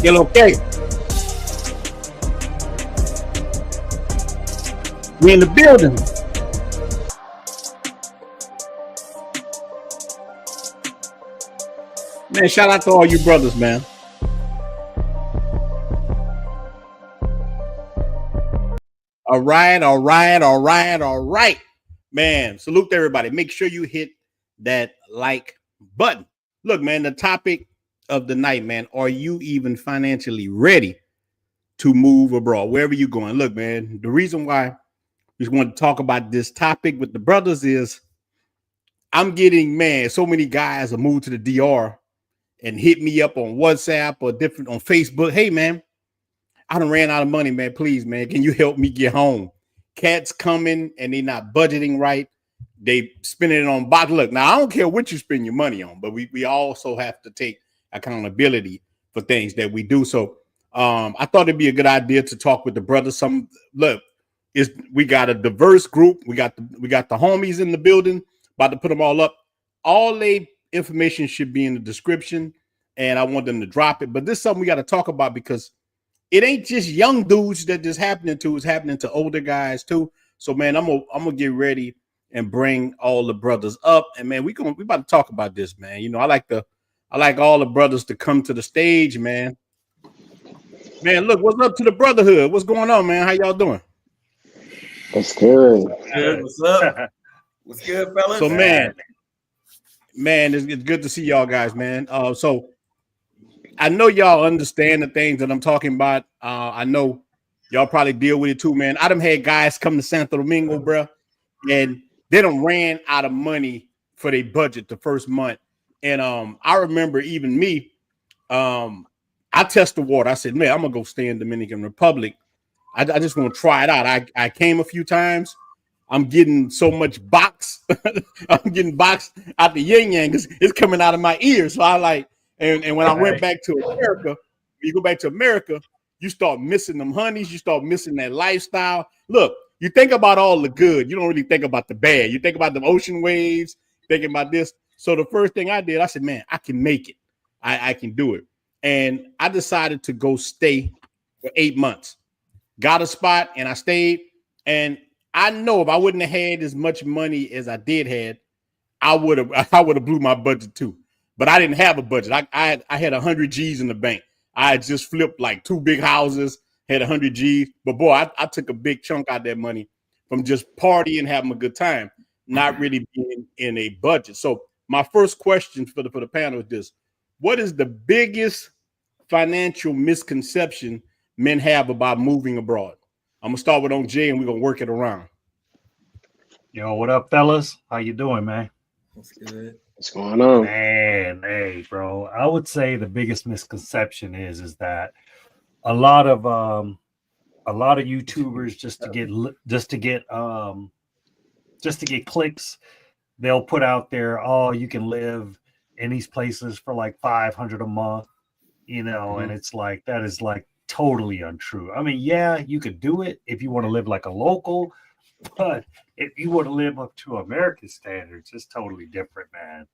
Que lo que? We in the building. Man, shout out to all you brothers, man. All right, all right, all right, all right. Man, salute to everybody. Make sure you hit that like button. Look, man, the topic of the night, man, are you even financially ready to move abroad, wherever you're going? Look, man, the reason why we want to talk about this topic with the brothers is I'm getting, man, so many guys have moved to the DR and hit me up on WhatsApp or different on Facebook. Hey, man, I done ran out of money, man. Please, man, can you help me get home? Cats coming and they not budgeting right. They spending it on box. Look, now I don't care what you spend your money on, but we also have to take accountability for things that we do. So I thought it'd be a good idea to talk with the brothers. We got a diverse group. We got the homies in the building, about to put them all up. All the information should be in the description, and I want them to drop it. But this is something we got to talk about because it ain't just young dudes that this happening to. It's happening to older guys too. So, man, I'm gonna get ready and bring all the brothers up. And man, we about to talk about this, man. You know, I like all the brothers to come to the stage, man. Man, look, what's up to the brotherhood? What's going on, man? How y'all doing? What's good? Good. What's up? What's good, fellas? So, man, it's good to see y'all guys, man. So I know y'all understand the things that I'm talking about. I know y'all probably deal with it too, man. I done had guys come to Santo Domingo, bro, and they done ran out of money for their budget the first month. And I remember even me, I test the water. I said, man, I'm gonna go stay in Dominican Republic. I just want to try it out. I came a few times. I'm getting so much box. I'm getting boxed out the yin yang. It's coming out of my ears. So I like, and when I went back to America, you go back to America, you start missing them honeys. You start missing that lifestyle. Look, you think about all the good. You don't really think about the bad. You think about the ocean waves, thinking about this. So the first thing I did, I said, man, I can make it. I can do it. And I decided to go stay for 8 months. Got a spot and I stayed. And I know if I wouldn't have had as much money as I did had, I would have blew my budget too. But I didn't have a budget. I had 100 G's in the bank. I had just flipped like 2 big houses, had 100 G's. But boy, I took a big chunk out of that money from just partying, having a good time, not really being in a budget. So my first question for the panel is this: what is the biggest financial misconception men have about moving abroad? I'm gonna start with on Jay, and we're gonna work it around. Yo, what up, fellas? How you doing, man? What's good? What's going on? Man, hey, bro. I would say the biggest misconception is that a lot of YouTubers just to get clicks, they'll put out there, oh, you can live in these places for like $500 a month, you know, and it's like that is like totally untrue. I mean, yeah, you could do it if you want to live like a local, but if you want to live up to American standards, it's totally different, man.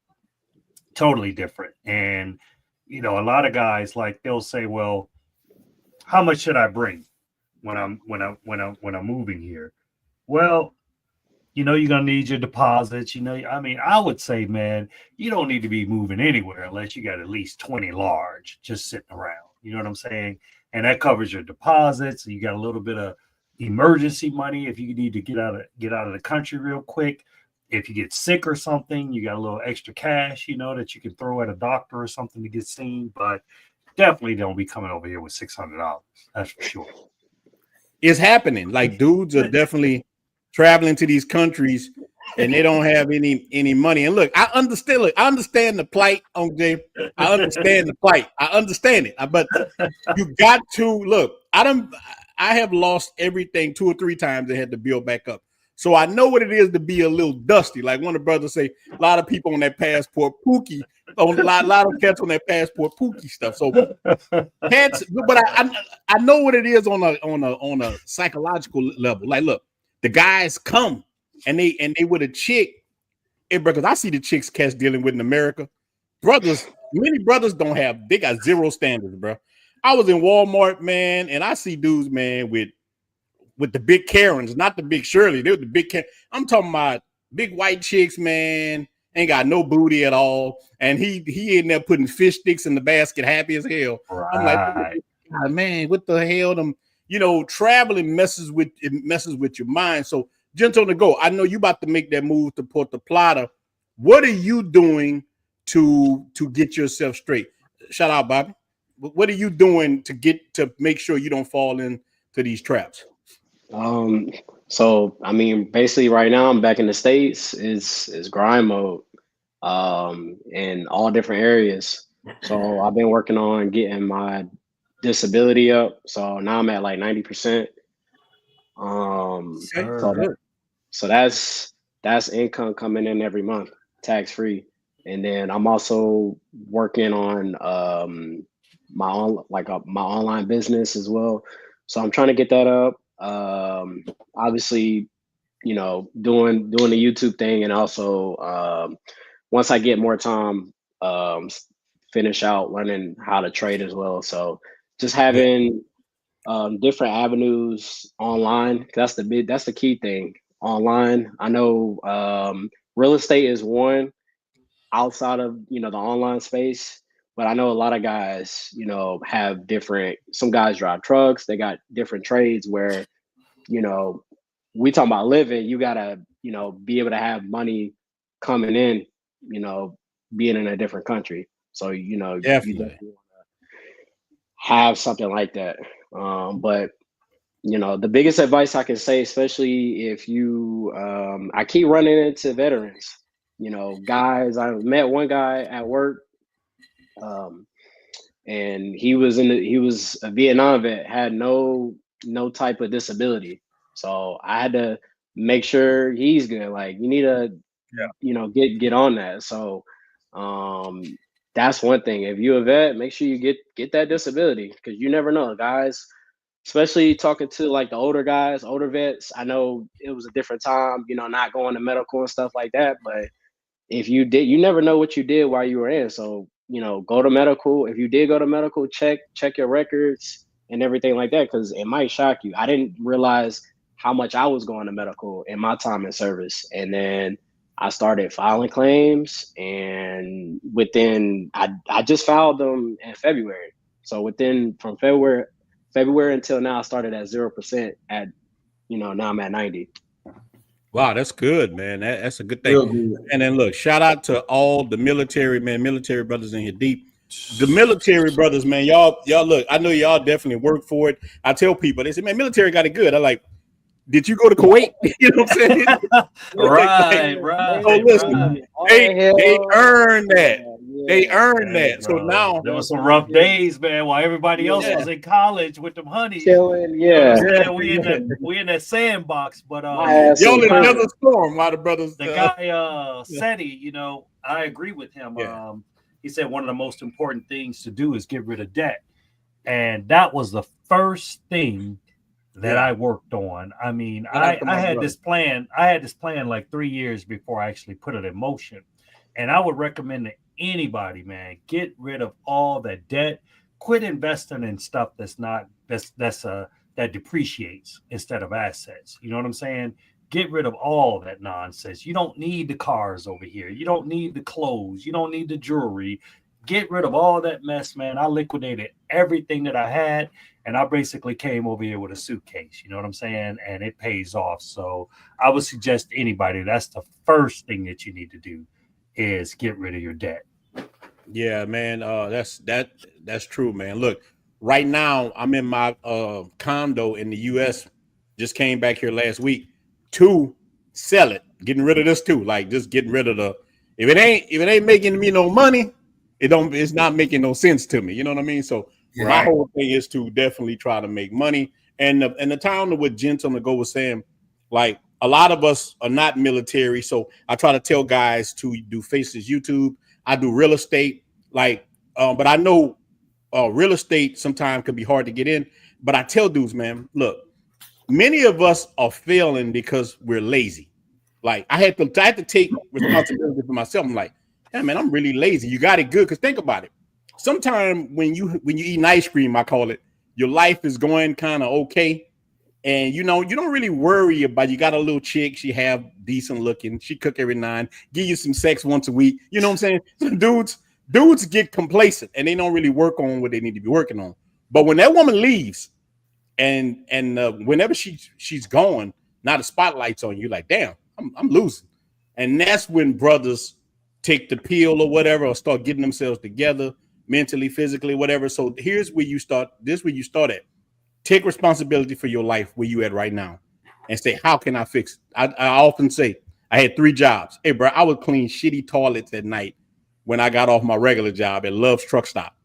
Totally different. And you know, a lot of guys, like, they'll say, well, how much should I bring when I'm moving here? Well, you know, you're gonna need your deposits. You know, I mean, I would say, man, you don't need to be moving anywhere unless you got at least 20 large just sitting around. You know what I'm saying? And that covers your deposits. You got a little bit of emergency money if you need to get out of the country real quick. If you get sick or something, you got a little extra cash, you know, that you can throw at a doctor or something to get seen. But definitely don't be coming over here with $600. That's for sure. It's happening. Like, dudes are definitely traveling to these countries and they don't have any money. And look, I understand the plight, OJ. I understand the plight. I understand it. But you got to look. I have lost everything 2 or 3 times and had to build back up. So I know what it is to be a little dusty. Like one of the brothers say, a lot of people on that passport pookie, a lot of cats on that passport pookie stuff. So cats, but I know what it is on a psychological level. Like, look, the guys come and they with a chick, because I see the chicks cats dealing with in America. Many brothers they got zero standards, bro. I was in Walmart, man, and I see dudes, man, with the big Karens, not the big Shirley. They're the big Karen. I'm talking about big white chicks, man. Ain't got no booty at all. And he in there putting fish sticks in the basket, happy as hell. Right. I'm like, God, man, what the hell? Them, traveling messes with your mind. So, Gentle to go. I know you about to make that move to Puerto Plata. What are you doing to get yourself straight? Shout out, Bobby. What are you doing to make sure you don't fall into these traps? So I mean, basically right now I'm back in the States. It's grind mode, in all different areas. So I've been working on getting my disability up. So now I'm at like 90%. So that's income coming in every month, tax free. And then I'm also working on my online business as well. So I'm trying to get that up. Obviously, doing the YouTube thing, and also once I get more time, finish out learning how to trade as well. So just having different avenues online. That's the key thing. Online, I know real estate is one outside of the online space, but I know a lot of guys have different. Some guys drive trucks. They got different trades where we talking about living. You gotta be able to have money coming in. Being in a different country, so you definitely have something like that. But the biggest advice I can say, especially if you, I keep running into veterans, guys. I met one guy at work, and he was a Vietnam vet, had no type of disability. So I had to make sure he's good. Like, you need to, get on that. So that's one thing. If you're a vet, make sure you get that disability, because you never know, guys. Especially talking to like the older guys, older vets. I know it was a different time, not going to medical and stuff like that. But if you did, you never know what you did while you were in. So, go to medical. If you did go to medical, check your records and everything like that, because it might shock you. I didn't realize how much I was going to medical in my time in service. And then I started filing claims, and I just filed them in February. So from February until now, I started at 0% at, now I'm at 90. Wow, that's good, man. That's a good thing. And then look, shout out to all the military brothers in here deep. The military brothers, man, y'all look, I know y'all definitely work for it. I tell people, they say, man, military got it good. I like, did you go to Kuwait? You know what I'm saying? Right. So listen, they earned that. They earned that. So now there was some rough days, man, while everybody else was in college with them honeys. Chilling, we in that sandbox, but y'all in another storm. While the brothers, the guy Seti, I agree with him. Yeah. He said one of the most important things to do is get rid of debt, and that was the first thing that I worked on. I mean, I had this plan. I had this plan like 3 years before I actually put it in motion. And I would recommend to anybody, man, get rid of all that debt. Quit investing in stuff that depreciates instead of assets. You know what I'm saying? Get rid of all that nonsense. You don't need the cars over here. You don't need the clothes. You don't need the jewelry. Get rid of all that mess, man. I liquidated everything that I had, and I basically came over here with a suitcase. You know what I'm saying? And it pays off. So I would suggest to anybody, that's the first thing that you need to do, is get rid of your debt. Yeah, man. That's true, man. Look, right now I'm in my condo in the US. Just came back here last week to sell it. Getting rid of this too. Like, just getting rid of if it ain't making me no money, it's not making no sense to me. You know what I mean? So my whole thing is to definitely try to make money. And the town of what Gentle to go was saying, like, a lot of us are not military. So I try to tell guys to do Faces YouTube. I do real estate, but I know real estate sometimes can be hard to get in. But I tell dudes, man, look, many of us are failing because we're lazy. Like, I had to take responsibility for myself. I'm like, yeah, man, I'm really lazy. You got it good. Because think about it. sometimes when you eat ice cream, I call it, your life is going kind of okay. And you don't really worry about, you got a little chick, she have decent looking, she cook every night, give you some sex once a week. You know what I'm saying? So dudes get complacent and they don't really work on what they need to be working on. But when that woman leaves and whenever she's gone, now the spotlight's on you, like, damn, I'm losing. And that's when brothers take the pill or whatever, or start getting themselves together mentally, physically, whatever. So here's where you start. This is where you start at. Take responsibility for your life where you at right now and say, how can I fix it? I often say, I had 3 jobs. Hey, bro, I would clean shitty toilets at night when I got off my regular job at Love's Truck Stop.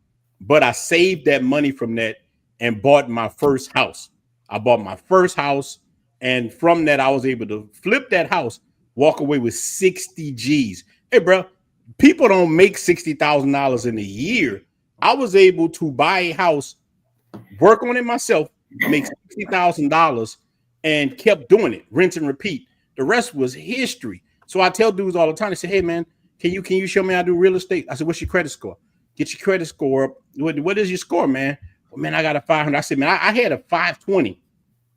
But I saved that money from that and bought my first house. I bought my first house. And from that, I was able to flip that house, walk away with 60 G's. Hey, bro, people don't make $60,000 in a year. I was able to buy a house, work on it myself, make $60,000, and kept doing it, rinse and repeat. The rest was history. So I tell dudes all the time, they say, hey, man, can you show me how to do real estate? I said, what's your credit score? Get your credit score up. What is your score, man? Well, man, I got a 500. I said, man, I had a 520,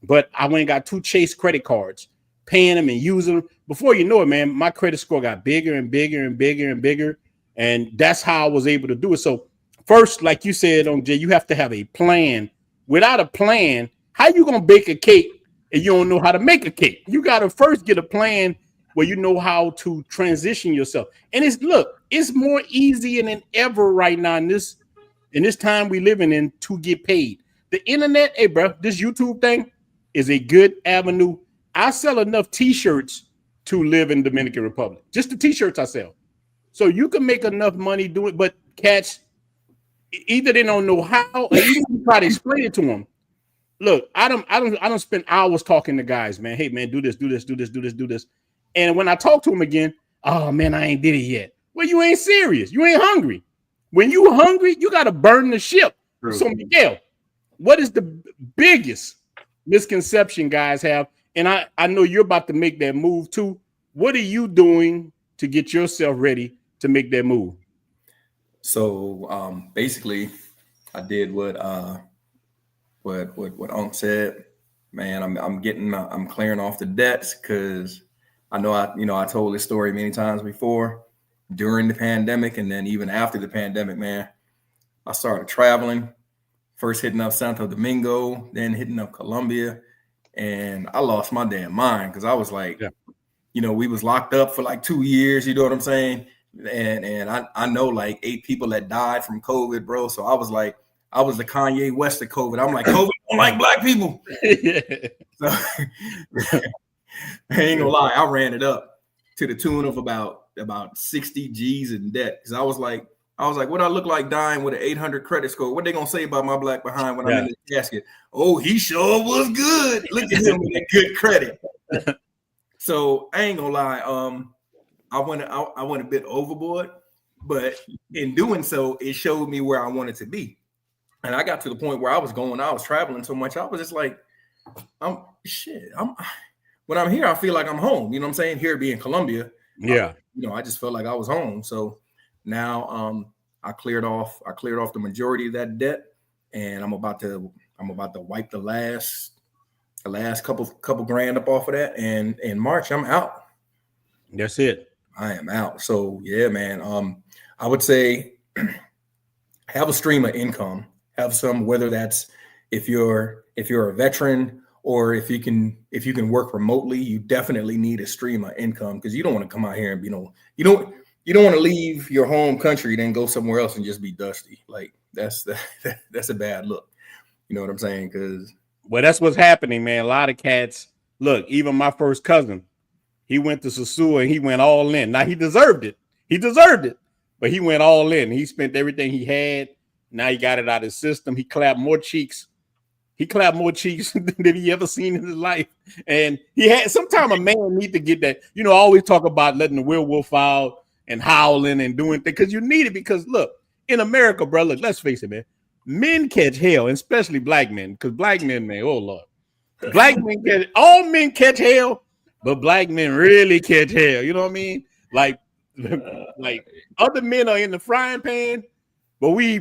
but I went and got 2 Chase credit cards, paying them and using them. Before you know it, man, my credit score got bigger and bigger and bigger and bigger. And that's how I was able to do it. So first, like you said, on Jay, you have to have a plan. Without a plan, how you gonna bake a cake and you don't know how to make a cake? You gotta first get a plan where you know how to transition yourself. And it's more easy than ever right now in this time we living in to get paid. The internet, hey bro, this YouTube thing is a good avenue. I sell enough t-shirts to live in Dominican Republic. Just the t-shirts I sell. So you can make enough money doing it, but cats, either they don't know how, or even you try to explain it to them. Look, I don't spend hours talking to guys, man. Hey, man, do this. And when I talk to them again, oh man, I ain't did it yet. Well, you ain't serious. You ain't hungry. When you hungry, you got to burn the ship. True. So Miguel, what is the biggest misconception guys have? And I know you're about to make that move too. What are you doing to get yourself ready to make that move? So basically, I did what Unc said. Man, I'm clearing off the debts, because I know I told this story many times before, during the pandemic, and then even after the pandemic. Man, I started traveling, first hitting up Santo Domingo, then hitting up Colombia, and I lost my damn mind, because I was like, we was locked up for like 2 years. You know what I'm saying? And I know like 8 people that died from COVID, bro. So I was like, I was the Kanye West of COVID. I'm like, COVID don't like black people. So I ain't gonna lie, I ran it up to the tune of about 60 G's in debt. Because I was like, what I look like dying with an 800 credit score? What they gonna say about my black behind when I'm in the casket? Oh, he sure was good. Look at him with that good credit. So I ain't gonna lie, I went a bit overboard, but in doing so, it showed me where I wanted to be. And I got to the point where I was traveling so much, I was just like, when I'm here, I feel like I'm home. You know what I'm saying? Here being Colombia. Yeah. I just felt like I was home. So now I cleared off the majority of that debt, and I'm about to wipe the last couple grand up off of that. And in March, I'm out. That's it. I am out. So yeah, man. I would say have a stream of income. Have some, whether that's if you're a veteran or if you can work remotely, you definitely need a stream of income, because you don't want to come out here and you don't want to leave your home country then go somewhere else and just be dusty. Like that's a bad look. You know what I'm saying? Well, that's what's happening, man. A lot of cats. Look, even my first cousin, he went to Sosua and he went all in. Now he deserved it. But he went all in. He spent everything he had. Now he got it out of his system. He clapped more cheeks. Than he ever seen in his life. And he had, sometimes a man need to get that. I always talk about letting the werewolf out and howling and doing things, because you need it. Because look, in America, bro, look, let's face it, man. Men catch hell, and especially black men, because black men, man, oh Lord. All men catch hell, but black men really catch hell. You know what I mean? Like other men are in the frying pan, but we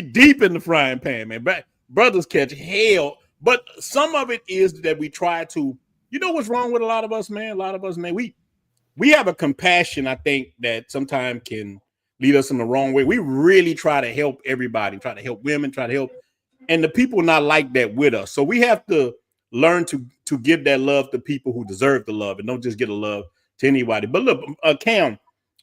deep in the frying pan, man. But brothers catch hell. But some of it is that we try to, you know what's wrong with a lot of us, man? A lot of us, man, we have a compassion, I think, that sometimes can lead us in the wrong way. We really try to help everybody, try to help women, try to help, and the people not like that with us. So we have to learn to give that love to people who deserve the love, and don't just get a love to anybody. But look, Cam,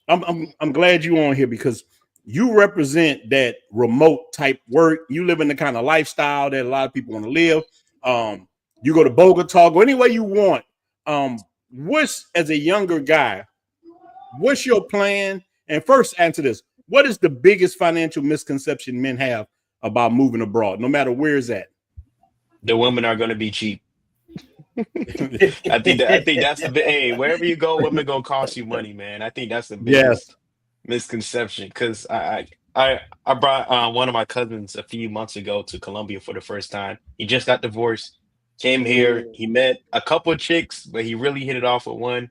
I'm glad you're on here because you represent that remote type work. You live in the kind of lifestyle that a lot of people want to live. You go to Bogota, go any way you want. What's, as a younger guy, what's your plan? And first answer this. What is the biggest financial misconception men have about moving abroad, no matter where it's at? The women are going to be cheap. I think that's the big, hey, wherever you go, women gonna cost you money, man. I think that's the biggest misconception. Because I brought one of my cousins a few months ago to Colombia for the first time. He just got divorced, came here, he met a couple of chicks, but he really hit it off with one.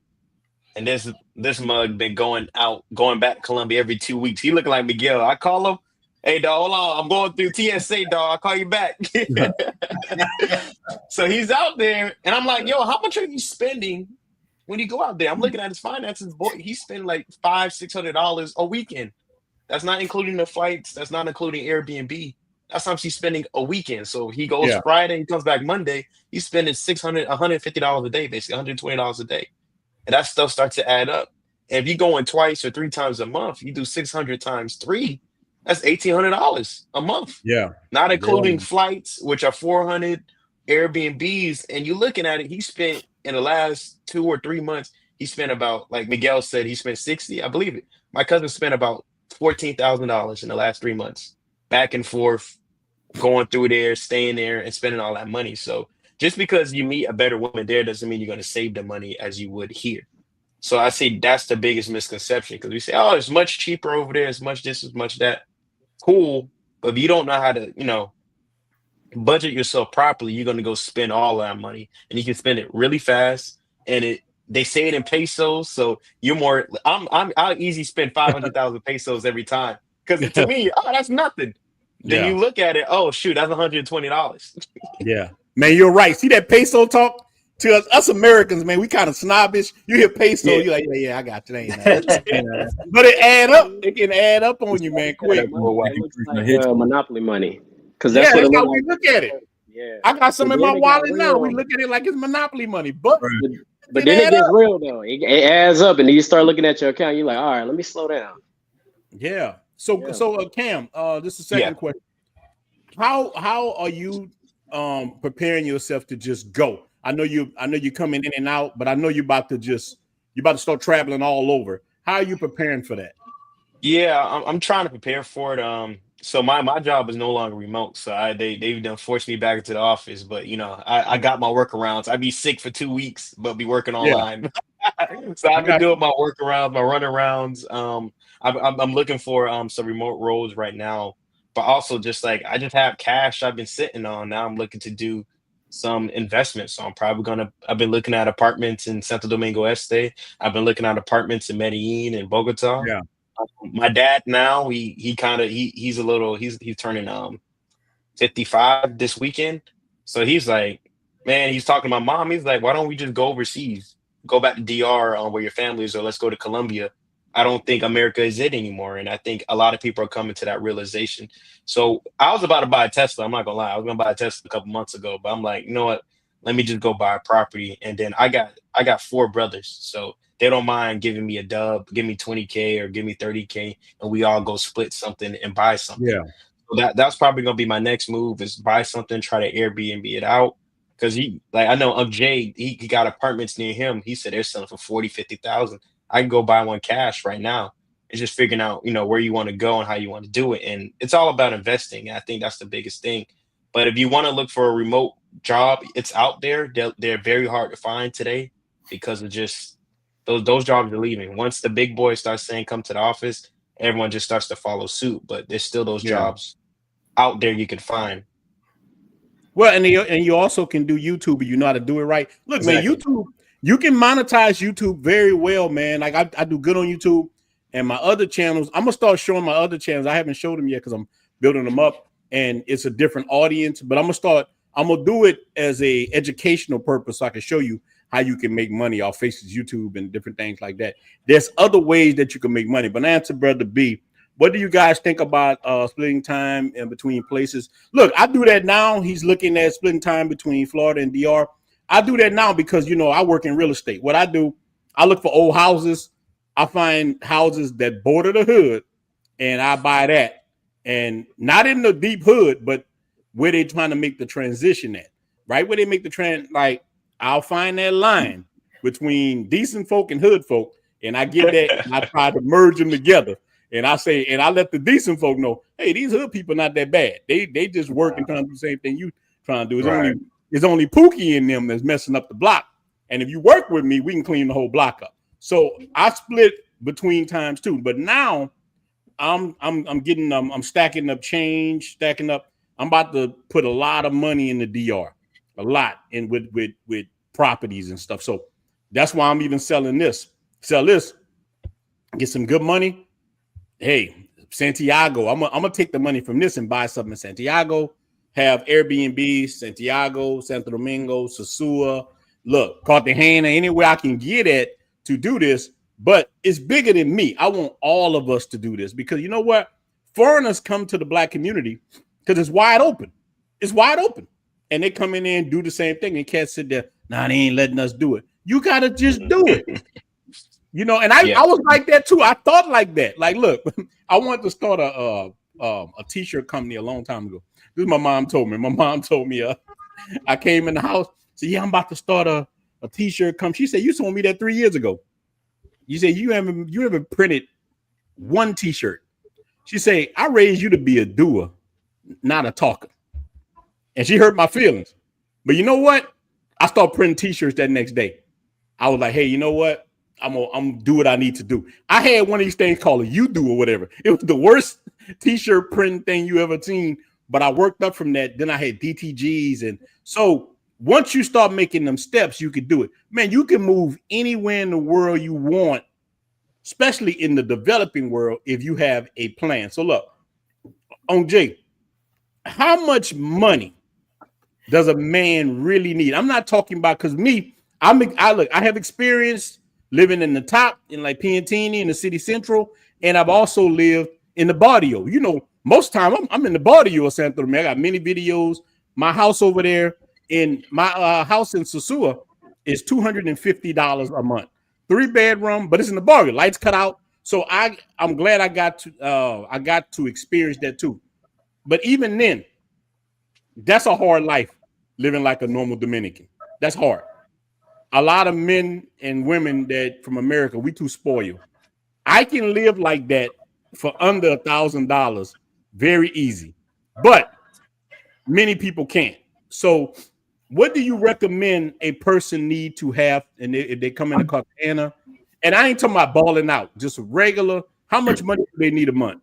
And this mug been going back to Colombia every 2 weeks. He looking like Miguel. I call him, hey dog, hold on, I'm going through TSA, dog. I'll call you back. So he's out there, and I'm like, yo, how much are you spending when you go out there? I'm looking at his finances. Boy, he's spending like $500-$600 a weekend. That's not including the flights. That's not including Airbnb. That's how much he's spending a weekend. So he goes Friday, he comes back Monday. He's spending $150 a day, basically $120 a day. And that stuff starts to add up. And if you're going twice or 3 times a month, you do 600 times 3. That's $1,800 a month. Yeah. Not including flights, which are 400, Airbnbs. And you're looking at it, he spent in the last 2 or 3 months, he spent about, like Miguel said, he spent 60. I believe it. My cousin spent about $14,000 in the last 3 months. Back and forth, going through there, staying there, and spending all that money. So just because you meet a better woman there doesn't mean you're going to save the money as you would here. So I say that's the biggest misconception, because we say, oh, it's much cheaper over there, it's much this, it's much that. Cool, but if you don't know how to, budget yourself properly, you're going to go spend all that money, and you can spend it really fast. And they say it in pesos, so you're more. I'll easy spend 500,000 pesos every time, because to me, oh, that's nothing. Then you look at it, oh shoot, that's $120. Yeah, man, you're right. See that peso talk? To us Americans, man, we kind of snobbish. You hear peso, you're like, yeah, I got you. But it add up. It can add up on you, man, quick. Monopoly money. Because that's how we look at it. Yeah, I got some in my wallet now. We look at it like it's Monopoly money. But then it gets real, though. It adds up, and then you start looking at your account. You're like, all right, let me slow down. Yeah. So Cam, this is the second question. How are you preparing yourself to just go? I know you're coming in and out, but I know you're about to start traveling all over. How are you preparing for that? Yeah, I'm trying to prepare for it. So my job is no longer remote, so they've done forced me back into the office. But I got my workarounds. I'd be sick for 2 weeks, but be working online. So I've been doing my workarounds, my runarounds. I'm looking for some remote roles right now, but also just like I just have cash I've been sitting on. Now I'm looking to do some investments. So I've been looking at apartments in Santo Domingo Este. I've been looking at apartments in Medellin and Bogota. Yeah. My dad now, he's turning 55 this weekend. So he's like, man, he's talking to my mom. He's like, why don't we just go overseas? Go back to DR where your family is, or let's go to Colombia. I don't think America is it anymore. And I think a lot of people are coming to that realization. So I was about to buy a Tesla. I'm not gonna lie. I was gonna buy a Tesla a couple months ago, but I'm like, you know what? Let me just go buy a property. And then I got 4 brothers. So they don't mind giving me a dub, give me 20K or give me 30K, and we all go split something and buy something. Yeah. So that's probably gonna be my next move, is buy something, try to Airbnb it out. Because I know Jay, he got apartments near him. He said they're selling for 40,000-50,000. I can go buy one cash right now. It's just figuring out, where you want to go and how you want to do it. And it's all about investing. And I think that's the biggest thing. But if you want to look for a remote job, it's out there. They're very hard to find today because of just those jobs are leaving. Once the big boys start saying come to the office, everyone just starts to follow suit. But there's still those jobs out there you can find. Well, and you also can do YouTube, but you know how to do it right. Look, man, YouTube, you can monetize YouTube very well, man. Like I do good on YouTube, And my other channels, I'm gonna start showing my other channels. I haven't showed them yet because I'm building them up, and it's a different audience. But I'm gonna do it as a educational purpose, so I can show you how you can make money off Faces YouTube and different things like that. There's other ways that you can make money. But answer Brother B, what do you guys think about splitting time in between places? Look, I do that now. He's looking at splitting time between Florida and DR. I do that now because, you know, I work in real estate. What I do, I look for old houses. I find houses that border the hood, and I buy that. And not in the deep hood, but where they're trying to make the transition at, right? Where they make the like, I'll find that line between decent folk and hood folk, and I get that, and I try to merge them together. And I say, and I let the decent folk know, hey, these hood people not that bad. They just work and trying to do the same thing you trying to do. It's only Pookie in them that's messing up the block. And if you work with me, we can clean the whole block up. So I split between times too. But now I'm stacking up change, stacking up. I'm about to put a lot of money in the DR, a lot, and with properties and stuff. So that's why I'm even selling this. Sell this, get some good money. Hey, Santiago, I'm gonna take the money from this and buy something in Santiago. Have Airbnb, Santiago, Santo Domingo, Sosua, look, Cartagena, anywhere I can get at to do this. But it's bigger than me. I want all of us to do this because you know what? Foreigners come to the Black community because it's wide open. It's wide open. And they come in there and do the same thing. And can't sit there, nah, they ain't letting us do it. You got to just do it. You know, and I was like that too. I thought like that. Like, look, I wanted to start a t-shirt company a long time ago. This is my mom told me. My mom told me I came in the house, said, yeah, I'm about to start a t-shirt company. She said, you told me that 3 years ago. You said you haven't printed one t-shirt. She said, I raised you to be a doer, not a talker. And she hurt my feelings. But you know what? I started printing t-shirts that next day. I was like, hey, you know what? I'm gonna do what I need to do. I had one of these things called a U-Do or whatever. It was the worst t-shirt print thing you ever seen. But I worked up from that. Then I had DTGs. And so once you start making them steps, you can do it. Man, you can move anywhere in the world you want, especially in the developing world, if you have a plan. So look, on Jay, how much money does a man really need? I'm not talking about, because me, I have experience living in the top in like Piantini in the city central, and I've also lived in the barrio. You know, most time I'm in the barrio of Santo Domingo. I got many videos. My house over there in my house in Sosua is $250 a month, 3-bedroom, but it's in the barrio. Lights cut out. So I'm glad I got to experience that too. But even then, that's a hard life living like a normal Dominican. That's hard. A lot of men and women that from America, we too spoiled. I can live like that for under $1,000 very easy, but many people can't. So what do you recommend a person need to have, and if they come into Cartagena, and I ain't talking about balling out, just regular, how much money do they need a month?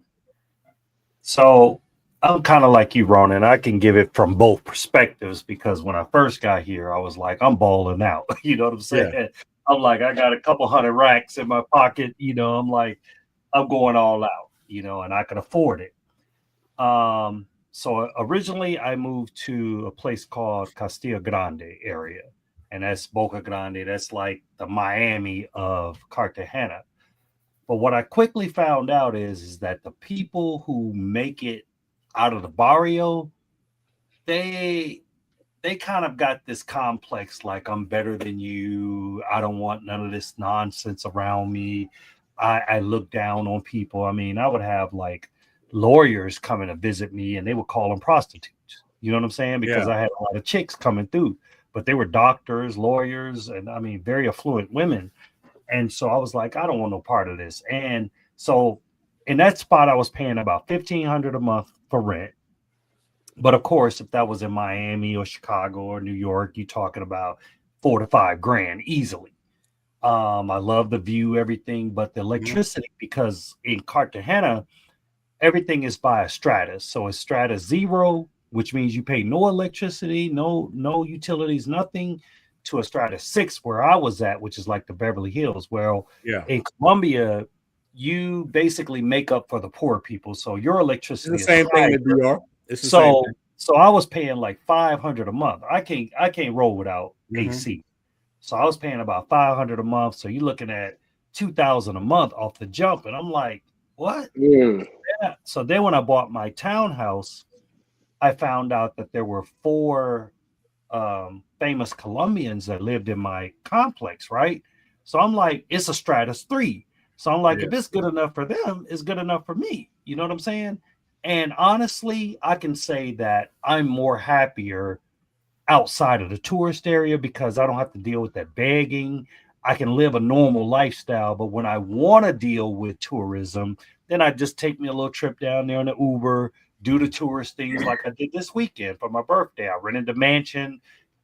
So I'm kind of like you, Ronan. I can give it from both perspectives because when I first got here, I was like, I'm balling out. You know what I'm saying? Yeah. I'm like, I got a couple hundred racks in my pocket. You know, I'm like, I'm going all out, you know, and I can afford it. So originally I moved to a place called Castillo Grande area, and that's Boca Grande. That's like the Miami of Cartagena. But what I quickly found out is that the people who make it out of the barrio, they kind of got this complex, like I'm better than you. I don't want none of this nonsense around me. I look down on people. I mean, I would have like lawyers coming to visit me and they would call them prostitutes. You know what I'm saying? Because I had a lot of chicks coming through, but they were doctors, lawyers, and I mean, very affluent women. And so I was like, I don't want no part of this. And so in that spot, I was paying about $1,500 a month for rent. But of course, if that was in Miami or Chicago or New York, you're talking about $4 to $5 grand easily. I love the view, everything, but the electricity, because in Cartagena, everything is by a stratus. So it's stratus 0, which means you pay no electricity, no utilities, nothing, to a stratus 6 where I was at, which is like the Beverly Hills. Well, in Colombia, you basically make up for the poor people. So your It's electricity the is same thing higher. with DR. It's the same So thing. so I was paying like $500 a month. I can't roll without Mhm. AC. So I was paying about $500 a month. So you're looking at $2,000 a month off the jump, and I'm like, what? Mm. Yeah. So then when I bought my townhouse, I found out that there were 4 famous Colombians that lived in my complex, right? So I'm like, it's a Stratus 3. So I'm like, Yeah. if it's good enough for them, it's good enough for me. You know what I'm saying? And honestly, I can say that I'm more happier outside of the tourist area because I don't have to deal with that begging. I can live a normal lifestyle. But when I want to deal with tourism, then I just take me a little trip down there in the Uber, do the tourist things like I did this weekend for my birthday. I rented the mansion,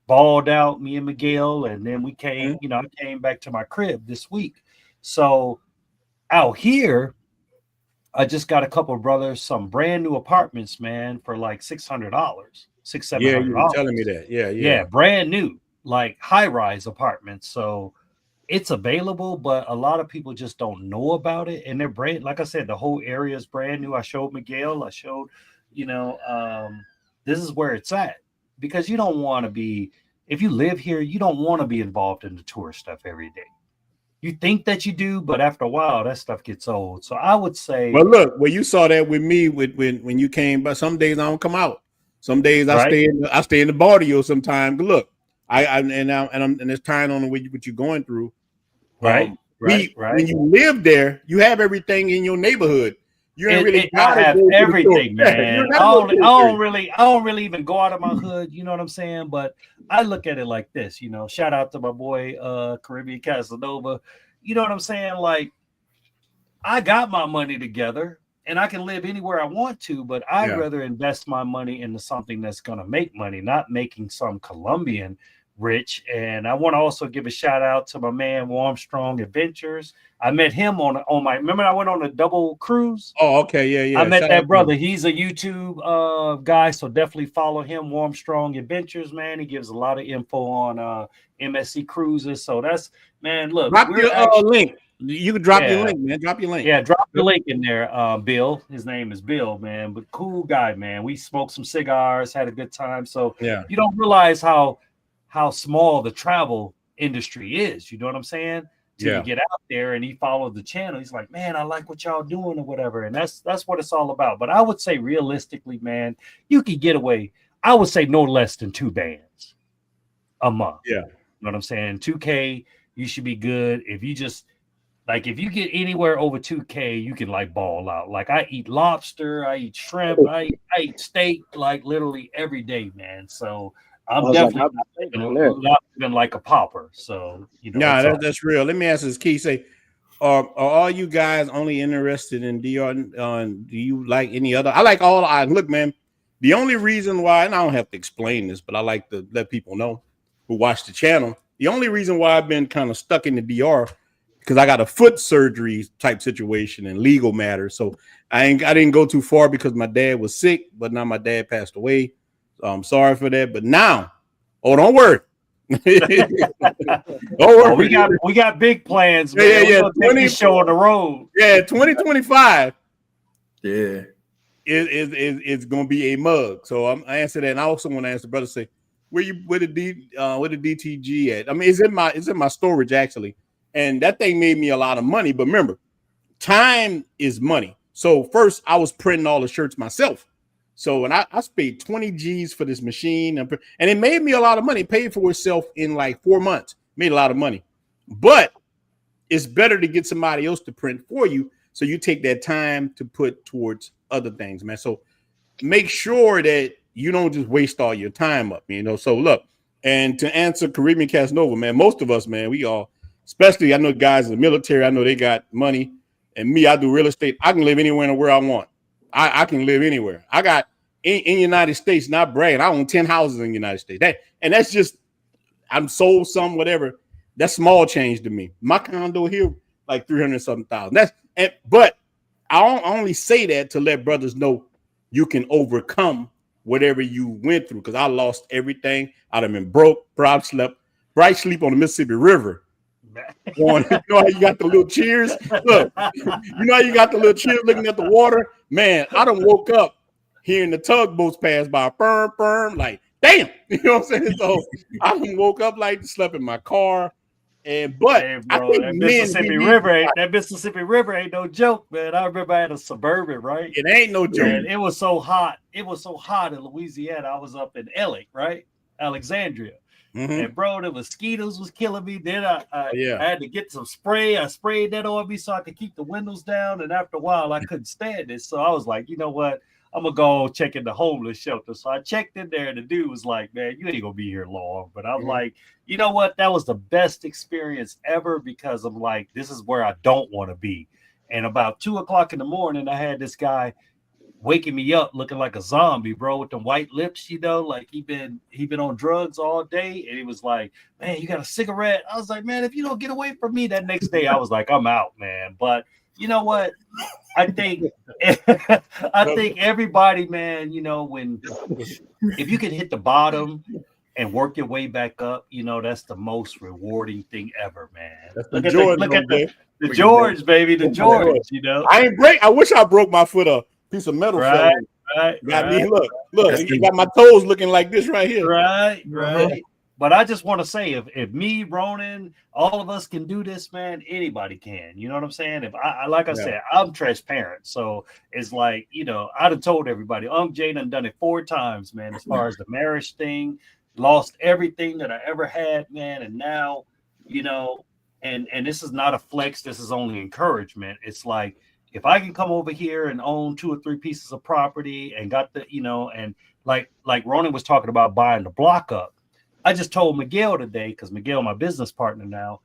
balled out, me and Miguel, and then we came, I came back to my crib this week. So out here, I just got a couple of brothers some brand new apartments, man, for like $600, Yeah, you were $700. telling me that. Yeah, Yeah, brand new, like high-rise apartments. So it's available, but a lot of people just don't know about it. And they're brand, like I said, the whole area is brand new. I showed Miguel, I showed, this is where it's at. Because you don't want to be, if you live here, you don't want to be involved in the tourist stuff every day. You think that you do, but after a while, that stuff gets old. So I would say, Well, look, well, you saw that with me when you came, but some days I don't come out. Some days I right, stay in the barrio sometimes. Look, I'm it's tying on what you're going through. right. When you live there, you have everything in your neighborhood. You ain't really I gotta have go to the store. everything, Yeah, you man. ain't gotta go to the store. I don't really even go out of my hood. You know what I'm saying? But I look at it like this. Shout out to my boy Caribbean Casanova. You know what I'm saying? Like, I got my money together and I can live anywhere I want to, but I'd rather invest my money into something that's going to make money, not making some Colombian rich. And I want to also give a shout out to my man Armstrong Adventures. I met him on my, remember I went on a double cruise. Oh, okay, yeah. I met that brother. He's a YouTube guy, so definitely follow him. Armstrong Adventures, man. He gives a lot of info on MSC cruises. So that's, man. Look, drop your link. You can drop your link, man. Drop your link. Yeah, drop the link in there, Bill. His name is Bill, man. But cool guy, man. We smoked some cigars, had a good time. So you don't realize how small the travel industry is. You know what I'm saying? Till you get out there and he followed the channel. He's like, man, I like what y'all doing or whatever. And that's what it's all about. But I would say realistically, man, you could get away. I would say no less than 2 bands a month. Yeah. You know what I'm saying? 2K, you should be good. If you just like, if you get anywhere over 2K, you can like ball out. Like I eat lobster, I eat shrimp, I eat steak like literally every day, man. So I'm definitely not even like a pauper. So that's real. Let me ask this, Key. Say, are all you guys only interested in DR? Do you like any other? I like all. Look, man. The only reason why, and I don't have to explain this, but I like to let people know who watch the channel. The only reason why I've been kind of stuck in the DR because I got a foot surgery type situation and legal matters. So I didn't go too far because my dad was sick, but now my dad passed away. So I'm sorry for that. But now, don't worry. Don't worry. We got big plans, man. Yeah. 20 show on the road. Yeah, 2025. Yeah. It's gonna be a mug. So I answer that, and I also want to ask the brother, say, where the DTG at? I mean, it's in my storage actually. And that thing made me a lot of money. But remember, time is money. So first, I was printing all the shirts myself. So and I paid 20 G's for this machine, and it made me a lot of money. It paid for itself in like 4 months. Made a lot of money. But it's better to get somebody else to print for you, so you take that time to put towards other things, man. So make sure that you don't just waste all your time up, So look, and to answer Caribbean Casanova, man, most of us, man, we all. Especially, I know guys in the military, I know they got money. And me, I do real estate. I can live anywhere and where I want. I can live anywhere. I got in the United States, not bragging, I own 10 houses in the United States. That's just, I'm sold some, whatever. That's small change to me. My condo here, like 300-something thousand. But I only say that to let brothers know you can overcome whatever you went through. Because I lost everything. I'd have been broke, bright sleep on the Mississippi River. man. You know how you got the little cheers? Look, you know how you got the little cheers looking at the water? Man, I done woke up hearing the tugboats pass by, firm, like, damn. You know what I'm saying? So I done woke up like slept in my car. But Hey, I bro, think that men, Mississippi River ain't no joke, man. I remember I had a Suburban, right? it ain't no joke. And it was so hot. It was so hot in Louisiana. I was up in Ellick, right? Alexandria. And bro, the mosquitoes was killing me. Then I had to get some spray. I sprayed that on me so I could keep the windows down. And after a while, I couldn't stand it. So I was like, you know what? I'm gonna go check in the homeless shelter. So I checked in there, and the dude was like, "Man, you ain't gonna be here long." But I'm like, you know what? That was the best experience ever because I'm like, this is where I don't want to be. And about 2:00 in the morning, I had this guy waking me up looking like a zombie, bro, with the white lips, you know, like he been on drugs all day. And he was like, "Man, you got a cigarette?" I was like, "Man, if you don't get away from me." That next day, I was like, "I'm out, man." But you know what? I think everybody, man, you know, if you can hit the bottom and work your way back up, you know, that's the most rewarding thing ever, man. Look at the George, baby, the George, you know. I wish I broke my foot a piece of metal. Right. Me. Look, you got my toes looking like this right here. Right. But I just want to say, if me, Ronan, all of us can do this, man, anybody can. You know what I'm saying? If I said, I'm transparent. So it's like, you know, I'd have told everybody, Jay done it 4 times, man, as far as the marriage thing, lost everything that I ever had, man. And now, you know, and this is not a flex. This is only encouragement. It's like, if I can come over here and own 2 or 3 pieces of property and got the, you know, and like Ronan was talking about buying the block up. I just told Miguel today, because Miguel, my business partner now,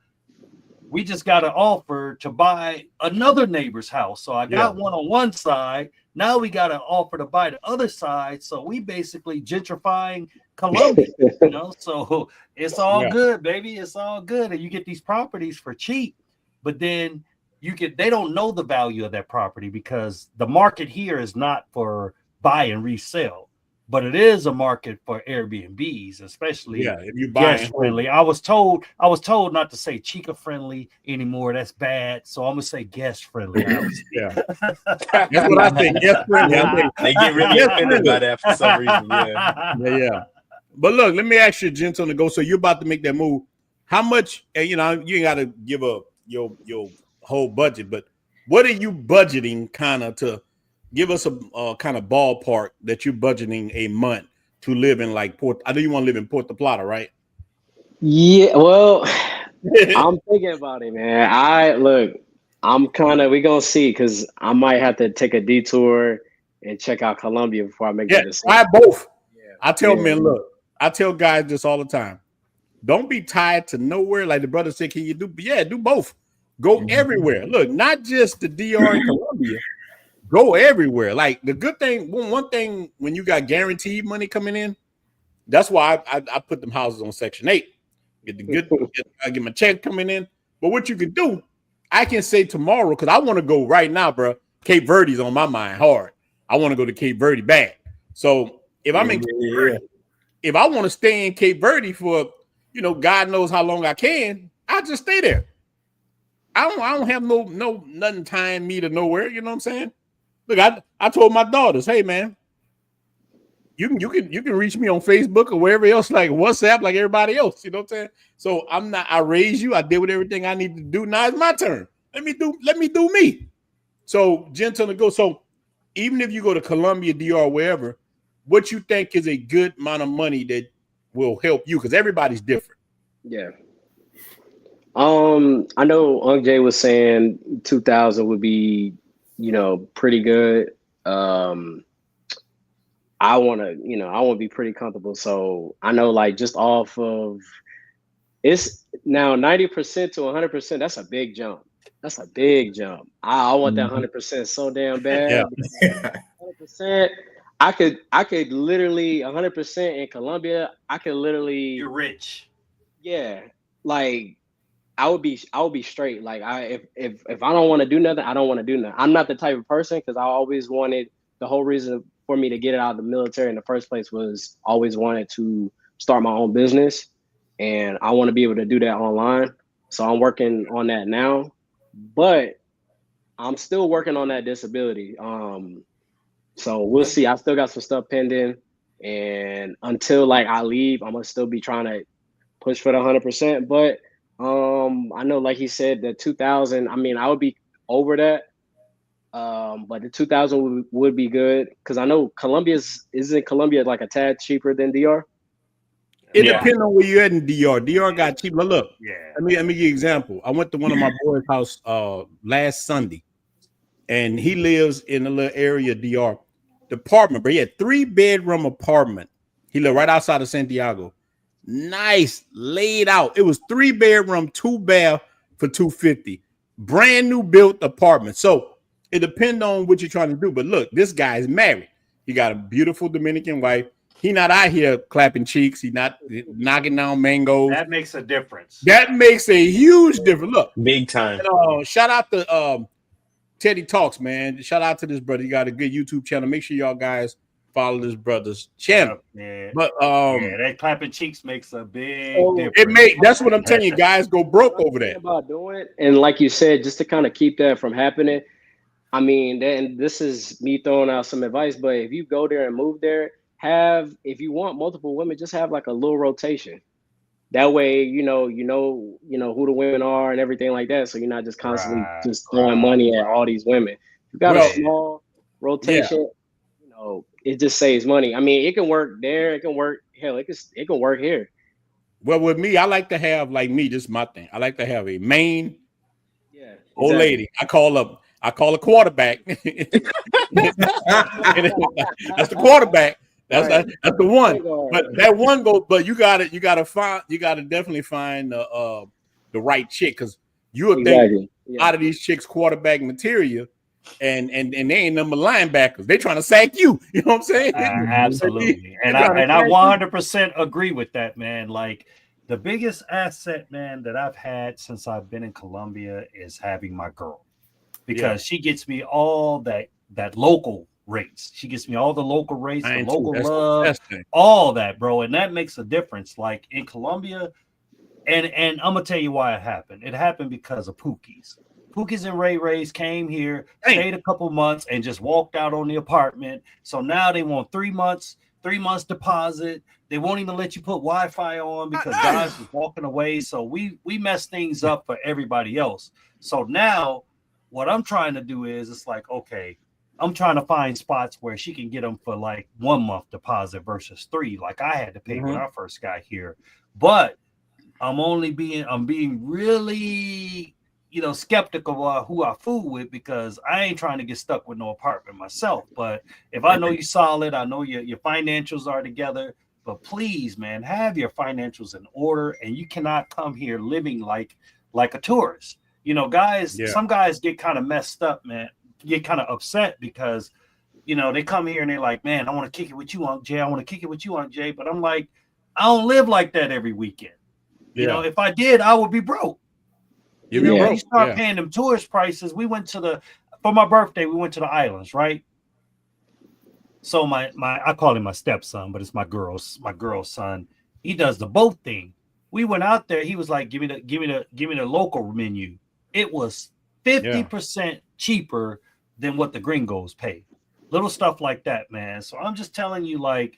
we just got an offer to buy another neighbor's house. So I got one on one side. Now we got an offer to buy the other side. So we basically gentrifying Columbia, you know? So it's all good, baby. It's all good. And you get these properties for cheap, but then they don't know the value of that property because the market here is not for buy and resell. But it is a market for Airbnbs, especially if you buy guest friendly. I was told not to say chica friendly anymore. That's bad. So I'm gonna say guest friendly. That's what I think. Guest friendly. They get really offended by that for some reason. Yeah. But look, let me ask you, Gentle, to go. So you're about to make that move. How much? And you know, you ain't got to give up your whole budget, but what are you budgeting kind of to? Give us a kind of ballpark that you're budgeting a month to live in, like Port. I know you want to live in Puerto Plata, right? Yeah, well, I'm thinking about it, man. We're gonna see because I might have to take a detour and check out Colombia before I make the decision. Try both. I tell men, look, I tell guys this all the time. Don't be tied to nowhere. Like the brother said, can you do? Yeah, do both. Go everywhere. Look, not just the DR and Colombia. Go everywhere. Like the good thing, one thing when you got guaranteed money coming in, that's why I put them houses on Section 8. I get my check coming in. But what you can do, I can say tomorrow, because I want to go right now, bro. Cape Verde's on my mind hard. I want to go to Cape Verde bad. So if I'm in Cape Verde, if I want to stay in Cape Verde for, you know, God knows how long I can, I just stay there. I don't have nothing tying me to nowhere. You know what I'm saying? Look, I told my daughters, hey man, you can reach me on Facebook or wherever else, like WhatsApp, like everybody else. You know what I'm saying? So I raised you. I did with everything I need to do. Now it's my turn. Let me do me. So Gentle to go. So even if you go to Colombia, DR, wherever, what you think is a good amount of money that will help you? Because everybody's different. Yeah. I know Jay was saying 2,000 would be, you know, pretty good. I want to be pretty comfortable. So I know, like, just off of it's now 90% to 100%. That's a big jump. I want that 100% so damn bad. Yeah. 100%. I could literally 100% in Colombia. I could literally. You're rich. Yeah, like. I would be straight. Like if I don't want to do nothing, I don't want to do nothing. I'm not the type of person, because I always wanted, the whole reason for me to get out of the military in the first place was always wanted to start my own business, and I want to be able to do that online. So I'm working on that now, but I'm still working on that disability. So we'll see. I still got some stuff pending, and until like I leave, I'm gonna still be trying to push for the 100%. But I know, like he said, the 2000. I mean, I would be over that. But the 2000 would be good because I know isn't Colombia like a tad cheaper than DR? It depends on where you're at in DR. DR got cheap. But look, Yeah. let me give you an example. I went to one of my boys' house last Sunday, and he lives in a little area of DR. The apartment, but he had 3-bedroom apartment. He lived right outside of Santiago. Nice, laid out. It was 3-bedroom, 2-bath for $250. Brand new built apartment. So it depends on what you're trying to do. But look, this guy is married. He got a beautiful Dominican wife. He not out here clapping cheeks. He not knocking down mangoes. That makes a difference. That makes a huge difference. Look, Big time. and, shout out to Teddy Talks, man. Shout out to this brother. He got a good YouTube channel. Make sure y'all guys follow this brother's channel. Yeah. But that clapping cheeks makes a big difference. that's what I'm telling you, guys. Go broke over that. About doing it, and like you said, just to kind of keep that from happening. I mean, then this is me throwing out some advice, but if you go there and move there, if you want multiple women, just have like a little rotation. That way, you know who the women are and everything like that. So you're not just constantly just throwing money at all these women. You got a small rotation, it just saves money. I mean, it can work there, it can work, hell, it can work here. Well, with me, I like to have this is my thing. I like to have a main old lady. I call a quarterback. That's the quarterback. That's the one. But that one goes. But you gotta definitely find the right chick, because you would think out of these chicks quarterback material, and they ain't number linebackers. They trying to sack you. You know what I'm saying? Absolutely. And I 100% agree with that, man. Like, the biggest asset, man, that I've had since I've been in Colombia is having my girl, because she gets me all that local rates. She gets me all the local rates, the local love, all that, bro. And that makes a difference. Like in Colombia, and I'm gonna tell you why it happened. It happened because of Pookies. Pookies and Ray Rays came here, stayed a couple months, and just walked out on the apartment. So now they want 3 months deposit. They won't even let you put Wi-Fi on because guys was walking away. So we messed things up for everybody else. So now what I'm trying to do is, it's like, okay, I'm trying to find spots where she can get them for like 1 month deposit versus 3, like I had to pay when I first got here. But I'm being really, skeptical of who I fool with, because I ain't trying to get stuck with no apartment myself. But if I know you're solid, I know your financials are together, but please, man, have your financials in order, and you cannot come here living like a tourist. Guys, some guys get kind of messed up, man, get kind of upset because, they come here and they're like, man, I want to kick it with you, Aunt Jay. I want to kick it with you, Aunt Jay. But I'm like, I don't live like that every weekend. If I did, I would be broke. You start paying them tourist prices. We went for my birthday, we went to the islands, right? So I call him my stepson, but it's my girl's son. He does the boat thing. We went out there. He was like, give me the local menu. It was 50% cheaper than what the gringos pay. Little stuff like that, man. So I'm just telling you, like,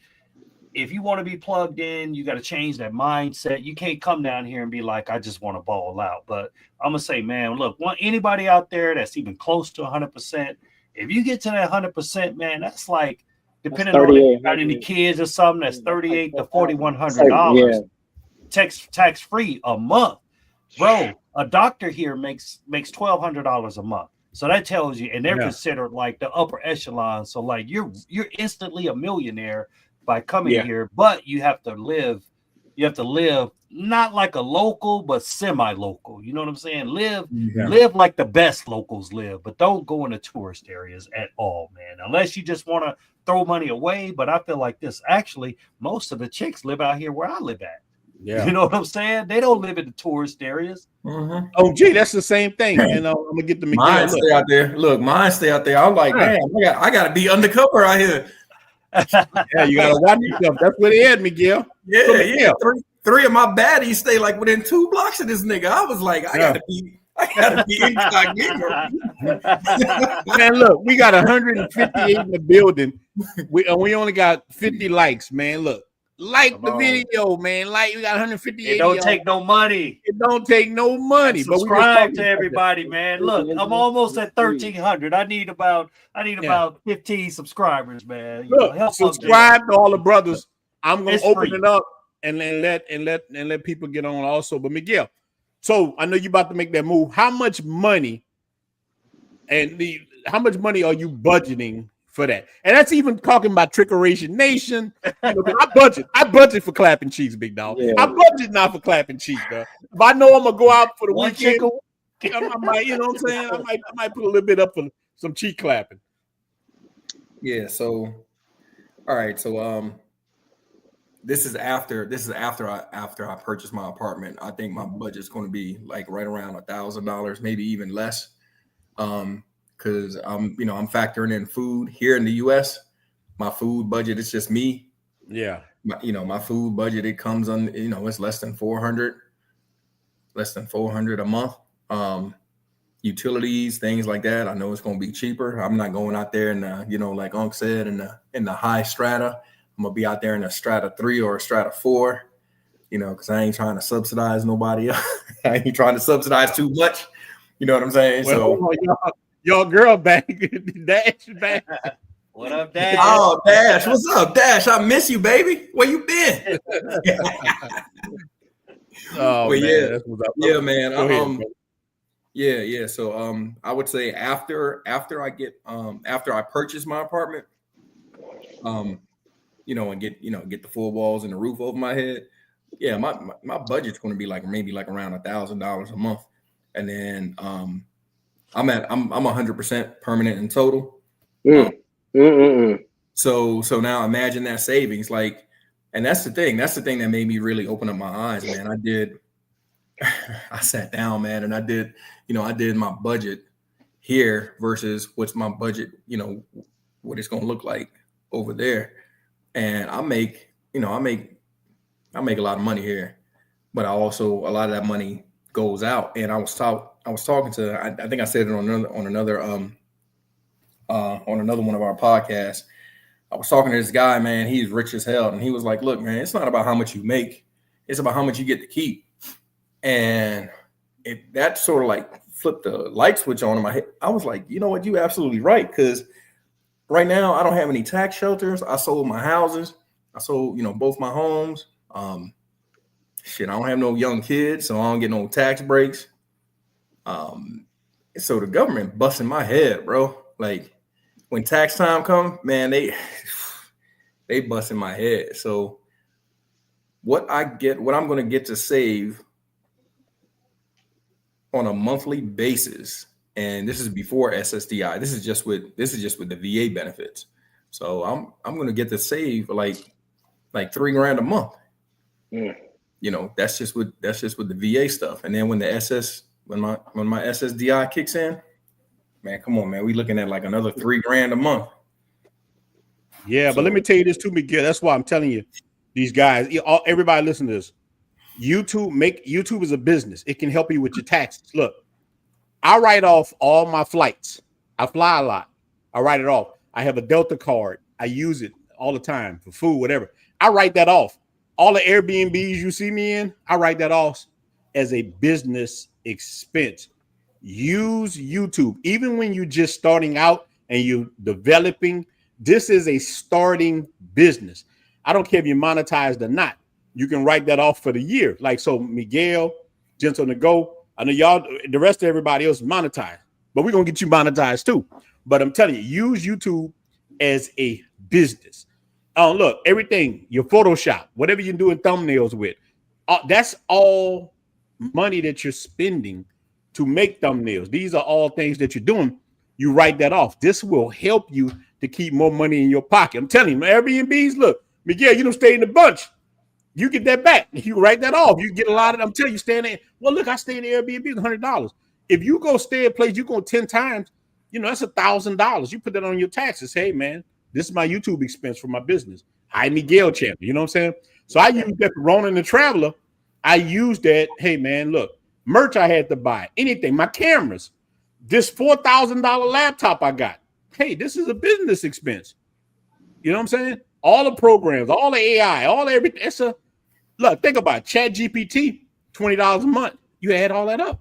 if you want to be plugged in, you got to change that mindset. You can't come down here and be like, I just want to ball out. But I'm going to say, man, look, anybody out there that's even close to 100%, if you get to that 100%, man, that's like, depending on if you got any kids or something, that's $3,800 to $4,100 tax free a month. Bro, a doctor here makes $1,200 a month. So that tells you, and they're considered like the upper echelon. So like you're instantly a millionaire by coming here, but you have to live not like a local, but semi-local. You know what I'm saying? Live like the best locals live, but don't go into tourist areas at all, man. Unless you just want to throw money away. But I feel like this, actually, most of the chicks live out here where I live at. Yeah. You know what I'm saying? They don't live in the tourist areas. Mm-hmm. Oh, gee, that's the same thing. And I'm gonna get the mine stay out there. Look, mine stay out there. I'm like, man, I gotta be undercover out here. Yeah, you gotta watch yourself. That's what it is, Miguel. Yeah. 3 of my baddies stay like within 2 blocks of this nigga. I was like, I gotta be incognito. Man, look, we got 158 in the building. We only got 50 likes, man. Look, like the video, man. Like, we got 158. It don't take no money. It don't take no money. And But subscribe to everybody, man. Look, I'm almost at 1,300. I need about 15 subscribers, man. You know, Look, help subscribe to all the brothers. I'm gonna It's open free. it up and then let people get on also. But Miguel, so I know you about to make that move. How much money are you budgeting for that? And that's even talking about Trickeration Nation. You know, I budget for clapping cheeks, big dog. Yeah. I budget not for clapping cheeks, though. If I know I'm gonna go out for the One weekend, chicken. I might, you know what I'm saying? I might put a little bit up for some cheek clapping. Yeah. So, all right. So, this is after I purchased my apartment. I think my budget's going to be like right around $1,000, maybe even less. Because I'm factoring in food here in the US. My food budget, it's just me. Yeah. My food budget, it comes on, it's less than 400 a month. Utilities, things like that. I know it's going to be cheaper. I'm not going out there in the, like Unc said, in the high strata. I'm gonna be out there in a strata 3 or a strata 4, because I ain't trying to subsidize nobody else. I ain't trying to subsidize too much. You know what I'm saying? Well, y'all girl back, Dash back. What up, Dash? Oh, Dash, what's up, Dash? I miss you, baby. Where you been? Oh, But man, that's what's up. Yeah, man. Go ahead, bro. Yeah. So I would say after I purchase my apartment, and get the 4 walls and the roof over my head. Yeah, my budget's going to be maybe around $1,000 a month, and then I'm 100% permanent in total. So now imagine that savings, and that's the thing that made me really open up my eyes, man. I sat down, man, and I did my budget here versus what's my budget, what it's going to look like over there. And I make a lot of money here, but a lot of that money goes out. And I was talking to, I think I said it on another one of our podcasts. I was talking to this guy, man. He's rich as hell, and he was like, "Look, man, it's not about how much you make; it's about how much you get to keep." And that sort of flipped the light switch on in my head. I was like, you know what? You're absolutely right, because right now, I don't have any tax shelters. I sold my houses. I sold, both my homes. I don't have no young kids, so I don't get no tax breaks. So the government busting my head, bro. When tax time comes, man, they busting my head. So what I'm going to get to save on a monthly basis, and this is before SSDI. This is just with the VA benefits. So I'm gonna get to save like $3,000 a month. Yeah. That's just with the VA stuff. And then when my SSDI kicks in, man, come on, man, we looking at another $3,000 a month. Yeah, but let me tell you this too, Miguel. That's why I'm telling you, these guys, everybody listen to this. YouTube is a business. It can help you with your taxes. Look. I write off all my flights. I fly a lot. I write it off. I have a Delta card. I use it all the time for food, whatever. I write that off. All the Airbnbs you see me in, I write that off as a business expense. Use YouTube. Even when you're just starting out and you're developing, this is a starting business. I don't care if you're monetized or not. You can write that off for the year. So Miguel, Gentle to Go, I know y'all, the rest of everybody else is monetized, but we're going to get you monetized too. But I'm telling you, use YouTube as a business. Look, everything, your Photoshop, whatever you're doing thumbnails with, that's all money that you're spending to make thumbnails. These are all things that you're doing. You write that off. This will help you to keep more money in your pocket. I'm telling you, Airbnbs, look, Miguel, you don't stay in the bunch. You get that back. You write that off. You get a lot of them. I'm telling you, staying there. Well, look, I stay in the Airbnb, $100. If you go stay at a place, you go 10 times, that's $1,000. You put that on your taxes. Hey, man, this is my YouTube expense for my business. Hi, Miguel channel. You know what I'm saying? So I use that for Ronan the Traveler. I use that. Hey man, look, merch I had to buy, anything, my cameras, this $4,000 laptop I got. Hey, this is a business expense. You know what I'm saying? All the programs, all the AI, all everything. It's a look. Think about it. Chat GPT, $20 a month. You add all that up,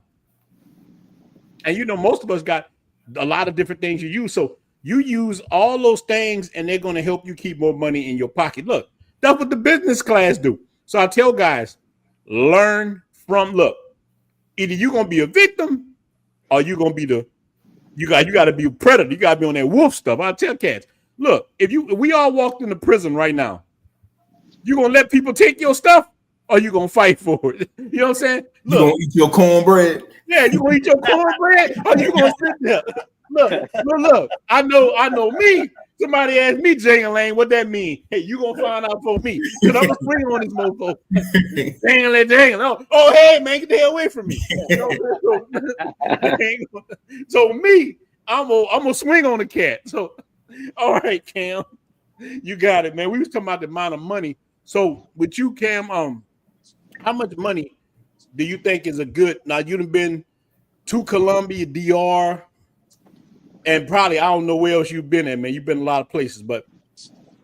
and you know most of us got a lot of different things you use. So you use all those things, and they're going to help you keep more money in your pocket. Look, that's what the business class do. So I tell guys, learn from. Look, either you're going to be a victim, or you're going to be you got to be a predator. You got to be on that wolf stuff. I tell cats, look, if we all walked into prison right now, you gonna let people take your stuff, or you gonna fight for it? You know what I'm saying? You gonna eat your cornbread? Yeah, you gonna eat your cornbread, or you gonna sit there? Look. I know me. Somebody asked me, Jangling, what that mean? Hey, you gonna find out for me? Because I'm gonna swing on this mofo. Jangling. Oh, hey man, get the hell away from me. So me, I'm gonna swing on the cat. So, all right, Cam, you got it, man. We was talking about the amount of money. So with you, Cam, how much money do you think is a good? Now you've been to Colombia, DR, and probably I don't know where else you've been at, man. You've been a lot of places, but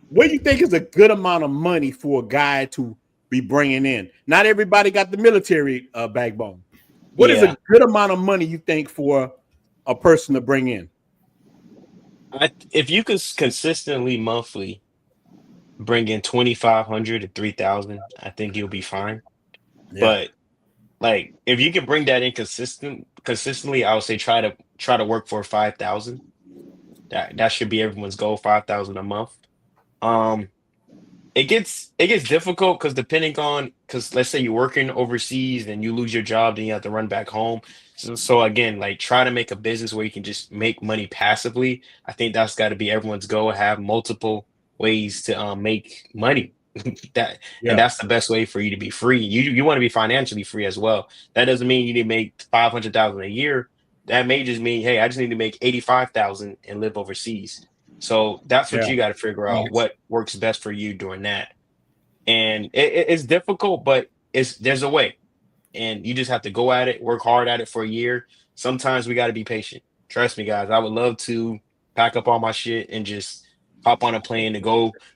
what do you think is a good amount of money for a guy to be bringing in? Not everybody got the military backbone. What is a good amount of money you think for a person to bring in? If you could consistently monthly bring in 2,500 to 3,000, I think you'll be fine. Yeah. But like if you can bring that in consistently, I would say try to work for 5,000. That should be everyone's goal, 5,000 a month. It gets difficult because let's say you're working overseas and you lose your job, then you have to run back home. So again, like try to make a business where you can just make money passively. I think that's got to be everyone's goal. Have multiple ways to make money. And that's the best way for you to be free. You want to be financially free as well. That doesn't mean you need to make 500,000 a year. That may just mean, hey, I just need to make 85,000 and live overseas. So that's what you got to figure out, what works best for you during that. And it's difficult, but there's a way. And you just have to go at it, work hard at it for a year. Sometimes we got to be patient. Trust me, guys. I would love to pack up all my shit and just hop on a plane to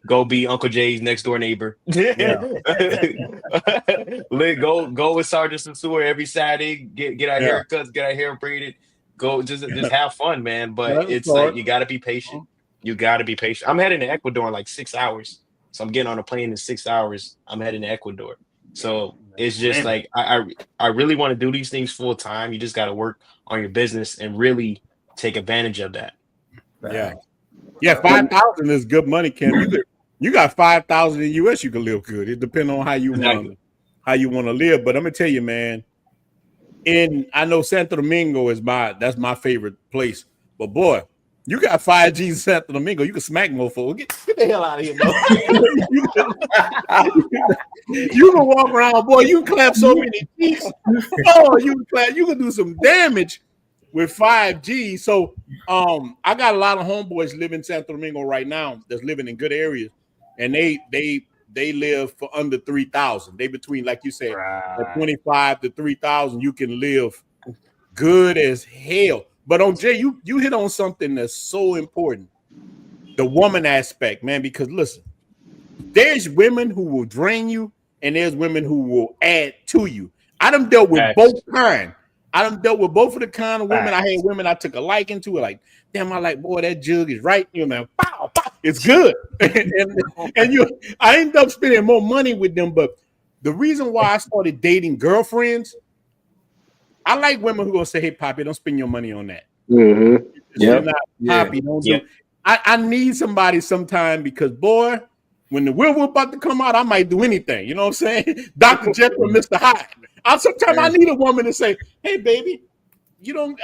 go be Uncle Jay's next door neighbor. Go with Sergeant Sassour every Saturday. Get our haircuts, get our hair braided. Go just have fun, man. But it's like you got to be patient. You got to be patient. I'm heading to Ecuador in like 6 hours, so I'm getting on a plane in 6 hours. I'm heading to Ecuador. So it's just like I really want to do these things full time. You just got to work on your business and really take advantage of that. Yeah, 5,000 is good money, Kim. You got 5,000 in the US, you can live good. It depends on how you want to live. But I'm gonna tell you, man. I know Santo Domingo that's my favorite place. But boy, you got 5G in Santo Domingo. You can smack mofo. Get the hell out of here, you can walk around, boy. You can clap so many cheeks. Oh, you can do some damage with 5G. So I got a lot of homeboys living in Santo Domingo right now that's living in good areas, and they live for under 3,000. They between, like you said, 25 to 3,000. You can live good as hell. But on Jay, you hit on something that's so important, the woman aspect, man. Because listen, there's women who will drain you, and there's women who will add to you. I done dealt with both kinds. I done dealt with both of the kind of women. I had women I took a liking to, like, damn, I like, boy, that jug is right. You know, pow, pow, it's good. I ended up spending more money with them. But the reason why I started dating girlfriends, I like women who gonna say, hey, Poppy, don't spend your money on that. Mm-hmm. You're not Poppy. I need somebody sometime because, boy, when the werewolf about to come out, I might do anything. You know what I'm saying? Dr. Jekyll and Mr. Hyde. Sometimes I need a woman to say, hey, baby,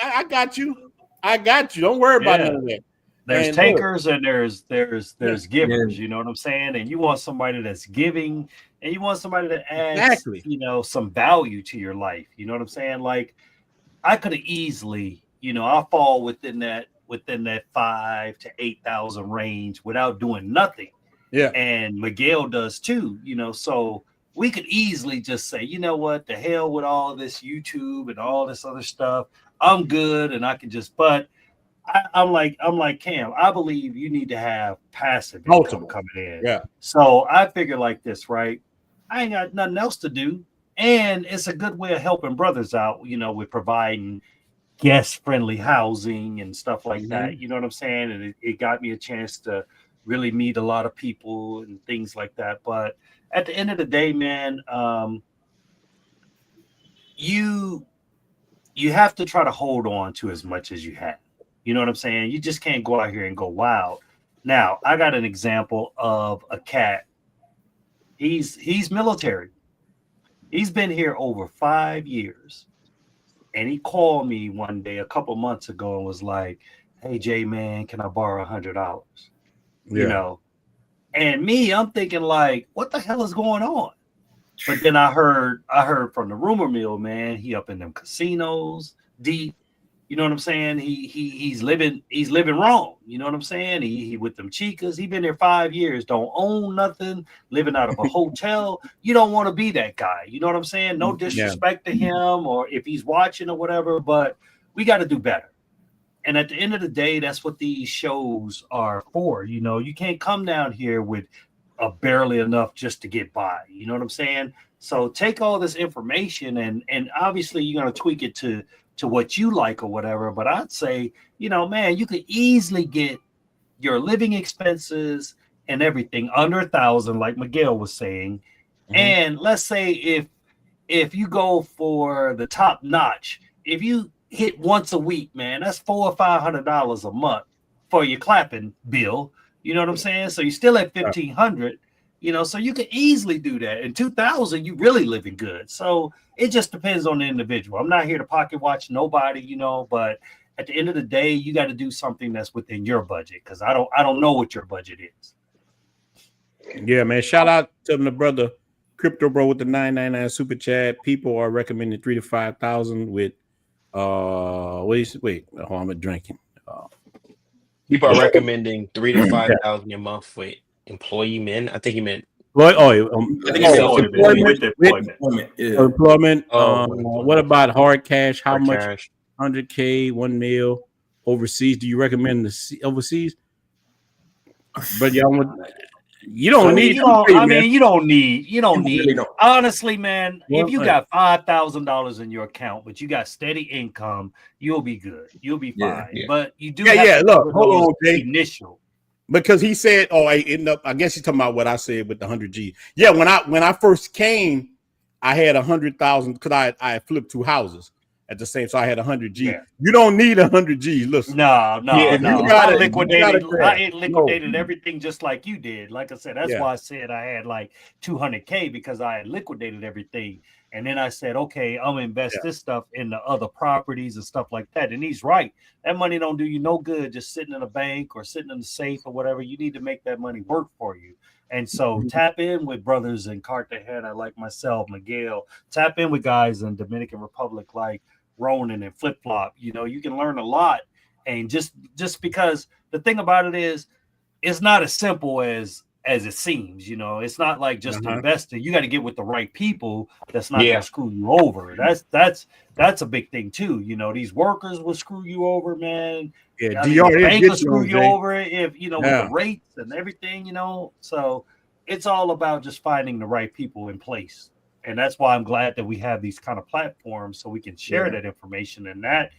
I got you. I got you. Don't worry about none of that. There's takers and there's givers, you know what I'm saying? And you want somebody that's giving, and you want somebody that adds, some value to your life. You know what I'm saying? Like I could have easily, I'll fall within that 5,000 to 8,000 range without doing nothing. Yeah. And Miguel does too, you know. So we could easily just say, you know what, the hell with all this YouTube and all this other stuff. I'm good, and I can just. But I'm like Cam. I believe you need to have passive income Multiple. coming in. Yeah. So I figure like this, right? I ain't got nothing else to do, and it's a good way of helping brothers out, you know, with providing guest-friendly housing and stuff like that. You know what I'm saying? And it got me a chance to really meet a lot of people and things like that. But at the end of the day, man, you have to try to hold on to as much as you have. You know what I'm saying? You just can't go out here and go wild. Now, I got an example of a cat. He's military. He's been here over 5 years. And he called me one day a couple months ago and was like, "Hey, Jay, man, can I borrow $100?" You know? And me, I'm thinking like, what the hell is going on? But then I heard from the rumor mill, man, he up in them casinos deep. You know what I'm saying? He's living wrong. You know what I'm saying? He with them chicas. He been there 5 years, don't own nothing, living out of a hotel. You don't want to be that guy. You know what I'm saying? No disrespect to him or if he's watching or whatever, but we got to do better. And at the end of the day, that's what these shows are for. You know, you can't come down here with barely enough just to get by. You know what I'm saying? So take all this information and obviously you're going to tweak it to what you like or whatever. But I'd say, you know, man, you could easily get your living expenses and everything under 1,000, like Miguel was saying. And let's say if you go for the top notch, if you hit once a week, man, that's $400 or $500 a month for your clapping bill. You know what I'm saying? So you're still at 1,500. You know, so you can easily do that. In 2,000, you really living good. So it just depends on the individual. I'm not here to pocket watch nobody, you know, but at the end of the day, you got to do something that's within your budget because I don't know what your budget is. Yeah, man. Shout out to the brother Crypto Bro with the 999 super chat. People are recommending 3,000 to 5,000 with wait, I'm drinking. People are recommending 3,000 to 5,000 a month with employee men. I think he meant. Employment. Oh, what about hard cash? How hard much? cash. 100K, 1 mil overseas. Do you recommend the overseas? But you don't need. You don't need. Really don't. Honestly, man, Well, if you got $5,000 in your account, but you got steady income, you'll be good. You'll be fine. Yeah. But you do. Look, hold on, Jay. Initial. Because he said, I guess he's talking about what I said with the 100 G. Yeah, when I first came, I had 100,000 because I flipped 2 houses at the same. So I had 100 G. Yeah. You don't need 100 G. Listen, No. I liquidated everything just like you did. Like I said, that's why I said I had like 200K because I had liquidated everything. And then I said, okay, I'm gonna invest this stuff in the other properties and stuff like that. And he's right. That money don't do you no good just sitting in a bank or sitting in the safe or whatever. You need to make that money work for you. And so tap in with brothers in Cartagena like myself, Miguel. Tap in with guys in Dominican Republic like Ronan and Flip Flop. You know, you can learn a lot. And just because the thing about it is, it's not as simple as it seems. You know, it's not like just investing. You got to get with the right people that's not gonna screw you over. That's a big thing too. You know, these workers will screw you over, man. Yeah, the bank will screw you over if you know with the rates and everything, you know. So it's all about just finding the right people in place. And that's why I'm glad that we have these kind of platforms so we can share that information. And that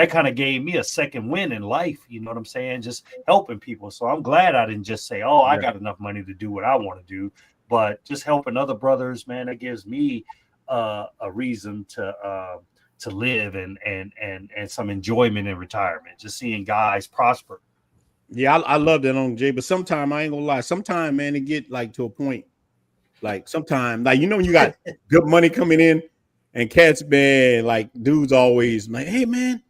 kind of gave me a second win in life. You know what I'm saying? Just helping people. So I'm glad I didn't just say, I got enough money to do what I want to do, but just helping other brothers, man, that gives me a reason to live and some enjoyment in retirement, just seeing guys prosper. Yeah, I love that on Jay, but sometimes I ain't gonna lie. Sometimes, man, it get like to a point. Like sometimes, like when you got good money coming in, and cats, man, like dudes always like, hey man,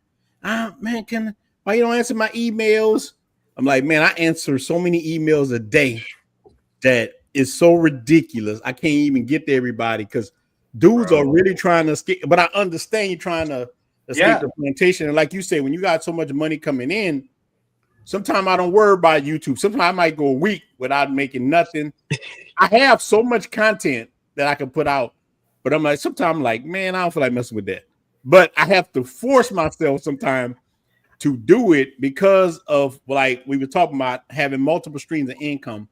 man, why you don't answer my emails? I'm like, man, I answer so many emails a day that is so ridiculous. I can't even get to everybody because dudes are really trying to escape. But I understand you're trying to escape the plantation, and like you say, when you got so much money coming in, Sometimes I don't worry about YouTube. Sometimes I might go a week without making nothing. I have so much content that I can put out, but I'm like, sometimes I'm like, man, I don't feel like messing with that. But I have to force myself sometimes to do it because of, like we were talking about, having multiple streams of income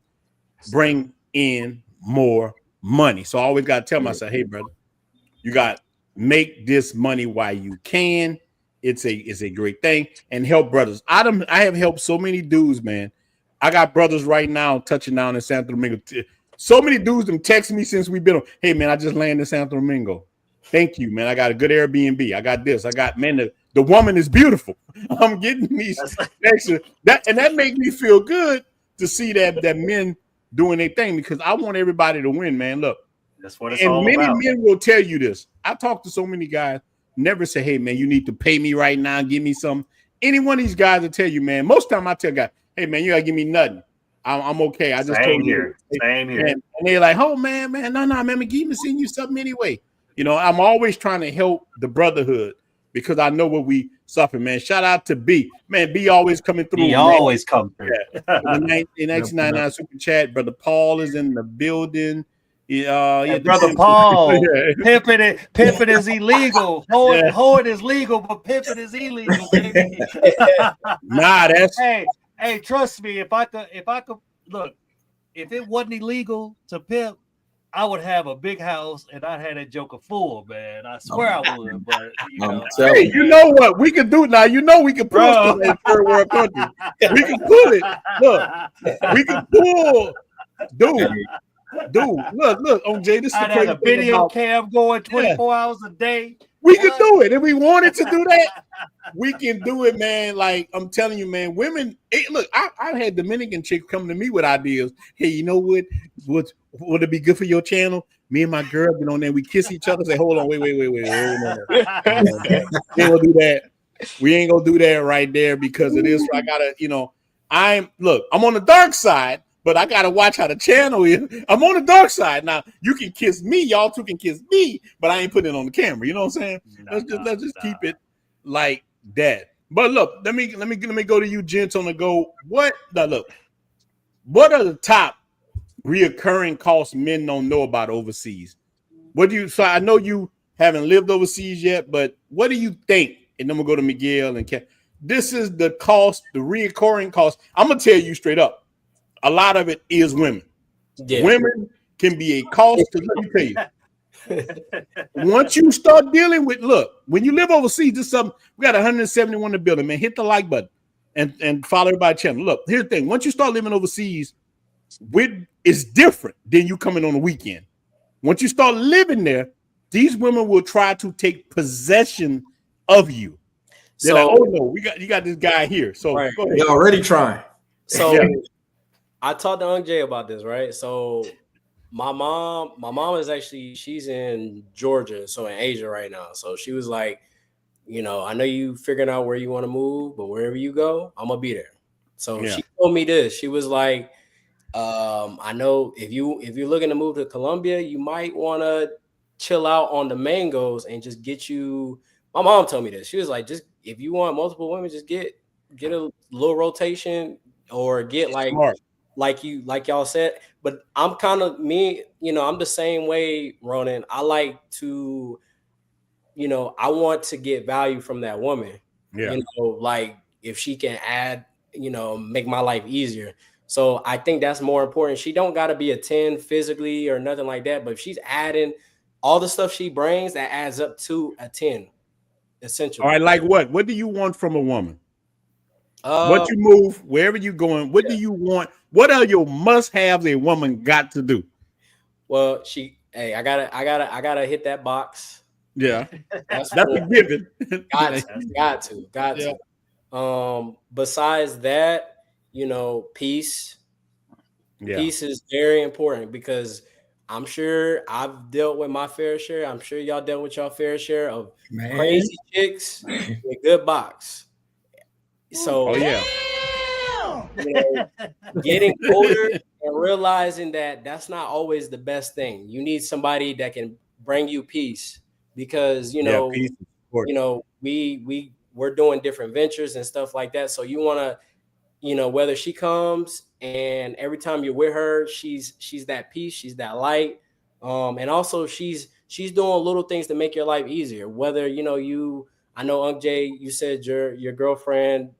bring in more money. So I always got to tell myself, hey, brother, you got to make this money while you can. It's a great thing, and help brothers. I have helped so many dudes, man. I got brothers right now touching down in Santo Domingo. So many dudes them text me since we've been on. Hey, man, I just landed in Santo Domingo. Thank you, man. I got a good Airbnb. I got this. I got, man, the woman is beautiful. I'm getting these extra that makes me feel good to see that men doing their thing, because I want everybody to win, man. Look, that's what it's all about. And many men will tell you this. I talk to so many guys. Never say, hey, man, you need to pay me right now. Give me some. Any one of these guys will tell you, man. Most time I tell guys, hey, man, you got to give me nothing. I'm okay. I just Same told here. you. Same here. And they're like, oh, man, no, man, give me send you something anyway. You know, I'm always trying to help the brotherhood because I know what we suffer, man. Shout out to B. Man, B always coming through. He always come through. Yeah. In 1999 Super Chat, Brother Paul is in the building. Yeah, Brother Paul, pimping is illegal. Hoeing is legal, but pimping is illegal, baby. Nah, that's hey, trust me, if I could look, if it wasn't illegal to pimp, I would have a big house and I'd have that joker full, man. I swear I would, but hey, you know what we could do now? You know we can pull stuff in third world country. We can pull it. Look, we can pull, dude, look, on Jay. This is I'd have a video cam going 24 hours a day. We can do it. If we wanted to do that, we can do it, man. Like I'm telling you, man, women. Look, I've had Dominican chicks come to me with ideas. Hey, you know what? Would it be good for your channel? Me and my girl been on there. We kiss each other. Say, hold on, wait. We ain't gonna do that. We ain't gonna do that right there because of this. I gotta, I'm on the dark side. But I gotta watch how the channel is. I'm on the dark side now. You can kiss me, y'all two can kiss me, but I ain't putting it on the camera. You know what I'm saying? Let's just keep it like that. But look, let me go to you, gents, on the go. What are the top reoccurring costs men don't know about overseas? So I know you haven't lived overseas yet, but what do you think? And then we'll go to Miguel and Ken. This is the cost, the reoccurring cost. I'm gonna tell you straight up. A lot of it is women. Yeah. Women can be a cost. Let me tell you. Once you start dealing with, when you live overseas, this is something. We got 171 in the building, man. Hit the like button and follow everybody's channel. Look, here's the thing. Once you start living overseas, it's different than you coming on the weekend. Once you start living there, these women will try to take possession of you. They're like, oh no, you got this guy here. So right. Go ahead. You're already trying. So I talked to Unc Jay about this, right? So my mom is actually, she's in Georgia, so in Asia right now. So she was like, I know you figuring out where you want to move, but wherever you go, I'm gonna be there. So she told me this. She was like, I know if you're looking to move to Colombia, you might want to chill out on the mangoes and just get you. My mom told me this. She was like, just if you want multiple women, just get a little rotation or get like y'all said. But I'm kind of me, I'm the same way, Ronan. I like to, I want to get value from that woman. Yeah. Like if she can add, make my life easier. So I think that's more important. She don't got to be a 10 physically or nothing like that. But if she's adding all the stuff she brings, that adds up to a 10, essentially. All right, like what? What do you want from a woman? Once you move, wherever you're going, what do you want? What are your must-haves a woman got to do? Well, I gotta hit that box. Yeah, that's a given. Got to. Besides that, peace. Yeah. Peace is very important because I'm sure I've dealt with my fair share. I'm sure y'all dealt with y'all fair share of crazy chicks with good box. So, getting older and realizing that that's not always the best thing. You need somebody that can bring you peace because, peace we're doing different ventures and stuff like that. So you want to, whether she comes and every time you're with her, she's that peace, she's that light. And also she's doing little things to make your life easier. Whether, I know Unc Jay, you said your girlfriend,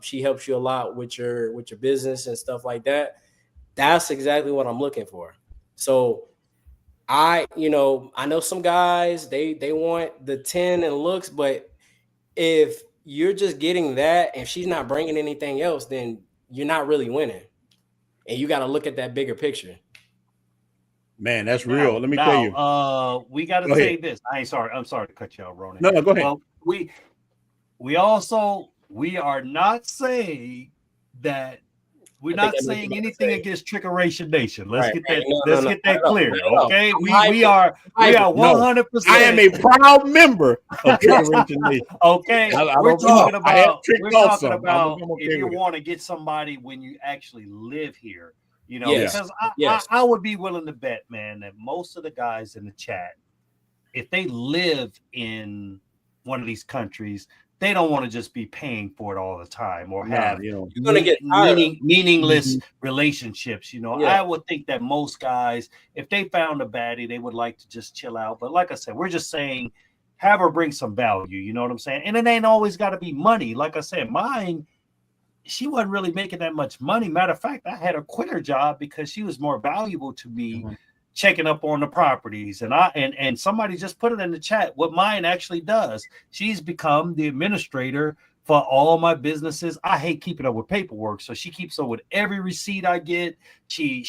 she helps you a lot with your business and stuff like that. That's exactly what I'm looking for. So I know some guys, they want the 10 and looks, but if you're just getting that and she's not bringing anything else, then you're not really winning. And you got to look at that bigger picture. Man, that's real. Let me tell you. We got to say this. I'm sorry to cut you off, Ronan. No, go ahead. Well, we are not saying that. We're not saying anything against Trickeration Nation. Let's get that clear. Okay, we are 100%. I am a proud member of Trickeration Nation. Okay, we're talking about if you want to get somebody when you actually live here, because I would be willing to bet, man, that most of the guys in the chat, if they live in one of these countries, they don't want to just be paying for it all the time or have you're gonna get meaningless relationships. I would think that most guys, if they found a baddie, they would like to just chill out. But like I said, we're just saying, have her bring some value. You know what I'm saying? And it ain't always got to be money. Like I said, mine, she wasn't really making that much money. Matter of fact, I had her quit her job because she was more valuable to me. Mm-hmm. Checking up on the properties, and somebody just put it in the chat what mine actually does. She's become the administrator for all my businesses. I hate keeping up with paperwork, so she keeps up with every receipt I get. She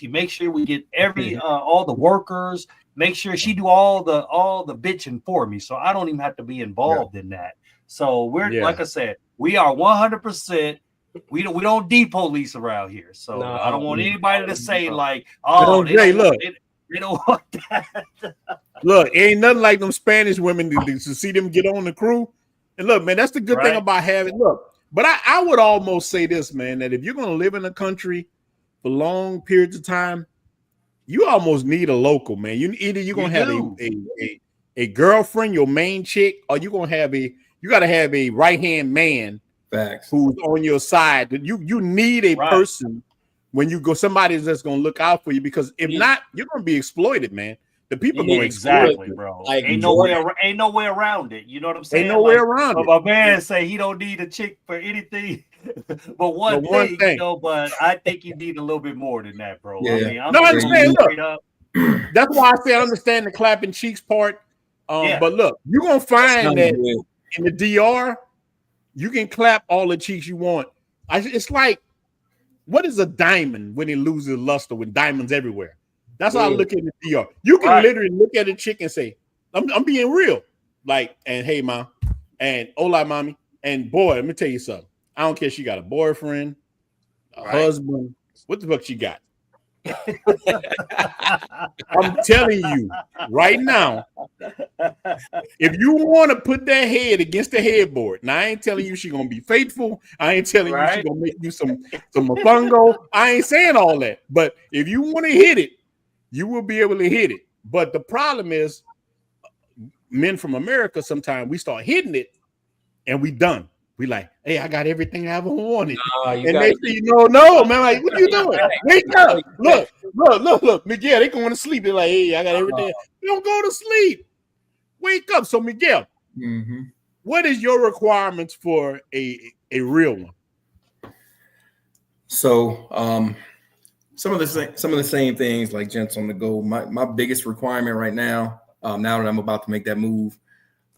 makes sure we get every all the workers. Make sure she do all the bitching for me, so I don't even have to be involved in that. So we're like I said, we are 100%. We don't depolice around here, so I don't want anybody to say like, "Oh, they don't want that." Look, ain't nothing like them Spanish women to see them get on the crew. And look, man, that's the good thing about having. Look, but I would almost say this, man, that if you're going to live in a country for long periods of time, you almost need a local, man. You're going to have a girlfriend, your main chick, or you got to have a right hand man. Facts. Who's on your side? You need a person when you go, somebody that's going to look out for you, because if not, you're going to be exploited, man. The people going to exploit you, bro. Like, ain't no way around it. You know what I'm saying? Ain't no way around it. My man say he don't need a chick for anything, but one thing. But I think you need a little bit more than that, bro. Yeah. I understand. Look, that's why I say I understand the clapping cheeks part. But look, you're going to find that in the DR. You can clap all the cheeks you want. It's like, what is a diamond when it loses luster with diamonds everywhere? That's how I look at the DR. You can literally look at a chick and say, I'm being real. Like, and hey, mom, and hola, mommy. And boy, let me tell you something. I don't care if she got a boyfriend, a husband, what the fuck she got. I'm telling you right now, if you want to put that head against the headboard, now I ain't telling you she's gonna be faithful. I ain't telling you she's gonna make you some mofongo. I ain't saying all that. But if you want to hit it, you will be able to hit it. But the problem is, men from America, sometimes we start hitting it and we done. We like, hey, I got everything I ever wanted. And they say, no, man, like, what are you doing? Wake up. Look. Miguel, they going to sleep. They're like, hey, I got everything. You don't go to sleep. Wake up. So, Miguel, what is your requirements for a real one? So, some of the same things like Gents on the go. My biggest requirement right now, now that I'm about to make that move,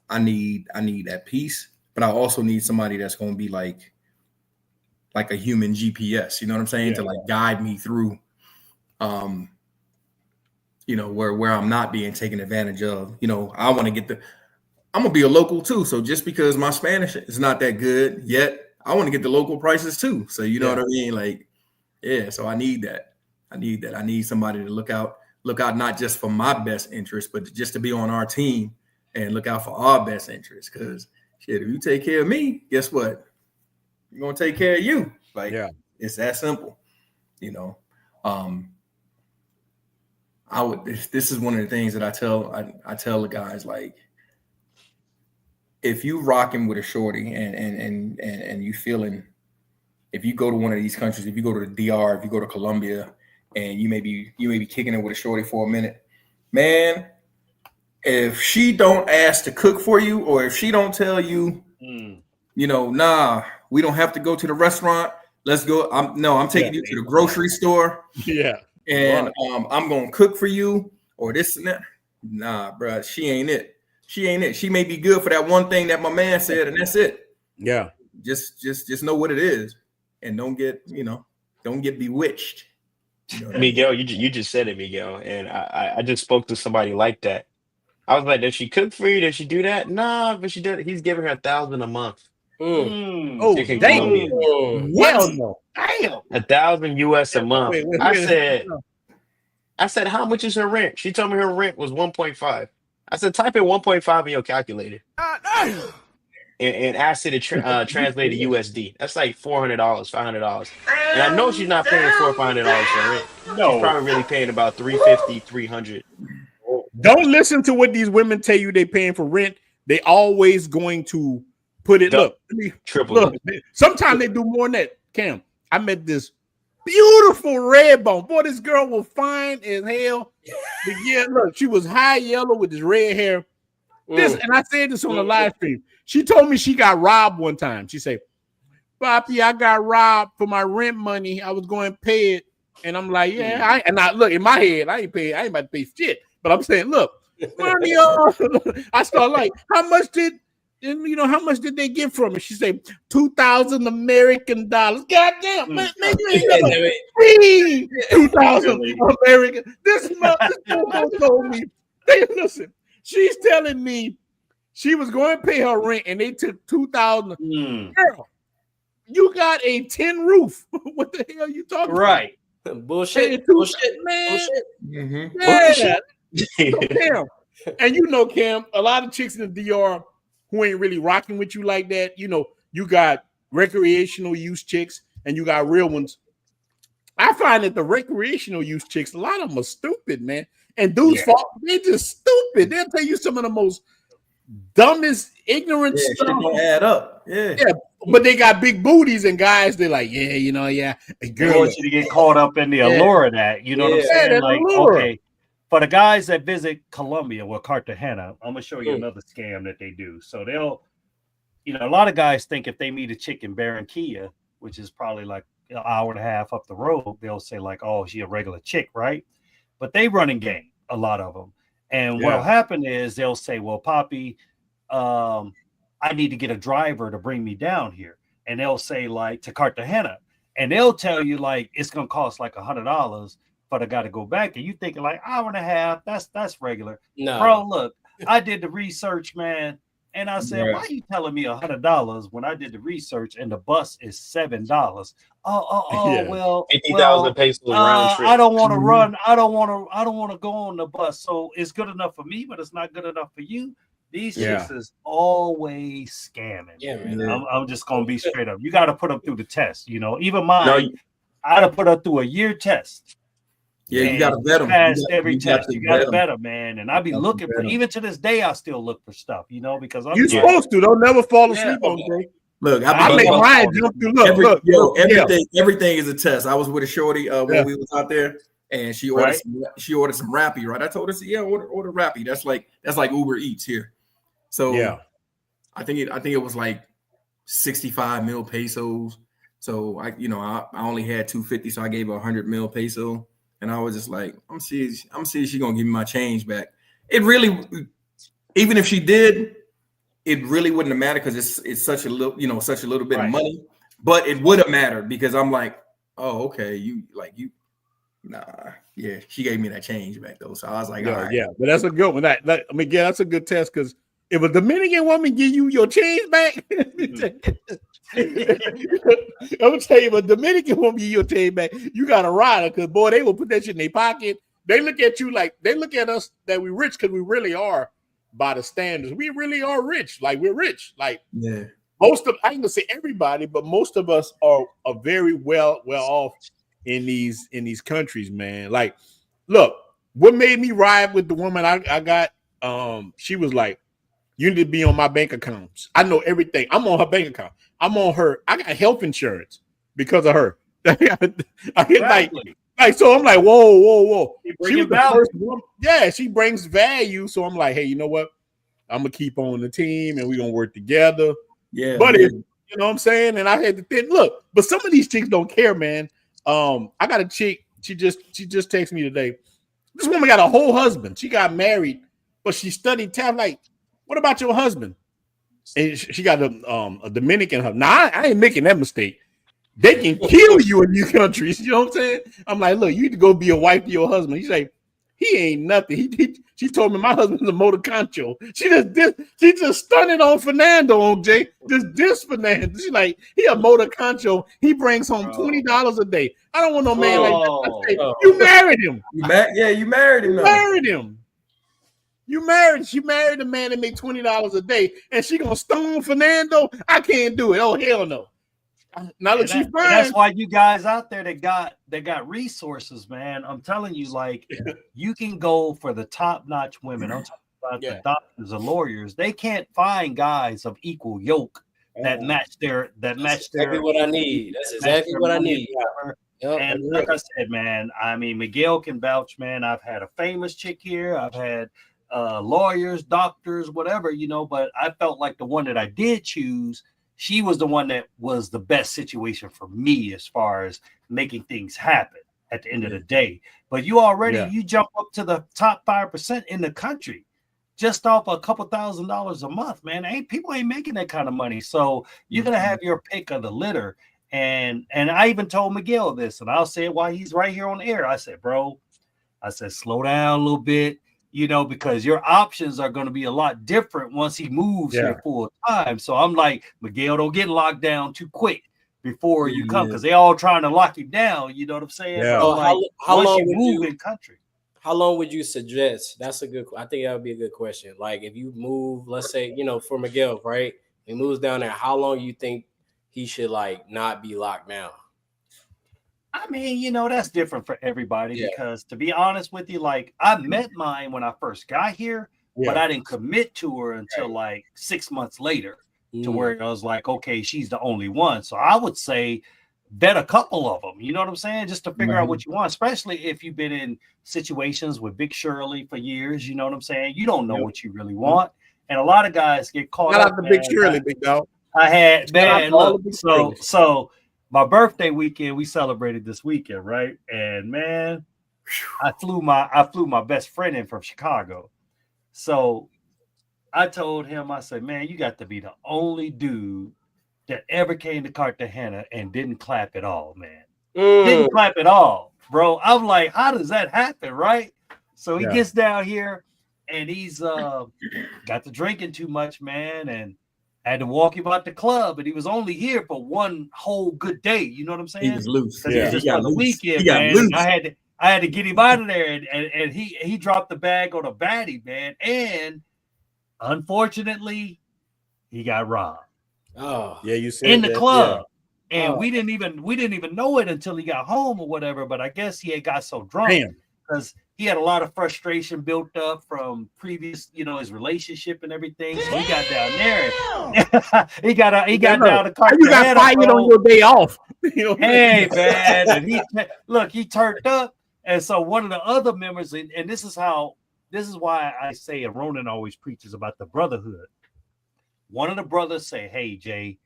I need that peace. But I also need somebody that's going to be like a human GPS, you know what I'm saying? To like guide me through, where I'm not being taken advantage of. I want to I'm going to be a local too. So just because my Spanish is not that good yet, I want to get the local prices too. So you know what I mean? Like, so I need that. I need somebody to look out not just for my best interest, but just to be on our team and look out for our best interest. Because shit, if you take care of me, guess what? You're gonna take care of you. Like, it's that simple, This is one of the things that I tell the guys, like, if you rocking with a shorty and you feeling if you go to one of these countries, if you go to the DR, if you go to Colombia, and you may be kicking it with a shorty for a minute, man. If she don't ask to cook for you, or if she don't tell you, you know, nah, we don't have to go to the restaurant. Let's go. I'm taking you to the grocery store. Yeah. And I'm gonna cook for you, or this and that. Nah, bro, she ain't it. She ain't it. She may be good for that one thing that my man said, and that's it. Yeah. Just know what it is, and don't get bewitched. You know Miguel, you just said it, Miguel, and I just spoke to somebody like that. I was like, "Does she cook for you? Does she do that?" Nah, but she did. He's giving her $1,000 a month. Oh, Chicken damn. Colombia. Hell no. Damn. $1,000 US a month. Wait, I said, how much is her rent? She told me her rent was 1.5. I said, type in 1.5 in your calculator. And ask it to translate to USD. That's like $400, $500. And I know she's not paying $400 or $500 for rent. No. She's probably really paying about $350, $300. Don't listen to what these women tell you they paying for rent. They always going to put it. Look, Triple. Sometimes they do more than that. Cam, I met this beautiful red bone. Boy, this girl was fine as hell. But yeah, look, she was high yellow with this red hair. And I said this on the live stream. She told me she got robbed one time. She said, "Papi, I got robbed for my rent money. I was going to pay it." And I'm like, yeah. I look in my head, I ain't about to pay shit. But I'm saying, look, money. I start like, how much did they get from it? She said, 2,000 American dollars. Goddamn, man, you ain't never 2,000 American. This mother told me. Hey, listen, she's telling me she was going to pay her rent and they took 2,000. Girl, you got a tin roof. What the hell are you talking Right. about? Bullshit, man. Mm-hmm. Yeah. So, Cam, and you know, Cam, a lot of chicks in the DR who ain't really rocking with you like that. You know, you got recreational use chicks and you got real ones. I find that the recreational use chicks, a lot of them are stupid, man. And dudes, they're just stupid. They'll tell you some of the most dumbest, ignorant stuff. Shit don't add up. Yeah. But they got big booties and guys. They're like, a They girl. want you to get caught up in the allure of that. You know what I'm saying? Like, allure. okay, for the guys that visit Colombia or Cartagena, I'm gonna show you another scam that they do. So they'll, a lot of guys think if they meet a chick in Barranquilla, which is probably like an hour and a half up the road, they'll say like, "Oh, she a regular chick, right?" But they running game, a lot of them. And what'll happen is they'll say, "Well, Poppy, I need to get a driver to bring me down here." And they'll say like to Cartagena, and they'll tell you like it's gonna cost like $100 for the guy to go back. And you thinking like hour and a half, that's regular. No, bro, look, I did the research, man. And I said, why are you telling me $100 when I did the research and the bus is $7? Well, 50,000 pesos round trip. I don't want to run. I don't want to go on the bus. So it's good enough for me, but it's not good enough for you. These chicks is always scamming. Yeah, man. I'm just gonna be straight up. You got to put them through the test. Even mine, I had to put her through a year test. Yeah, you got to vet them. Passed every test. You got to vet them, man. And I be looking for. Even to this day, I still look for stuff. Because I'm supposed to. Don't never fall asleep on me. Look, I make mine jump through. Look, everything is a test. I was with a shorty when we was out there, and she ordered some Rappi. Right, I told her, order Rappi. That's like Uber Eats here. So I think it was like 65 mil pesos. So I only had 250, so I gave her 100 mil peso. And I was just like, I'm seeing she's gonna give me my change back. It really, even if she did, it really wouldn't have mattered because it's such a little bit of money. But it would have mattered because I'm like, oh, okay, she gave me that change back though. So I was like, all right. Yeah, but that's a good one. That's a good test because if a Dominican woman give you your change back, I'm gonna tell you, if a Dominican woman give you your change back, you got a rider because boy, they will put that shit in their pocket. They look at you like they look at us that we're rich because we really are by the standards. We really are rich. Like we're rich. Like most of, I ain't gonna say everybody, but most of us are very well off in these countries, man. Like, look, what made me ride with the woman I got? She was like, "You need to be on my bank accounts. I know everything. I'm on her bank account. I'm on her. I got health insurance. because of her. I get Exactly. like so. I'm like, whoa. He She bringing was the value. first woman. Yeah, she brings value. So I'm like, hey, you know what? I'm gonna keep on the team, and we're gonna work together. Yeah, But man. if you know what I'm saying, and I had to think, look, but some of these chicks don't care, man. I got a chick. She just texted me today. This woman got a whole husband. She got married, but she studied tab. Like, what about your husband? And she got a Dominican husband. Now I ain't making that mistake. They can kill you in these countries. You know what I'm saying? I'm like, look, you need to go be a wife to your husband. He's like, he ain't nothing. She told me my husband's a motor concho. She just stunning on Fernando on Jay. This Fernando. She's like, he a motor concho. He brings home $20 a day. I don't want no man like that. I say, you married him. You married him. You married him. She married a man that make $20 a day, and she gonna stone Fernando. I can't do it. Oh hell no. Now that she's fine. That's why you guys out there that got resources, man. I'm telling you, like, you can go for the top-notch women. I'm talking about the doctors and lawyers. They can't find guys of equal yoke that match their exactly what I need. That's exactly what I need. And like I said, man, I mean, Miguel can vouch, man. I've had a famous chick here. I've had lawyers, doctors, whatever, but I felt like the one that I did choose, she was the one that was the best situation for me as far as making things happen at the end of the day. But you jump up to the top 5% in the country just off a couple $1,000s a month, man. People ain't making that kind of money. So you're going to have your pick of the litter. And I even told Miguel this, and I'll say it while he's right here on the air. I said, bro, slow down a little bit. Because your options are going to be a lot different once he moves here full time. So I'm like, Miguel, don't get locked down too quick before you come, because they all trying to lock you down. You know what I'm saying? Yeah. So like, how long you move in country? How long would you suggest? That's a good. I think that would be a good question. Like, if you move, let's say, for Miguel, right? He moves down there. How long you think he should like not be locked down? I mean, that's different for everybody because, to be honest with you, like, I met mine when I first got here, but I didn't commit to her until like 6 months later to where I was like, okay, she's the only one. So I would say vet a couple of them, you know what I'm saying? Just to figure out what you want, especially if you've been in situations with Big Shirley for years, you know what I'm saying? You don't know what you really want. And a lot of guys get caught up. Shout out to Big Shirley, big dog. I had, man, look, so my birthday weekend, we celebrated this weekend, right? And man, I flew my best friend in from Chicago. So I told him, I said, man, you got to be the only dude that ever came to Cartagena and didn't clap at all, man. Didn't clap at all, bro. I'm like, how does that happen, right? So he gets down here and he's got to drinking too much, man, and I had to walk him out the club, and he was only here for one whole good day. You know what I'm saying? He was loose. He was just for the weekend, man. I had to get him out of there, and he dropped the bag on a baddie, man. And unfortunately, he got robbed. Oh, yeah, you said in the club, yeah. and we didn't even know it until he got home or whatever. But I guess he had got so drunk because he had a lot of frustration built up from previous, his relationship and everything. So he got down there. he got down to Cartagena. You got fired on your day off. Hey, man. And he turned up. And so one of the other members, and this is why I say, and Ronan always preaches about the brotherhood. One of the brothers say, hey, Jay,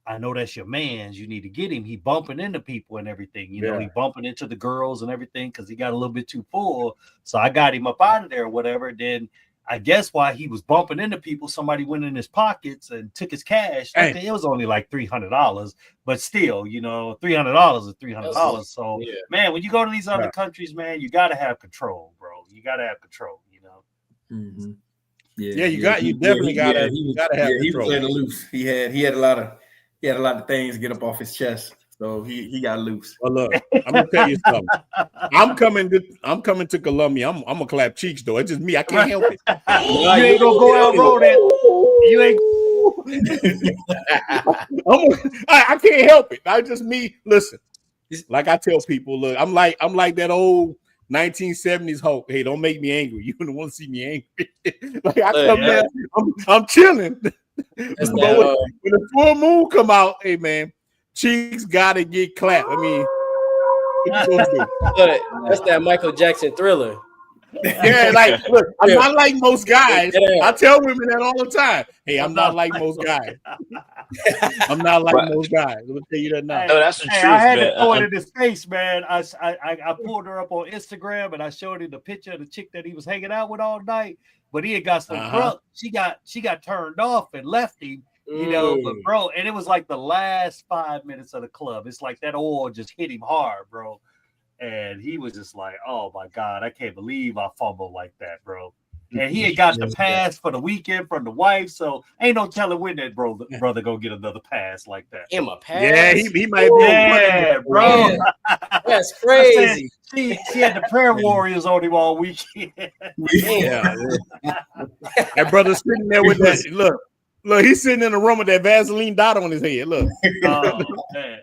I know that's your man's. You need to get him. He bumping into people and everything. He bumping into the girls and everything because he got a little bit too full. So I got him up out of there or whatever. Then I guess while he was bumping into people, somebody went in his pockets and took his cash. I think it was only like $300, but still, $300 is $300. So, man, when you go to these other countries, man, you got to have control, bro. You got to have control, Mm-hmm. You definitely gotta have control. He was letting loose. He had a lot of things to get up off his chest, so he got loose. Well, look, I'm gonna tell you something. I'm coming to Colombia. I'm gonna clap cheeks though. It's just me. I can't help it. You ain't gonna go out roading. You ain't. I can't help it. I just me. Listen, like I tell people, look, I'm like that old 1970s Hulk. Hey, don't make me angry. You don't want to see me angry. Like I come there, I'm chilling. But when the full moon come out, hey man, cheeks gotta get clapped. I mean, what you supposed to do? But that's that Michael Jackson Thriller. Yeah, like look, I'm not like most guys. Yeah. I tell women that all the time. Hey, I'm not like most guys. I'm not like Right. most guys. Let me tell you that now. No, that's the Hey, truth, I had man. to throw it in his face, man. I pulled her up on Instagram and I showed him the picture of the chick that he was hanging out with all night. But he had got some drunk. She got turned off and left him. You know, but bro, and it was like the last 5 minutes of the club. It's like that oil just hit him hard, bro. And he was just like, "Oh my God, I can't believe I fumbled like that, bro." And he had got the pass for the weekend from the wife, so ain't no telling when that brother go get another pass like that. Him a pass. Yeah, he might be. Yeah, bro. That's crazy. She had the prayer warriors on him all weekend. Yeah. That brother sitting there with that. Look, he's sitting in the room with that Vaseline dot on his head. Look. Oh, man.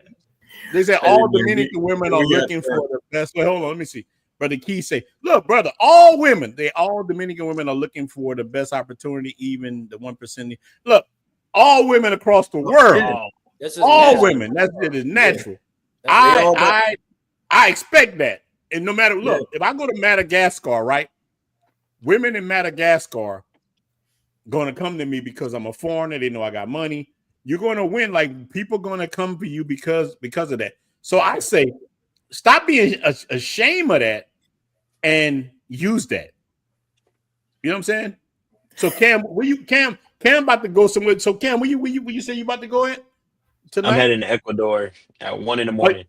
They said all Dominican women are looking for the best. Well, hold on, let me see. Brother Key say, look, brother, all Dominican women are looking for the best opportunity, even the 1%. Look, all women across the world, all women. That's it is natural. I expect that. And no matter, look, if I go to Madagascar, right? Women in Madagascar going to come to me because I'm a foreigner. They know I got money. You're going to win. Like, people going to come for you because of that. So I say, stop being ashamed of that and use that. You know what I'm saying? So Cam, Cam about to go somewhere. So Cam, will you say you about to go in tonight? I'm heading to Ecuador at 1 in the morning.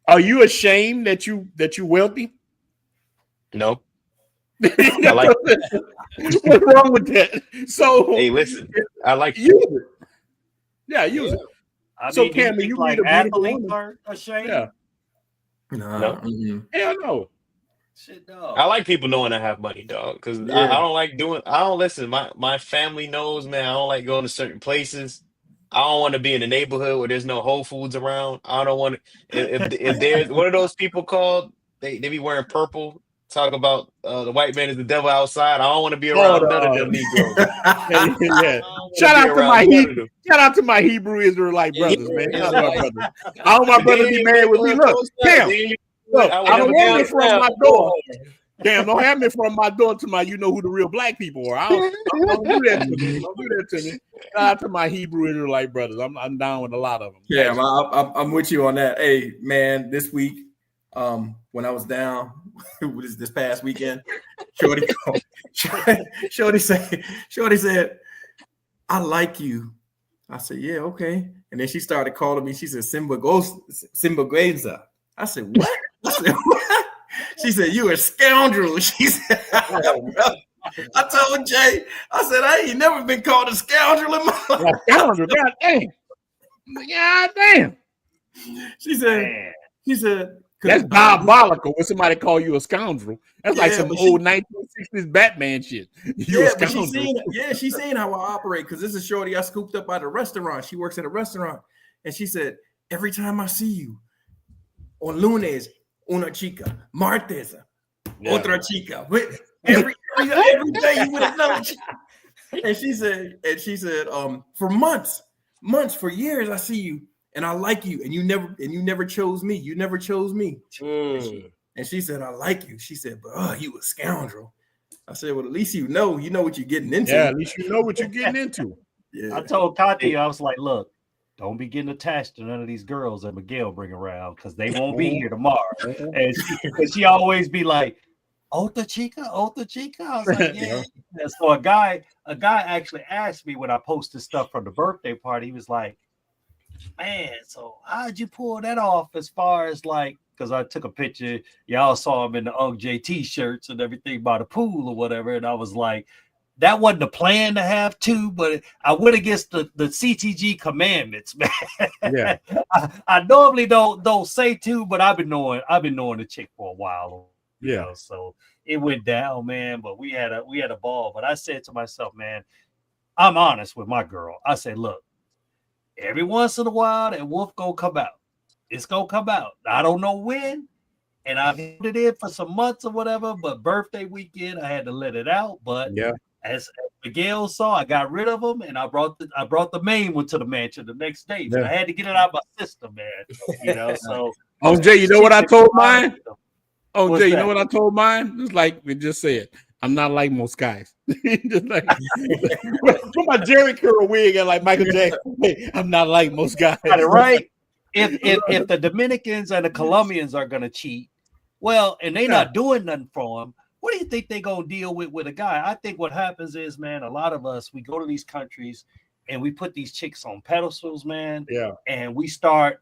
Are you ashamed that you wealthy? No. I like What's wrong with that? So hey, listen, I like use it. Yeah, use it. I So mean, Cam, you you like meet a beautiful athletes woman. are ashamed? Yeah. No. Hell no. Shit, no. I like people knowing I have money, dog. Because I don't like doing. I don't listen. My family knows, man. I don't like going to certain places. I don't want to be in a neighborhood where there's no Whole Foods around. I don't want to. If there's what are those people called? They be wearing purple. Talk about the white man is the devil outside. I don't want to be around none of them Negroes. Yeah. Shout out to my Hebrew Israelite brothers, man. Shout out to my brothers. I want my brother to be married with me. Look, Cam. Look, I don't want it from my door. Damn, don't have me from my door to my, you know who the real black people are. Don't do that to me. Don't do that to me. Shout out to my Hebrew Israelite brothers. I'm down with a lot of them. Yeah, I'm with you on that. Hey, man, this week, when I was down this past weekend, Shorty said, I like you. I said, yeah, okay. And then she started calling me. She said, Simba Guenza. I said, what? I said, what? She said, you a scoundrel. She said, I told Jay, I said, I ain't never been called a scoundrel in my life. Scoundrel, God damn. God damn. She said, that's diabolical when somebody call you a scoundrel. That's like some old 1960s Batman shit. She's seen how I operate because this is Shorty I scooped up at a restaurant. She works at a restaurant. And she said, every time I see you on lunes, una chica, martes, otra chica. Every day you with another chica. And she said, for months, for years, I see you. And I like you, and you never chose me. You never chose me. And she said, I like you. She said, but you a scoundrel. I said, well, at least you know what you're getting into. Yeah, at least you know what you're getting into. Yeah. I told Tati, I was like, look, don't be getting attached to none of these girls that Miguel bring around because they won't be here tomorrow. And she always be like, Otra chica. I was like, yeah. And so a guy actually asked me when I posted stuff from the birthday party. He was like, man, so how'd you pull that off as far as like, because I took a picture, y'all saw him in the UGJ t-shirts and everything by the pool or whatever, and I was like, that wasn't the plan to have two, but I went against the CTG commandments, man. Yeah. I normally don't say two, but I've been knowing the chick for a while. You know, so it went down, man, but we had a ball. But I said to myself, man, I'm honest with my girl. I said, look, every once in a while, that wolf gonna come out. It's gonna come out. I don't know when, and I've held it in for some months or whatever. But birthday weekend, I had to let it out. But as Miguel saw, I got rid of them, and I brought the main one to the mansion the next day. But Yeah. I had to get it out of my system, man. You know, so Jay, you know what I told mine? Oh, What's Jay, you that? know what I told mine? It's like we just said. I'm not like most guys. Just like put my Jerry Curl wig and like Michael Jackson. Hey, I'm not like most guys. Got it right. If the Dominicans and the Colombians are gonna cheat, well, and they're not doing nothing for them, what do you think they're gonna deal with a guy? I think what happens is, man, a lot of us, we go to these countries and we put these chicks on pedestals, man. Yeah. And we start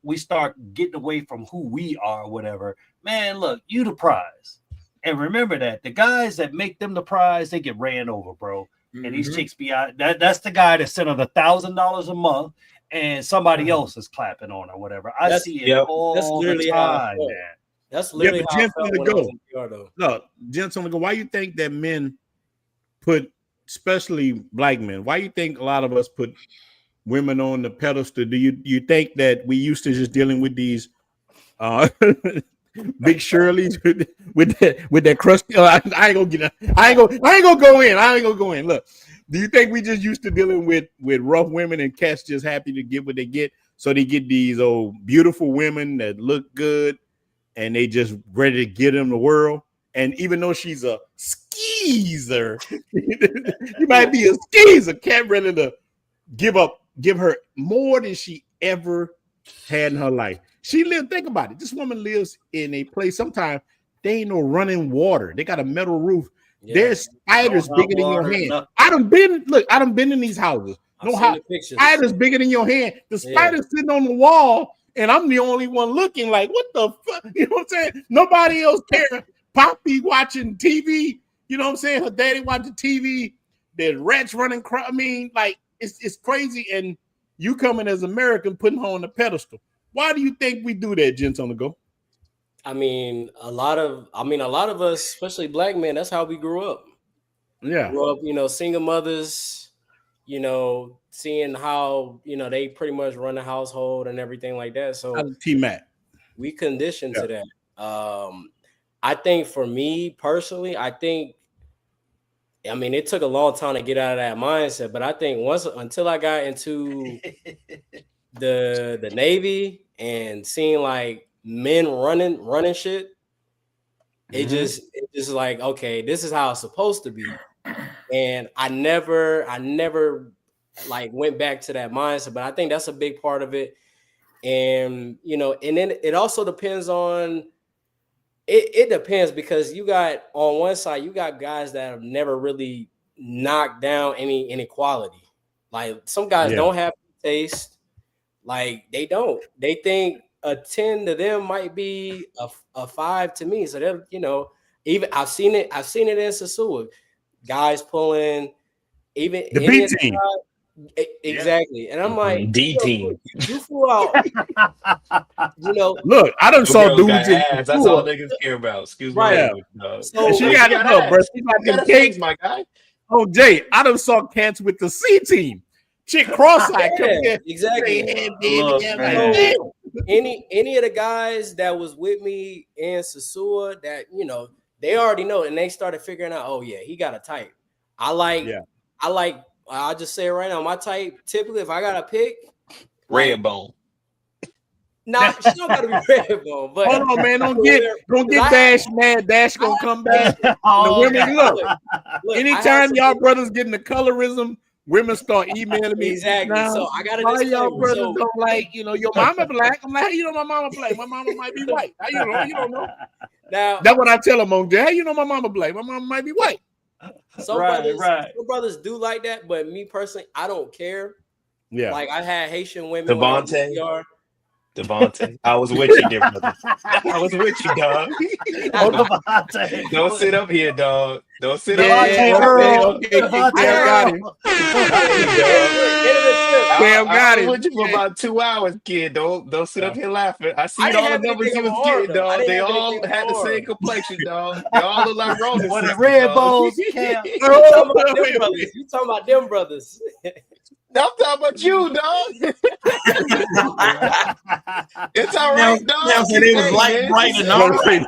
getting away from who we are, or whatever. Man, look, you the prize. And remember that the guys that make them the prize, they get ran over, bro. And these chicks be out. That's the guy that sent her $1,000 a month, and somebody else is clapping on or whatever. I see it all the time, man. That's literally how I gents felt on the when I was go. in PR, though. Look, gents on the go. Why you think that men put, especially black men, why you think a lot of us put women on the pedestal? Do you think that we used to just dealing with these big Shirleys with that crusty? I ain't gonna go in. Look, do you think we just used to dealing with rough women and cats just happy to get what they get? So they get these old beautiful women that look good and they just ready to give them the world. And even though she's a skeezer, you might be a skeezer, cat ready to give her more than she ever had in her life. She lived, think about it. This woman lives in a place, sometimes they ain't no running water. They got a metal roof. Yeah. There's spiders No bigger than your water, hand. no. I done been in these houses. I've No seen how the pictures. spiders bigger than your hand. The spider's sitting on the wall, and I'm the only one looking like, what the fuck? You know what I'm saying? Nobody else cares. Poppy watching TV. You know what I'm saying? Her daddy watching TV. There's rats running. I mean, like, it's crazy. And you coming as American, putting her on the pedestal. Why do you think we do that, gents on the go? I mean, a lot of us, especially black men, that's how we grew up. Yeah. Grew up, single mothers, seeing how, they pretty much run the household and everything like that. So T-Mac. we conditioned to that. I think for me personally, it took a long time to get out of that mindset, but I think until I got into the Navy and seeing like men running shit, it just like, okay, this is how it's supposed to be. And I never like went back to that mindset, but I think that's a big part of it. And and then it also depends on it depends, because you got on one side, you got guys that have never really knocked down any inequality. Like some guys don't have taste. Like they don't. They think a 10 to them might be a 5 to me. So they're, even I've seen it in Sasua. Guys pulling even the B team. Exactly. And I'm like, D team. You flew out. Look, I done saw dudes in ass. That's all niggas care about. Excuse me. Right. So she got look, bro. She got them cakes, my guy. Oh, Jay, I done saw cats with the C team. Chick cross-eyed. Exactly. Any of the guys that was with me in Sasua that they already know, and they started figuring out, oh yeah, he got a type. I'll just say it right now, my type, typically if I got a pick, Redbone. Nah, she don't gotta be Redbone, but hold on, man, don't get Dash mad. Dash gonna come back. The women, look, anytime y'all brothers getting the colorism, women start emailing me. Exactly. Now, so I gotta why y'all disclaimer. brothers don't like, your mama black? I'm like, how you know my mama black? My mama might be white. How you know? You don't know. Now that's what I tell them on Jay. How you know my mama black? My mama might be white. Some brothers do like that, but me personally, I don't care. Yeah. Like I had Haitian women. Devontae, I was with you, dear brother. I was with you, dog. Don't sit up here, dog. Don't sit up here. Okay. Got him. Cam got I him. was with you for about 2 hours, kid. Don't sit up here laughing. I see all the numbers you was getting, dog. They all had the same complexion, dog. They all look like Ronan. What the red balls, Cam? You talking about them brothers? I'm talking about you, dog. It's all Now, right, dog. now say they was Hey, light, man, bright, it's and all all. right.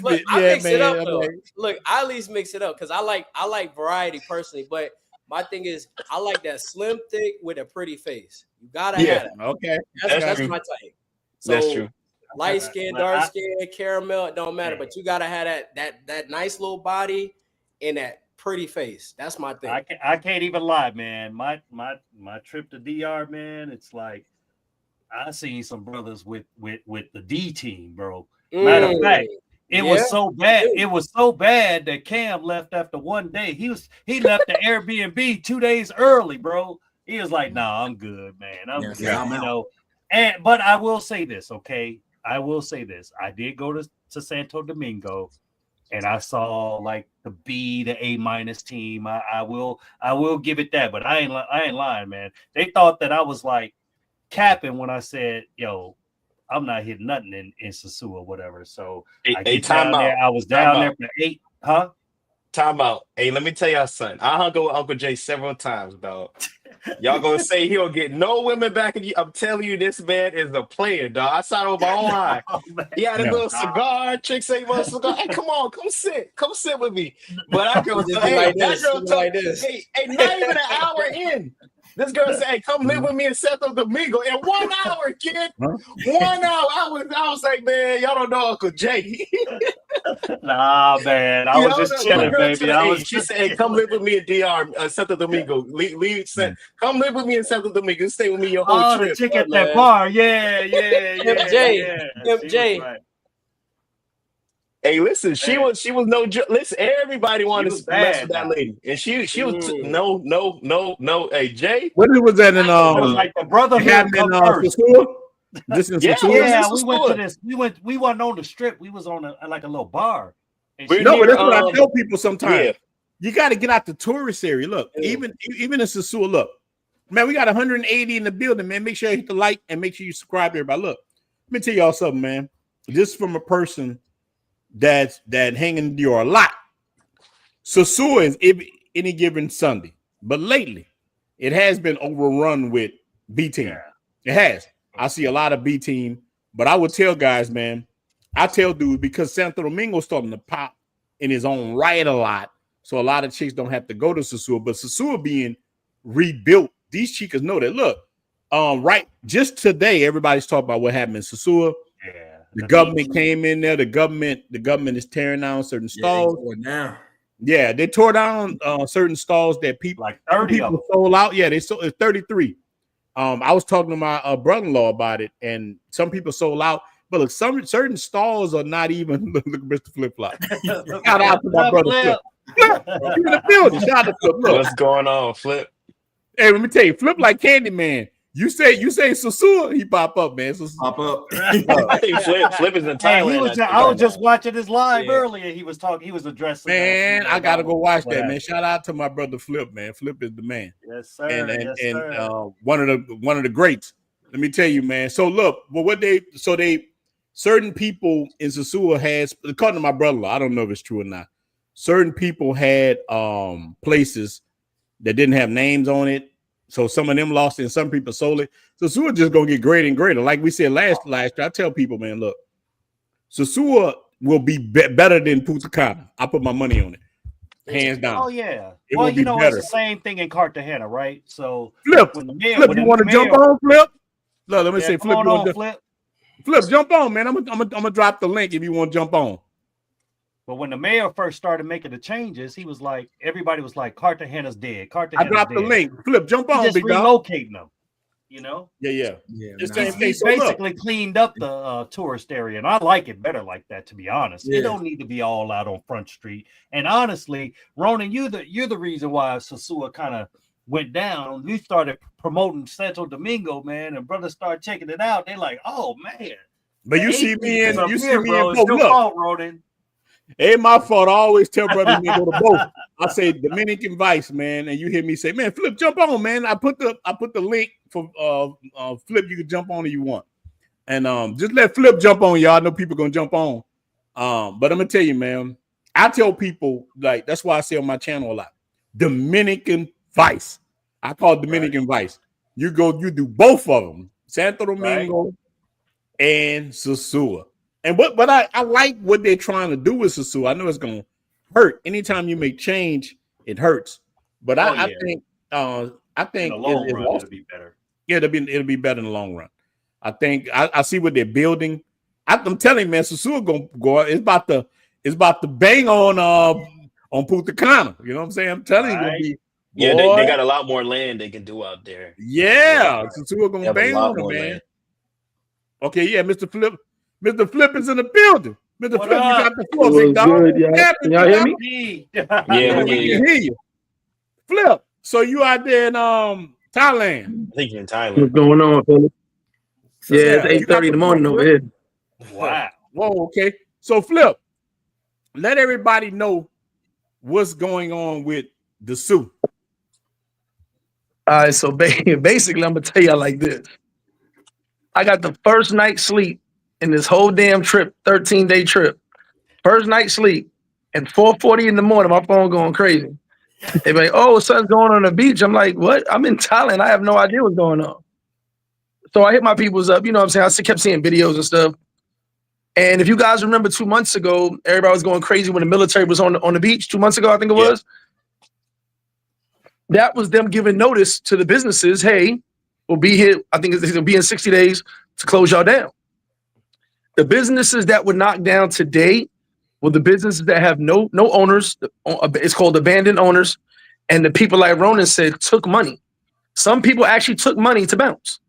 Look, I mix it up though. Look, I at least mix it up because I like variety personally. But my thing is, I like that slim thick with a pretty face. You gotta have it. Okay. That's true. my type. So That's true. light skin, dark skin, caramel, it don't matter. But you gotta have that nice little body and that pretty face. That's my thing. I can't even lie, man. My trip to DR, man, it's like I seen some brothers with the D team, bro. Matter of fact, it was so bad. It was so bad that Cam left after one day. He left the Airbnb 2 days early, bro. He was like, "Nah, I'm good, man. I'm good." I'm you out. know. But I will say this, okay? I will say this. I did go to Santo Domingo, and I saw like the B, the A- team. I will give it that, but I ain't lying, man. They thought that I was like capping when I said, "Yo, I'm not hitting nothing in Sosua or whatever." So I get down there. I was down there for 8, huh? Time out. Hey, let me tell y'all something. I hung out with Uncle Jay several times, dog. Y'all gonna say he don't get no women back in you. I'm telling you, this man is a player, dog. I saw it with my own eye. He had a little cigar. Chick say he wants a cigar. Hey, come on, come sit with me. But I go, hey, that girl told hey, not even an hour in. This girl said, "Hey, come live with me in Santo Domingo." In 1 hour, kid. 1 hour. I was like, man, y'all don't know Uncle Jay. Nah, man. I was just chilling, baby. She said, "Hey, come live with me in DR, Santo Domingo. Come live with me in Santo Domingo. Stay with me your whole trip." The chick at that bar. Yeah. MJ. Right. Hey, listen, she was no joke. Listen, everybody wanted to mess with that lady, and she was no. Hey, Jay, What was that in It was like the brotherhood come first. This is Yeah, we went to this. We wasn't on the strip. We was on like a little bar. No, but that's what I tell people sometimes. Yeah. You got to get out the tourist area. Look, even in Sosua, look, man, we got 180 in the building, man. Make sure you hit the like and make sure you subscribe to everybody. Look, let me tell y'all something, man. This from a person that hanging DR a lot. Sosua is any given Sunday, but lately it has been overrun with B team. Yeah. It has. I see a lot of B team, but I would tell guys, man, I tell dudes because Santo Domingo is starting to pop in his own right a lot. So a lot of chicks don't have to go to Sosua, but Sosua being rebuilt, these chicas know that. Look, right, just today, everybody's talking about what happened in Sosua. Yeah. The government came in there. The government is tearing down certain stalls. Yeah, they tore down certain stalls that people like 30 people sold out. Yeah, they sold 33. I was talking to my brother-in-law about it, and some people sold out. But look, certain stalls are not even. Look at Mr. Flip Flop. Shout out to my brother Flip. Flip, you in the building. Shout out to Flip. Look. What's going on, Flip? Hey, let me tell you, Flip like Candyman. You say Sosua, he pop up, man. Pop up. I think Flip is in Thailand. I was just watching his live earlier. He was talking. He was addressing. Man, I gotta go watch that, man. Shout out to my brother Flip, man. Flip is the man. Yes, sir. And one of the greats. Let me tell you, man. So look, well, certain people in Sosua has, according to my brother-in-law, I don't know if it's true or not. Certain people had places that didn't have names on it. So some of them lost it and some people sold it. Sosua just gonna get greater and greater. Like we said last year, I tell people, man, look, Sosua will be better than Punta Cana. I put my money on it, hands down. Oh yeah. Well, you know, it's the same thing in Cartagena, right? So Flip, you want to jump on, Flip? Look, let me say, Flip, Flip, jump on, man. I'm gonna drop the link if you want to jump on. But when the mayor first started making the changes, he was like, everybody was like, Cartagena's dead. Cartagena's I dropped the link. Flip, jump on, just relocating them, you know? Yeah. He basically cleaned up the tourist area, and I like it better like that, to be honest. Yeah. It don't need to be all out on Front Street. And honestly, Ronan, you're the reason why Sosua kind of went down. We started promoting Santo Domingo, man, and brothers started checking it out. They're like, oh man. But you see me and Ronan. Ain't my fault. I always tell brothers to go to both. I say Dominican Vice, man, and you hear me say, "Man, Flip, jump on, man." I put the link for Flip. You can jump on if you want, and just let Flip jump on, y'all. I know people gonna jump on. But I'm gonna tell you, man. I tell people like that's why I say on my channel a lot. Dominican Vice. I call it Dominican Vice. You do both of them. Santo Domingo, and Sosua. And but I like what they're trying to do with Sosua. I know it's gonna hurt. Anytime you make change, it hurts. But I think in the long run, it'll be better. Yeah, it'll be better in the long run. I think I see what they're building. I'm telling you, man, Sosua gonna go. It's about to bang on Punta Cana. You know what I'm saying? I'm telling you, gonna be, yeah, they got a lot more land they can do out there. Yeah, Sosua gonna bang on them, man. Land. Okay, yeah, Mr. Flip is in the building. Mr. What Flip, you up? got the floor, big dog. Good, yeah. Can y'all hear me? Yeah, We can hear you. Flip. So you out there in Thailand? I think you're in What's Thailand. going on, fellas? Yeah, Yeah, it's 8:30 in the morning over here. Wow. Whoa, okay. So Flip, let everybody know what's going on with the Sioux. All right, so basically, I'm gonna tell y'all like this. I got the first night sleep in this whole damn trip, 13-day trip. First night sleep, and 4:40 in the morning, my phone going crazy. They be like, "Oh, something's going on the beach." I'm like, "What? I'm in Thailand. I have no idea what's going on." So I hit my peoples up. You know what I'm saying? I kept seeing videos and stuff. And if you guys remember 2 months ago, everybody was going crazy when the military was on the beach 2 months ago, I think it was. That was them giving notice to the businesses, hey, we'll be here, I think it'll be in 60 days to close y'all down. The businesses that were knocked down today were the businesses that have no owners. It's called abandoned owners. And the people, like Ronan said, took money. Some people actually took money to bounce.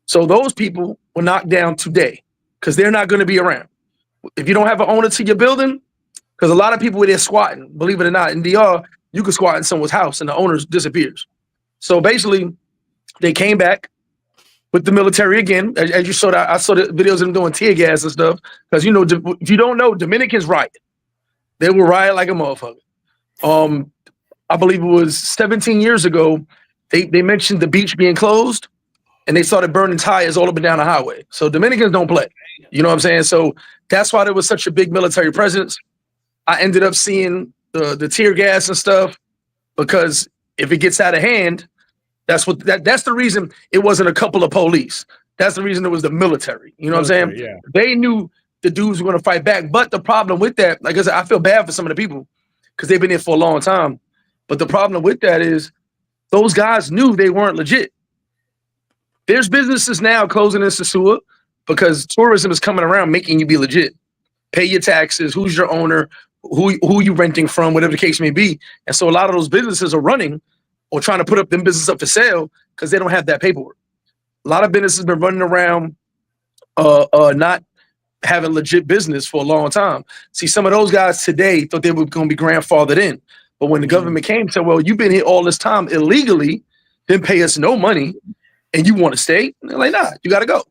So those people were knocked down today because they're not going to be around. If you don't have an owner to your building, because a lot of people were there squatting, believe it or not, in DR, you could squat in someone's house and the owner disappears. So basically, they came back with the military again. As you saw, that I saw the videos of them doing tear gas and stuff. Because, you know, if you don't know, Dominicans riot. They will riot like a motherfucker. I believe it was 17 years ago, they mentioned the beach being closed, and they started burning tires all up and down the highway. So Dominicans don't play. You know what I'm saying? So that's why there was such a big military presence. I ended up seeing the tear gas and stuff, because if it gets out of hand, that's the reason it wasn't a couple of police. That's the reason it was the military. You know what I'm saying? Yeah. They knew the dudes were going to fight back. But the problem with that, like I said, I feel bad for some of the people because they've been there for a long time. But the problem with that is those guys knew they weren't legit. There's businesses now closing in Sosua because tourism is coming around making you be legit. Pay your taxes, who's your owner, who you renting from, whatever the case may be. And so a lot of those businesses are running or trying to put up them business up for sale because they don't have that paperwork. A lot of businesses have been running around not having legit business for a long time. See, some of those guys today thought they were going to be grandfathered in. But when the government came and said, well, you've been here all this time illegally, didn't pay us no money, and you want to stay? And they're like, nah, you got to go.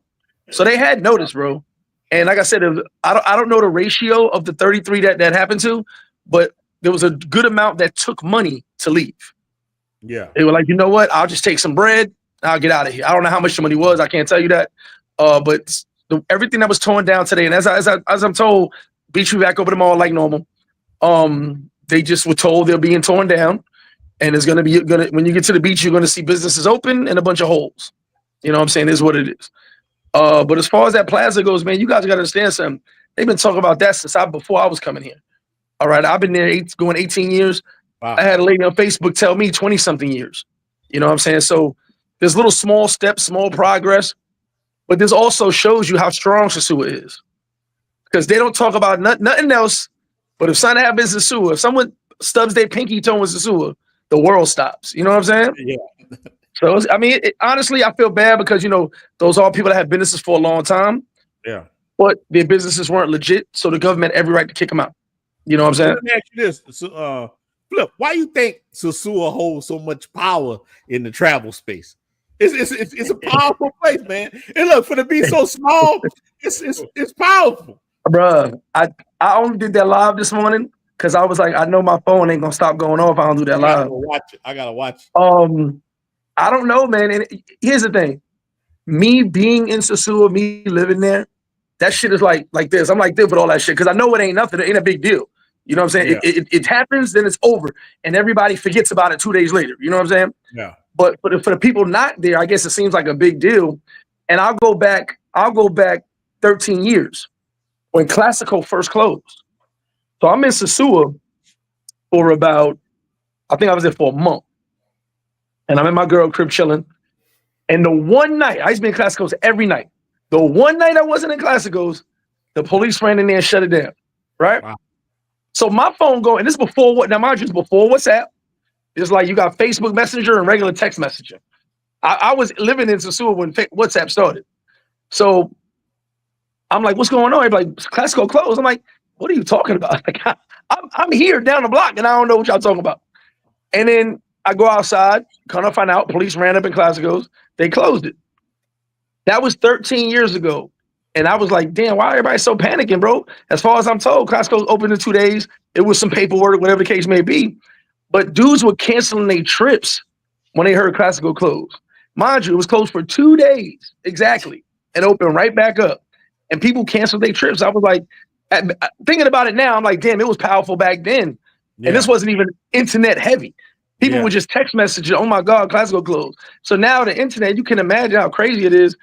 So they had notice, bro. And like I said, I don't know the ratio of the 33 that happened to, but there was a good amount that took money to leave. Yeah. They were like, you know what? I'll just take some bread. I'll get out of here. I don't know how much the money was. I can't tell you that. But everything that was torn down today, and as I'm told, beach me back over the mall like normal. They just were told they're being torn down, and it's gonna when you get to the beach, you're gonna see businesses open and a bunch of holes. You know what I'm saying? Is what it is. But as far as that plaza goes, man, you guys gotta understand something. They've been talking about that since before I was coming here. All right, I've been there going 18 years. Wow. I had a lady on Facebook tell me 20-something years. You know what I'm saying? So there's little small steps, small progress, but this also shows you how strong Sosua is. Because they don't talk about nothing else, but if something happens in Sosua, if someone stubs their pinky toe in Sosua, the world stops. You know what I'm saying? Yeah. So, I mean, honestly, I feel bad because, you know, those are people that have businesses for a long time. Yeah. But their businesses weren't legit, so the government had every right to kick them out. You know what I'm saying? Let me ask you this. So, Flip, why you think Sosua holds so much power in the travel space? It's a powerful place, man. And look, for to be so small, it's powerful. Bruh, I only did that live this morning because I was like, I know my phone ain't gonna stop going off if I don't do that live. I gotta watch it. I don't know, man. And here's the thing. Me being in Sosua, me living there, that shit is like this. I'm like this with all that shit because I know it ain't nothing. It ain't a big deal. You know what I'm saying? Yeah. It happens, then it's over. And everybody forgets about it 2 days later. You know what I'm saying? Yeah. But for the people not there, I guess it seems like a big deal. And I'll go back 13 years when Classico first closed. So I'm in Sosua for about, I think I was there for a month. And I'm in my girl crib chilling. And the one night, I used to be in Classicos every night. The one night I wasn't in Classicos, the police ran in there and shut it down. Right? Wow. So my phone going, and this is before what? Now mind you, it's before WhatsApp. It's like you got Facebook Messenger and regular text messaging. I was living in Sosua when WhatsApp started. So I'm like, what's going on? Everybody, like, Classico closed. I'm like, what are you talking about? Like, I'm here down the block and I don't know what y'all talking about. And then I go outside, kind of find out police ran up in Classicos. They closed it. That was 13 years ago. And I was like, damn, why everybody so panicking, bro? As far as I'm told, Classicos opened in 2 days. It was some paperwork, whatever the case may be. But dudes were canceling their trips when they heard Classico close. Mind you, it was closed for 2 days exactly and opened right back up. And people canceled their trips. I was like, thinking about it now, I'm like, damn, it was powerful back then. Yeah. And this wasn't even internet heavy. People would just text message, oh my God, Classico closed. So now the internet, you can imagine how crazy it is.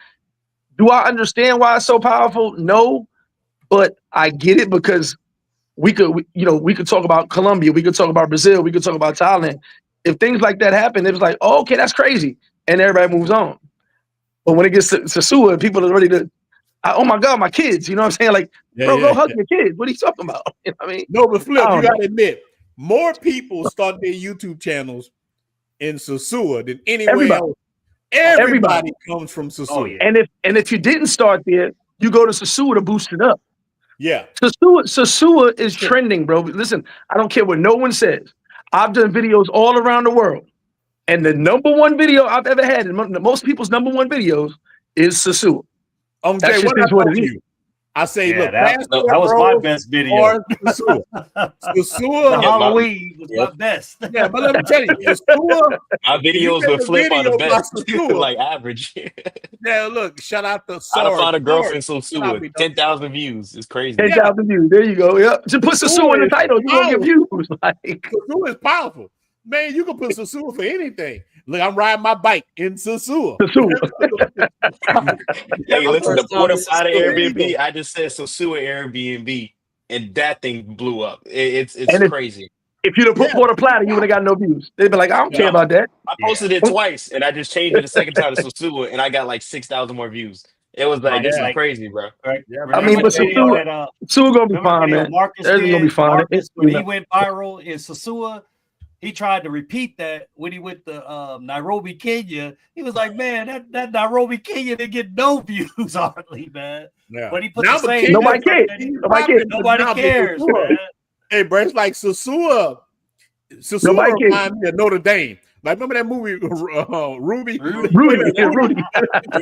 Do I understand why it's so powerful? No, but I get it because we could talk about Colombia, we could talk about Brazil, we could talk about Thailand. If things like that happen, it was like, oh, okay, that's crazy. And everybody moves on. But when it gets to Sosua, people are ready to, oh my God, my kids, you know what I'm saying? Like, bro, go hug your kids. What are you talking about? You know what I mean? No, but Flip, you gotta admit, more people start their YouTube channels in Sosua than anywhere else. Everybody comes from Sosua. Oh, yeah. And if you didn't start there, you go to Sosua to boost it up. Yeah. Sosua is trending, bro. Listen, I don't care what no one says. I've done videos all around the world. And the number one video I've ever had, and most people's number one videos, is Sosua. Jay, what it is. I say, look, that was my best video. Sosua. Halloween was my best. Yeah, but let me tell you, Sosua, my videos will flip on the best, like average. Yeah, look, shout out to How to Find a Girlfriend Sosua. 10,000 views. It's crazy. 10,000 views. There you go. Yep. Just put Sosua in the title. You're gonna get views. Like Sosua is powerful. Man, you can put Sosua for anything. Look, I'm riding my bike in Sosua. Hey, listen, the porta potty Airbnb, I just said Sosua Airbnb, and that thing blew up. It's crazy. If you'd have put porta platter, you would have got no views. They'd be like, I don't care about that. I posted it twice, and I just changed it the second time to Sosua, and I got like 6,000 more views. It was like, this is crazy, bro. Right. Yeah, I mean, but Sosua gonna be fine, man. Marcus gonna be fine. When he went viral in Sosua, he tried to repeat that when he went to Nairobi, Kenya. He was like, man, that Nairobi, Kenya didn't get no views hardly, man. Yeah. But he put the same. Nobody cares. Nobody cares, man. Hey, bro, it's like Sosua. Sosua reminds me of Notre Dame. Like, remember that movie, Ruby? Rudy.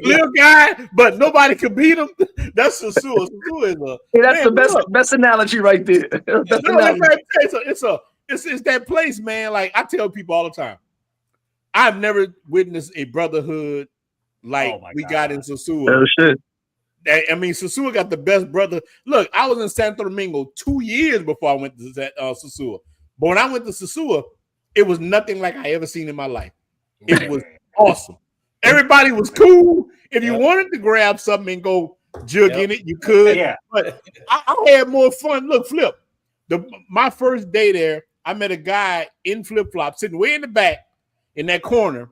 Little guy, but nobody could beat him. That's Sosua. Sosua is that's the best analogy right there. It's that place, man. Like I tell people all the time, I've never witnessed a brotherhood like we got in Sosua. Oh, shit. I mean, Sosua got the best brother. Look, I was in Santo Domingo 2 years before I went to Sosua. But when I went to Sosua, it was nothing like I ever seen in my life. It was awesome. Everybody was cool. If you wanted to grab something and go jug in it, you could. Yeah. But I had more fun. Look, Flip. My first day there, I met a guy in flip-flops sitting way in the back in that corner.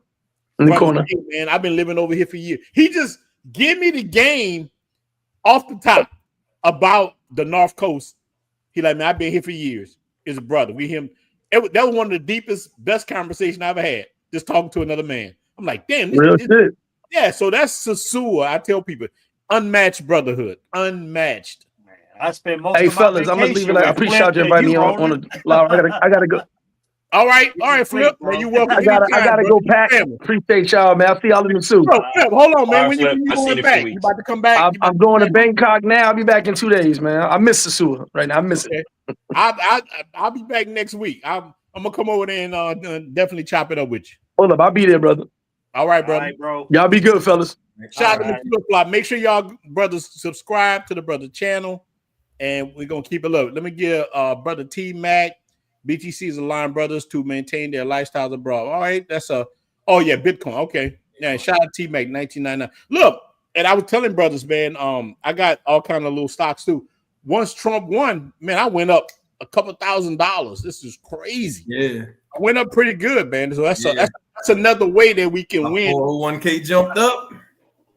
In the corner. Hey, man, I've been living over here for years. He just gave me the game off the top about the North Coast. He like, man, I've been here for years. His brother. That was one of the deepest, best conversations I ever had. Just talking to another man. I'm like, damn. Yeah, so that's Sosua. I tell people, unmatched brotherhood. Unmatched. I spend most of my fellas, I'm gonna leave it. I appreciate y'all inviting me on the live. I gotta go. All right, Flip. Man, you welcome. I gotta go back. Appreciate y'all, man. I'll see y'all in the suit. Bro, Flip, hold on, man. When you going back? You about to come back? I'm going to Bangkok now. I'll be back in 2 days, man. I miss Sosua right now. I miss it. I'll be back next week. I'm gonna come over there and definitely chop it up with you. Hold up, I'll be there, brother. All right, brother. All right, bro. Y'all be good, fellas. Shout out to the Flip Flop. Make sure y'all brothers subscribe to the brother channel. And we're going to keep it low. Let me give brother T-Mac, BTC's Align Brothers to maintain their lifestyles abroad. All right. That's Bitcoin. Okay. Yeah. Shout out T-Mac, 1999. Look, and I was telling brothers, man, I got all kind of little stocks too. Once Trump won, man, I went up a couple $1,000s. This is crazy. Yeah. I went up pretty good, man. So that's Yeah. that's another way that we can My win. 401k jumped up.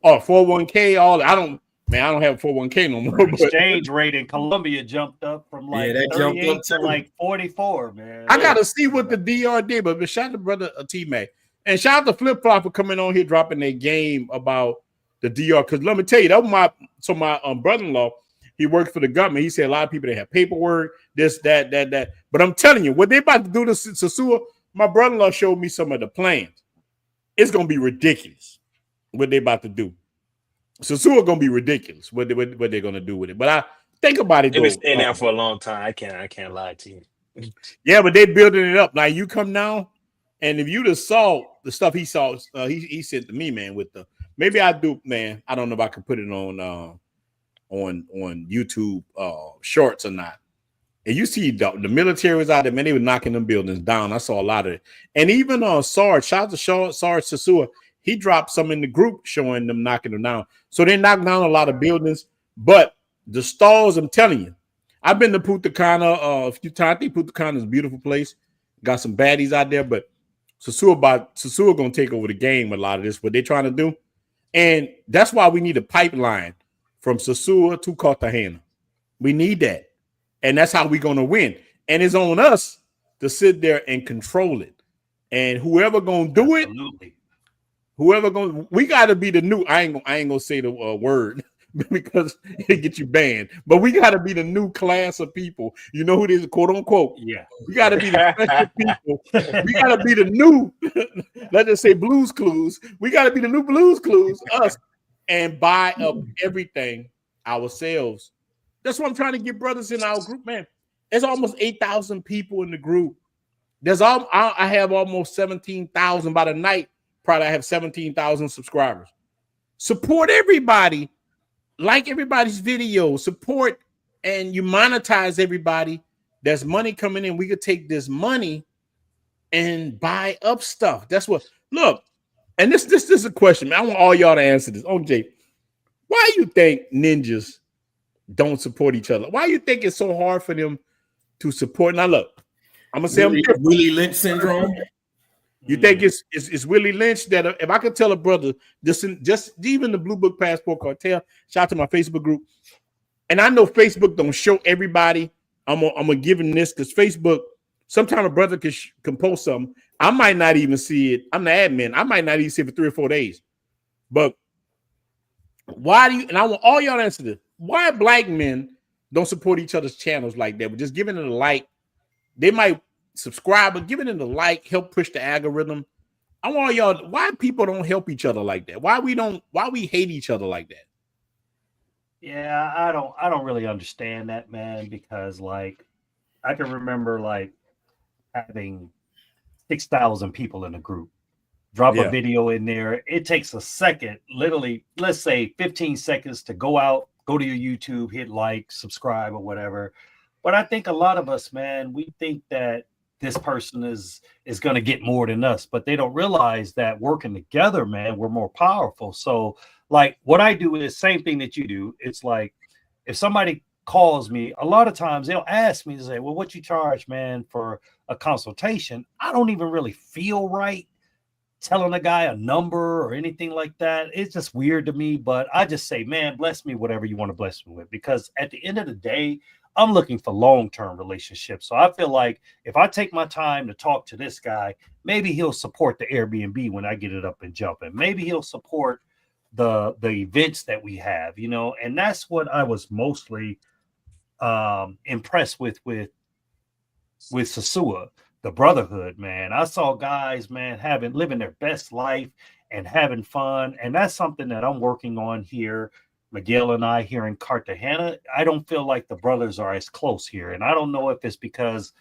Oh, 401k, all I don't have a 401k no more. But Exchange rate in Colombia jumped up from like that jumped 38 up to too. like 44, man. I gotta see what the DR did, but shout out to brother T-Mac. And shout out to Flip Flop for coming on here dropping their game about the DR. Because let me tell you, that was my brother-in-law, he worked for the government. He said a lot of people that have paperwork, this, that. But I'm telling you, what they about to do to Sosua, my brother-in-law showed me some of the plans. It's gonna be ridiculous what they about to do. Sosua gonna be ridiculous what they're gonna do with it. But I think about it. They've been Though. staying there for a long time. I can't lie to you. Yeah, but they building it up. Now you come down, and if you just saw the stuff he saw, he said to me, man, with the maybe I do, man. I don't know if I can put it on YouTube shorts or not. And you see the military was out there, man. They were knocking them buildings down. I saw a lot of it, and even Sarge, shout out to Sarge Sosua, he dropped some in the group showing them knocking them down. So they knocked down a lot of buildings, but the stalls, I'm telling you. I've been to Punta Cana a few times. I think Punta Cana is a beautiful place. Got some baddies out there, but Sosua gonna take over the game with a lot of this, what they're trying to do. And that's why we need a pipeline from Sosua to Cartagena. We need that. And that's how we're gonna win. And it's on us to sit there and control it. And whoever gonna do it, we gotta be the new. I ain't gonna say the word. Because it get you banned, but we got to be the new class of people. You know who it is, quote unquote. Yeah, we got to be the special people. We got to be the new. Let's just say Blues Clues. We got to be the new Blues Clues, us, and buy up everything ourselves. That's what I'm trying to get brothers in our group, man. There's almost 8,000 people in the group. I have almost 17,000 by the night. Probably I have 17,000 subscribers. Support everybody. Like everybody's video, support, and you monetize everybody. There's money coming in. We could take this money and buy up stuff. That's what. Look, and this is a question. Man, I want all y'all to answer this. OJ, why you think ninjas don't support each other? Why you think it's so hard for them to support? Now look, I'm gonna say Willie Lynch syndrome. You think it's Willie Lynch that if I could tell a brother, just even the Blue Book Passport Cartel, shout out to my Facebook group, and I know Facebook don't show everybody. I'm gonna give him this because Facebook, sometimes a brother can post something. I might not even see it. I'm the admin. I might not even see it for 3 or 4 days. But why do you? And I want all y'all to answer this. Why black men don't support each other's channels like that? We're just giving it a like. They might subscribe, but giving it a like, help push the algorithm. I want y'all. Why people don't help each other like that? Why we hate each other like that? Yeah, I don't really understand that, man, because like I can remember like having 6,000 people in a group. Drop a video in there. It takes a second, literally, let's say 15 seconds to go to your YouTube, hit like, subscribe, or whatever. But I think a lot of us, man, we think that this person is going to get more than us, but they don't realize that working together, man, we're more powerful. So like what I do is the same thing that you do. It's like if somebody calls me, a lot of times they'll ask me to say, well, what you charge, man, for a consultation? I don't even really feel right telling a guy a number or anything like that. It's just weird to me, but I just say, man, bless me, whatever you want to bless me with, because at the end of the day, I'm looking for long-term relationships. So I feel like if I take my time to talk to this guy, maybe he'll support the Airbnb when I get it up and jumping. Maybe he'll support the events that we have, you know, and that's what I was mostly impressed with Sosua, the brotherhood, man. I saw guys, man, living their best life and having fun. And that's something that I'm working on here. Miguel and I here in Cartagena, I don't feel like the brothers are as close here. And I don't know if it's because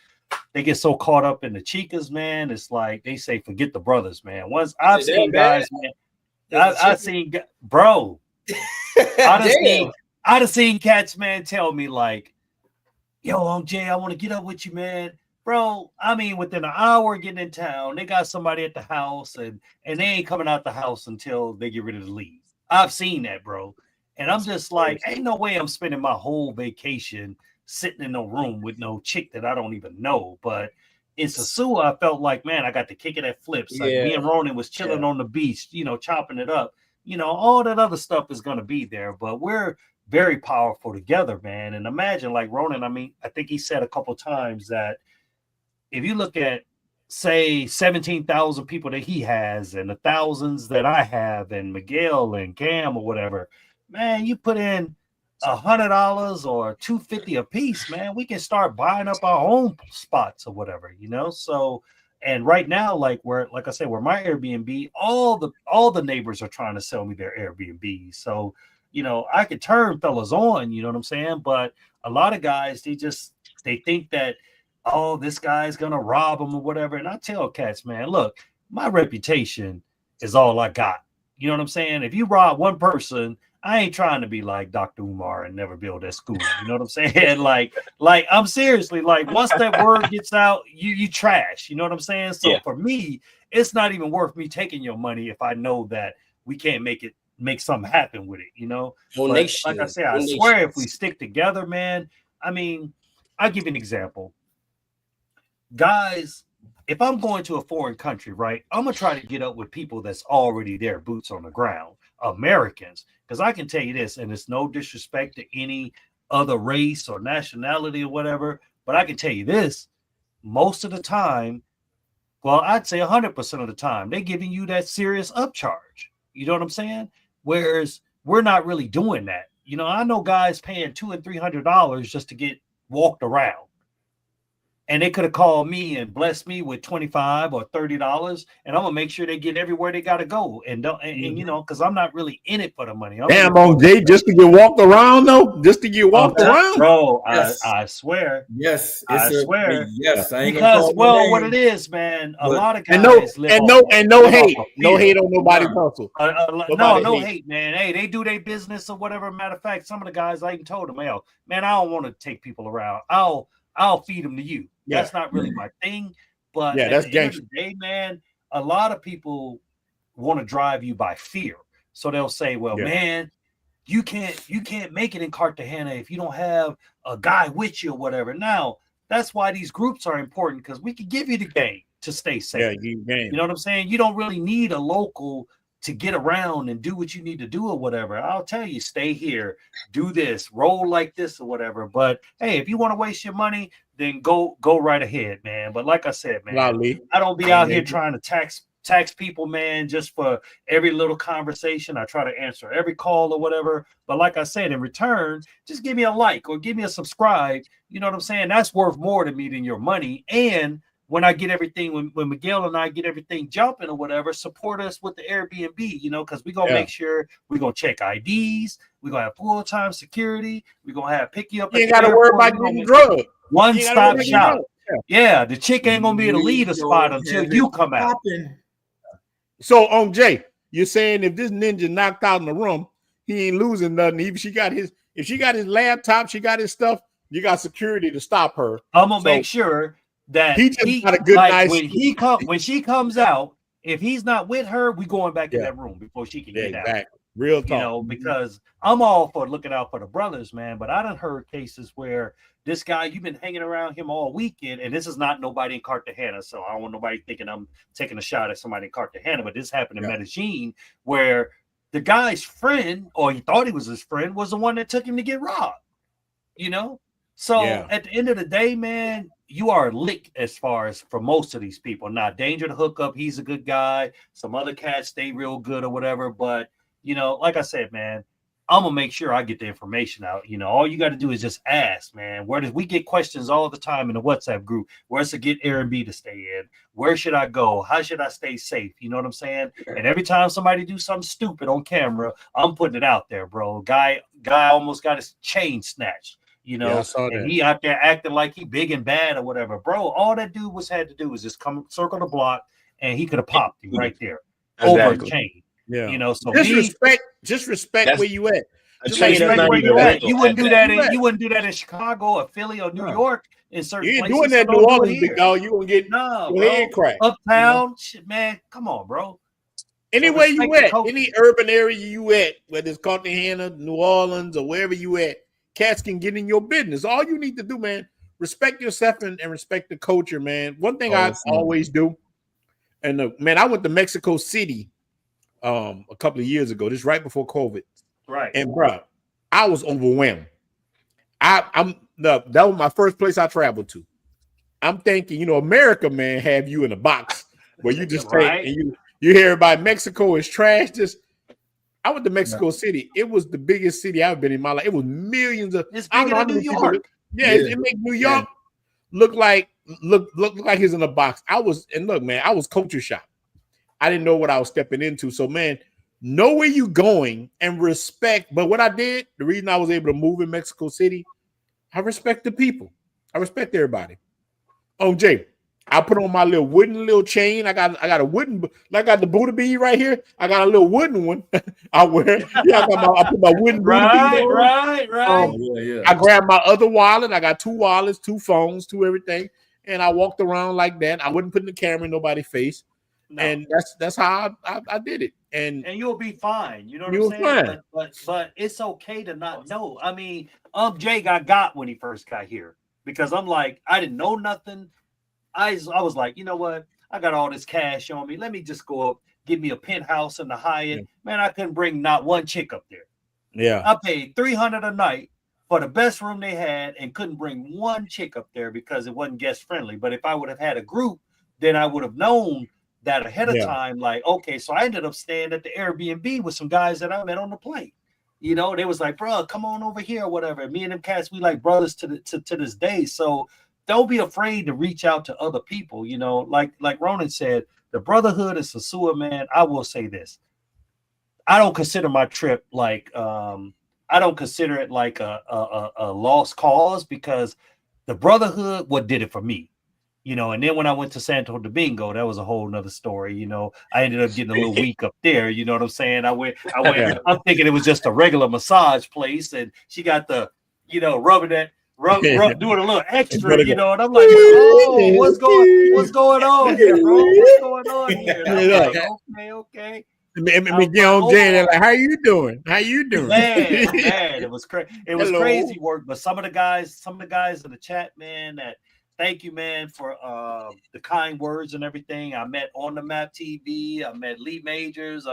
they get so caught up in the chicas, man. It's like they say, forget the brothers, man. Once I've seen guys, man, I've seen, bro, I'd have seen cats, man, tell me like, yo, Jay, I want to get up with you, man. Bro, I mean, within an hour getting in town, they got somebody at the house and they ain't coming out the house until they get ready to leave. I've seen that, bro. And I'm just like, ain't no way I'm spending my whole vacation sitting in a room with no chick that I don't even know. But in Sasua, I felt like, man, I got to kick it at flips. Like me and Ronan was chilling on the beach, you know, chopping it up. You know, all that other stuff is going to be there, but we're very powerful together, man. And imagine, like Ronan, I mean, I think he said a couple times that if you look at, say, 17,000 people that he has and the thousands that I have and Miguel and Cam or whatever, man, you put in $100 or $250 a piece, man, we can start buying up our own spots or whatever, you know. So, and right now, like I said, where my Airbnb, all the neighbors are trying to sell me their Airbnb. So, you know, I could turn fellas on, you know what I'm saying? But a lot of guys, they think that, oh, this guy's gonna rob them or whatever. And I tell cats, man, look, my reputation is all I got. You know what I'm saying? If you rob one person, I ain't trying to be like Dr. Umar and never build that school. You know what I'm saying? like I'm seriously, like, once that word gets out, you trash. You know what I'm saying? So for me, it's not even worth me taking your money if I know that we can't make something happen with it, you know? But like I said, I swear if we stick together, man, I mean, I'll give you an example. Guys, if I'm going to a foreign country, right, I'm going to try to get up with people that's already there, boots on the ground, Americans. Because I can tell you this, and it's no disrespect to any other race or nationality or whatever, but I can tell you this, most of the time, well, I'd say 100% of the time, they're giving you that serious upcharge. You know what I'm saying? Whereas we're not really doing that. You know, I know guys paying $200 and $300 just to get walked around. And they could have called me and blessed me with $25 or $30, and I'm gonna make sure they get everywhere they gotta go. And you know, because I'm not really in it for the money. Damn, on Jay, just to get walked around though, just to get walked around, bro. Yes. I swear. Yes, I swear. Yes, I ain't because what it is, man. A lot of guys no hate on nobody's hustle. No hate, man. Hey, they do their business or whatever. Matter of fact, some of the guys I even told them, hey, man, I don't want to take people around. I'll feed them to you. That's not really my thing. But that's at the end of the day, man, a lot of people want to drive you by fear. So they'll say, well, man, you can't make it in Cartagena if you don't have a guy with you or whatever. Now, that's why these groups are important, because we can give you the game to stay safe. You know what I'm saying? You don't really need a local to get around and do what you need to do or whatever. I'll tell you, stay here, do this, roll like this or whatever. But hey, if you want to waste your money, then go right ahead, man. But like I said, man, I don't be out here trying to tax people, man, just for every little conversation. I try to answer every call or whatever. But like I said, in return, just give me a like or give me a subscribe. You know what I'm saying? That's worth more to me than your money. And when I get everything, when Miguel and I get everything jumping or whatever, support us with the Airbnb, you know, because we're going to make sure we're going to check IDs. We're going to have full-time security. We're going to have pick you up. You ain't got to worry about getting drugged. One-stop shop. Yeah, the chick ain't going to be able to lead a spot until you come out. So, on Jay, you're saying if this ninja knocked out in the room, he ain't losing nothing. If she got his laptop, she got his stuff, you got security to stop her. I'm going to make sure that he got a good nice when she comes out, if he's not with her, we going back in that room before she can get out. Real talk. You know, because I'm all for looking out for the brothers, man. But I done heard cases where this guy, you've been hanging around him all weekend, and this is not nobody in Cartagena, so I don't want nobody thinking I'm taking a shot at somebody in Cartagena. But this happened in Medellin, where the guy's friend, or he thought he was his friend, was the one that took him to get robbed. You know, so at the end of the day, man, you are a lick as far as for most of these people. Now, Danger to hook up, he's a good guy. Some other cats stay real good or whatever. But, you know, like I said, man, I'm going to make sure I get the information out. You know, all you got to do is just ask, man. We get questions all the time in the WhatsApp group. Where's to get Airbnb to stay in? Where should I go? How should I stay safe? You know what I'm saying? And every time somebody do something stupid on camera, I'm putting it out there, bro. Guy almost got his chain snatched. You know, and he out there acting like he big and bad or whatever, bro. All that dude had to do was just come circle the block, and he could have popped him right there over a chain. Yeah, you know. So just respect where you at. You wouldn't do that. You wouldn't do that in Chicago or Philly or New York. In certain you ain't places, doing that in New Orleans, big dog. You gonna get your head cracked. Uptown, shit, man. Come on, bro. Anywhere you respect the at, culture. any urban area you at, whether it's Cartagena, New Orleans, or wherever you at, cats can get in your business. All you need to do, man, respect yourself and respect the culture, man. One thing I always do, and man, I went to Mexico City a couple of years ago, this right before COVID. Right. And bro, I was overwhelmed. That was my first place I traveled to. I'm thinking, America, man, have you in a box where you just Right. take and you hear about Mexico is trash. I went to Mexico City. It was the biggest city I've been in my life. It was millions of. It's I don't bigger know how than many New people- York. Yeah, it makes New York look like he's in a box. Look, man, I was culture shocked. I didn't know what I was stepping into. So, man, know where you going and respect. But what I did, the reason I was able to move in Mexico City, I respect the people. I respect everybody. Jay, I put on my wooden chain. I got a wooden, like I got the Buddha bead right here. I got a little wooden one. I wear. Yeah, I put my wooden Buddha bead on. Right. I grabbed my other wallet. I got 2 wallets, 2 phones, 2 everything, and I walked around like that. I wasn't putting the camera in nobody's face, and that's how I did it. And you'll be fine. You know what You'll I'm saying? fine. But it's okay to not know. I mean, Jay got when he first got here because I'm like, I didn't know nothing. I was like, you know what? I got all this cash on me. Let me just go up, give me a penthouse in the Hyatt. Man, I couldn't bring not one chick up there. Yeah. I paid $300 a night for the best room they had and couldn't bring one chick up there because it wasn't guest friendly. But if I would have had a group, then I would have known that ahead of time. Like, okay, so I ended up staying at the Airbnb with some guys that I met on the plane. They was like, bro, come on over here or whatever. Me and them cats, we like brothers to this day. So don't be afraid to reach out to other people. Like Ronan said, the brotherhood is Sosua, man. I will say this. I don't consider my trip like I don't consider it like a lost cause because the brotherhood what did it for me. And then when I went to Santo Domingo, that was a whole nother story. I ended up getting a little weak up there. You know what I'm saying? I went, I'm thinking it was just a regular massage place, and she got the, rubbing that, doing a little extra, and I'm like, oh, what's going on here, bro? What's going on here? And I'm like, okay. Miguel Jay, they're like, how you doing? Man, it was crazy. It was crazy work. But some of the guys in the chat, man, that thank you, man, for the kind words and everything. I met on the Map TV. I met Lee Majors.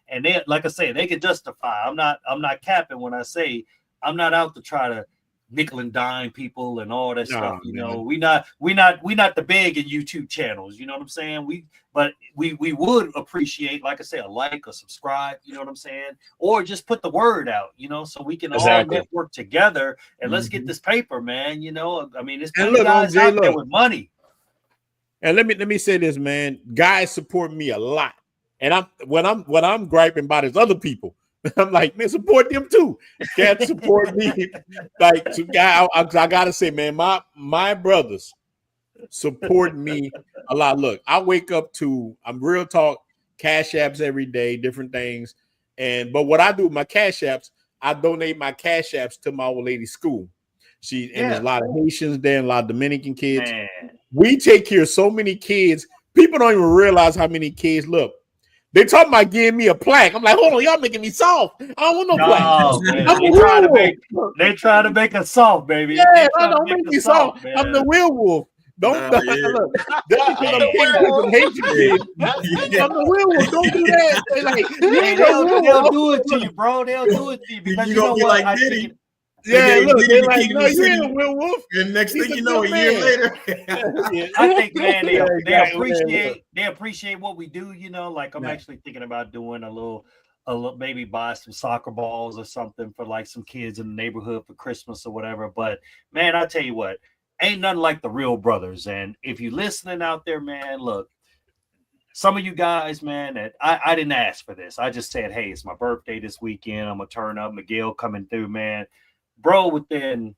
And they, like I say, they can justify. I'm not capping when I say I'm not out to try to nickel and dime people and all that stuff. We not the big and YouTube channels. You know what I'm saying? We would appreciate, like I say, a like, a subscribe. You know what I'm saying? Or just put the word out. So we can all network together and let's get this paper, man. I mean, there's plenty guys out there with money. And let me say this, man. Guys support me a lot, and when I'm griping about is other people. I'm like, man, support them too. Can't support me. Like, I gotta say, man, my brothers support me a lot. Look, I wake up to I'm real talk cash apps every day, different things. But what I do with my cash apps, I donate my cash apps to my old lady's school. There's a lot of Haitians there, and a lot of Dominican kids. Man. We take care of so many kids. People don't even realize how many kids look. They talking about giving me a plaque. I'm like, hold on, y'all making me soft. I don't want no plaque. They trying to make us soft, baby. Yeah, don't make me soft. I'm the werewolf. Look. I'm the werewolf. Don't do that. They're like, they'll do it to you, bro. They'll do it to you because you gonna be like Diddy. Yeah, look, they're like, no, you ain't a werewolf. And next thing you know, a year later. I think, man, they appreciate what we do, like I'm actually thinking about doing a little maybe buy some soccer balls or something for like some kids in the neighborhood for Christmas or whatever. But man, I tell you what, ain't nothing like the real brothers. And if you're listening out there, man, look, some of you guys, man, that I didn't ask for this. I just said, hey, it's my birthday this weekend. I'm gonna turn up. Miguel coming through, man. Bro, within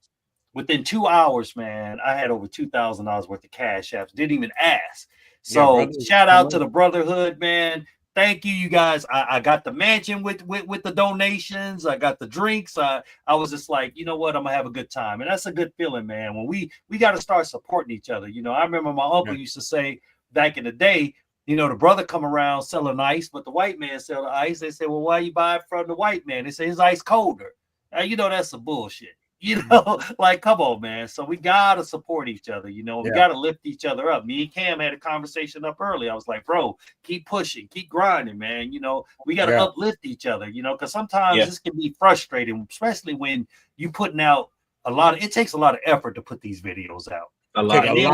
2 hours, man, I had over $2,000 worth of cash apps. Didn't even ask. So shout out to the brotherhood, man. Thank you, you guys. I got the mansion with the donations. I got the drinks. I was just like, you know what? I'm gonna have a good time, and that's a good feeling, man. When we got to start supporting each other. I remember my uncle used to say back in the day, You know, the brother come around selling ice, but the white man sell the ice. They say, well, why you buy it from the white man? They say his ice colder. Now, you know, that's some bullshit. You know, like, come on, man. So we gotta support each other. You know, we gotta lift each other up. Me and Cam had a conversation up early. I was like, bro, keep pushing, keep grinding, man. You know, we gotta uplift each other. You know, because sometimes this can be frustrating, especially when you putting out a lot of. It takes a lot of effort to put these videos out. A lot. And then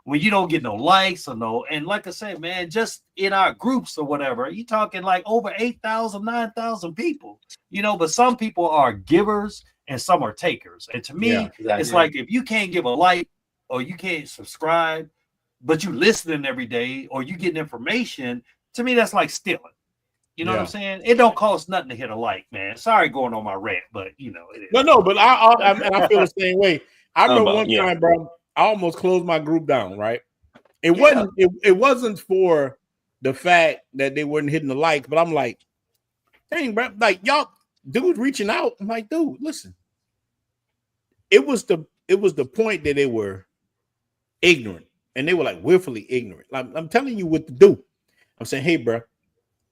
when you don't get no likes or no, and like I said, man, just in our groups or whatever, you talking like over 8,000, 9,000 people. You know, but some people are givers and some are takers. And to me, it's like if you can't give a like or you can't subscribe, but you listening every day or you getting information, to me, that's like stealing. You know what I'm saying? It don't cost nothing to hit a like, man. Sorry going on my rant, but you know it is. No, but I feel the same way. I remember one time, bro, I almost closed my group down, right? It wasn't for the fact that they weren't hitting the likes, but I'm like, dang, bro, like y'all dudes reaching out. I'm like, dude, listen. It was the point that they were ignorant, and they were like willfully ignorant. Like, I'm telling you what to do. I'm saying, hey, bro,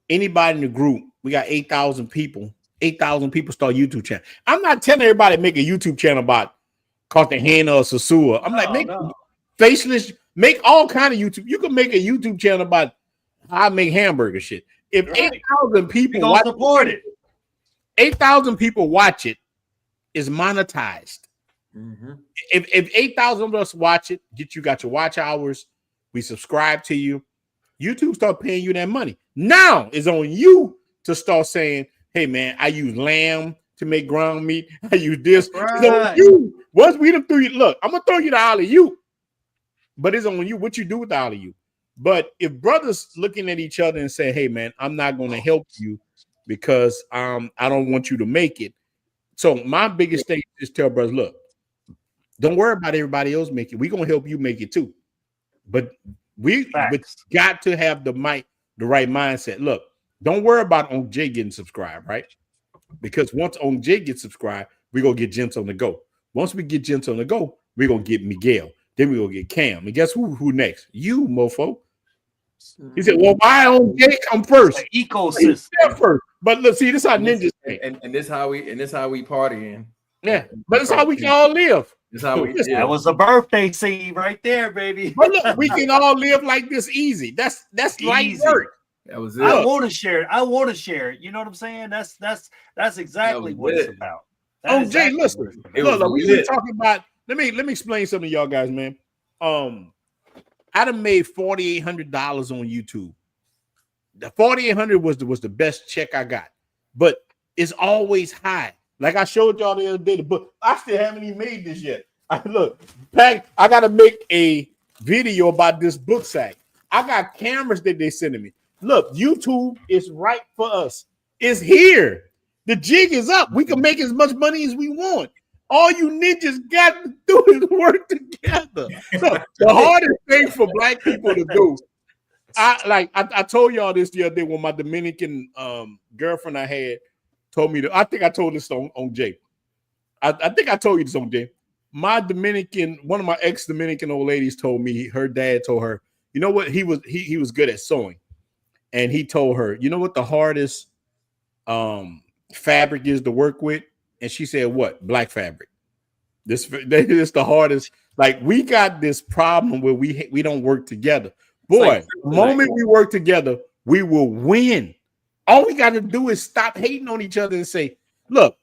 anybody in the group, we got 8,000 people. 8,000 people start YouTube channel. I'm not telling everybody to make a YouTube channel about Cartagena or Sosua. I'm like, faceless, make all kind of YouTube. You can make a YouTube channel about how I make hamburger shit. If 8,000 people watch support it, 8,000 people watch it, is monetized. Mm-hmm. If 8,000 of us watch it, you got your watch hours, we subscribe to you, YouTube start paying you that money. Now it's on you to start saying, hey man, I use lamb to make ground meat. I use this. Right. You. Once we done through you, look, I'm gonna throw you the alley you, but it's on you what you do with the alley you. But if brothers looking at each other and say, hey man, I'm not gonna help you because I don't want you to make it. So my biggest thing is tell brothers, look, don't worry about everybody else making it. We're gonna help you make it too. But we got to have the right mindset. Look, don't worry about on Jay getting subscribed, right? Because once on Jay gets subscribed, we're gonna get Gents on the go. Once we get Gents on the go, we're gonna get Miguel. Then we're gonna get Cam. And guess who next? You, mofo. He said, well, why on Jay come first? The ecosystem first. But look, see, this is how ninjas and this how we partying. Yeah, but it's how we can all live. That's how we That was a birthday scene right there, baby. But look, we can all live like this easy. That's light work. That was it. I want to share it. I want to share it. You know what I'm saying? That's exactly what it's about. Oh, Jay, listen. Look, we were talking about. Let me explain something to y'all guys, man. I done made $4,800 on YouTube. The $4,800 was the best check I got, but it's always high. Like I showed y'all the other day, the book. I still haven't even made this yet. I got to make a video about this book sack. I got cameras that they sending me. Look, YouTube is right for us. It's here. The jig is up. We can make as much money as we want. All you ninjas got to do is work together. So the hardest thing for black people to do. I told y'all this the other day when my Dominican girlfriend I had told me I think I told this on Jay. I think I told you this on Jay. My one of my ex-Dominican old ladies told me her dad told her, you know what? He was good at sewing. And he told her, you know what the hardest fabric is to work with? And she said, what? Black fabric. This is the hardest. Like we got this problem where we don't work together. Boy, the moment we work together, we will win. All we got to do is stop hating on each other and say, look,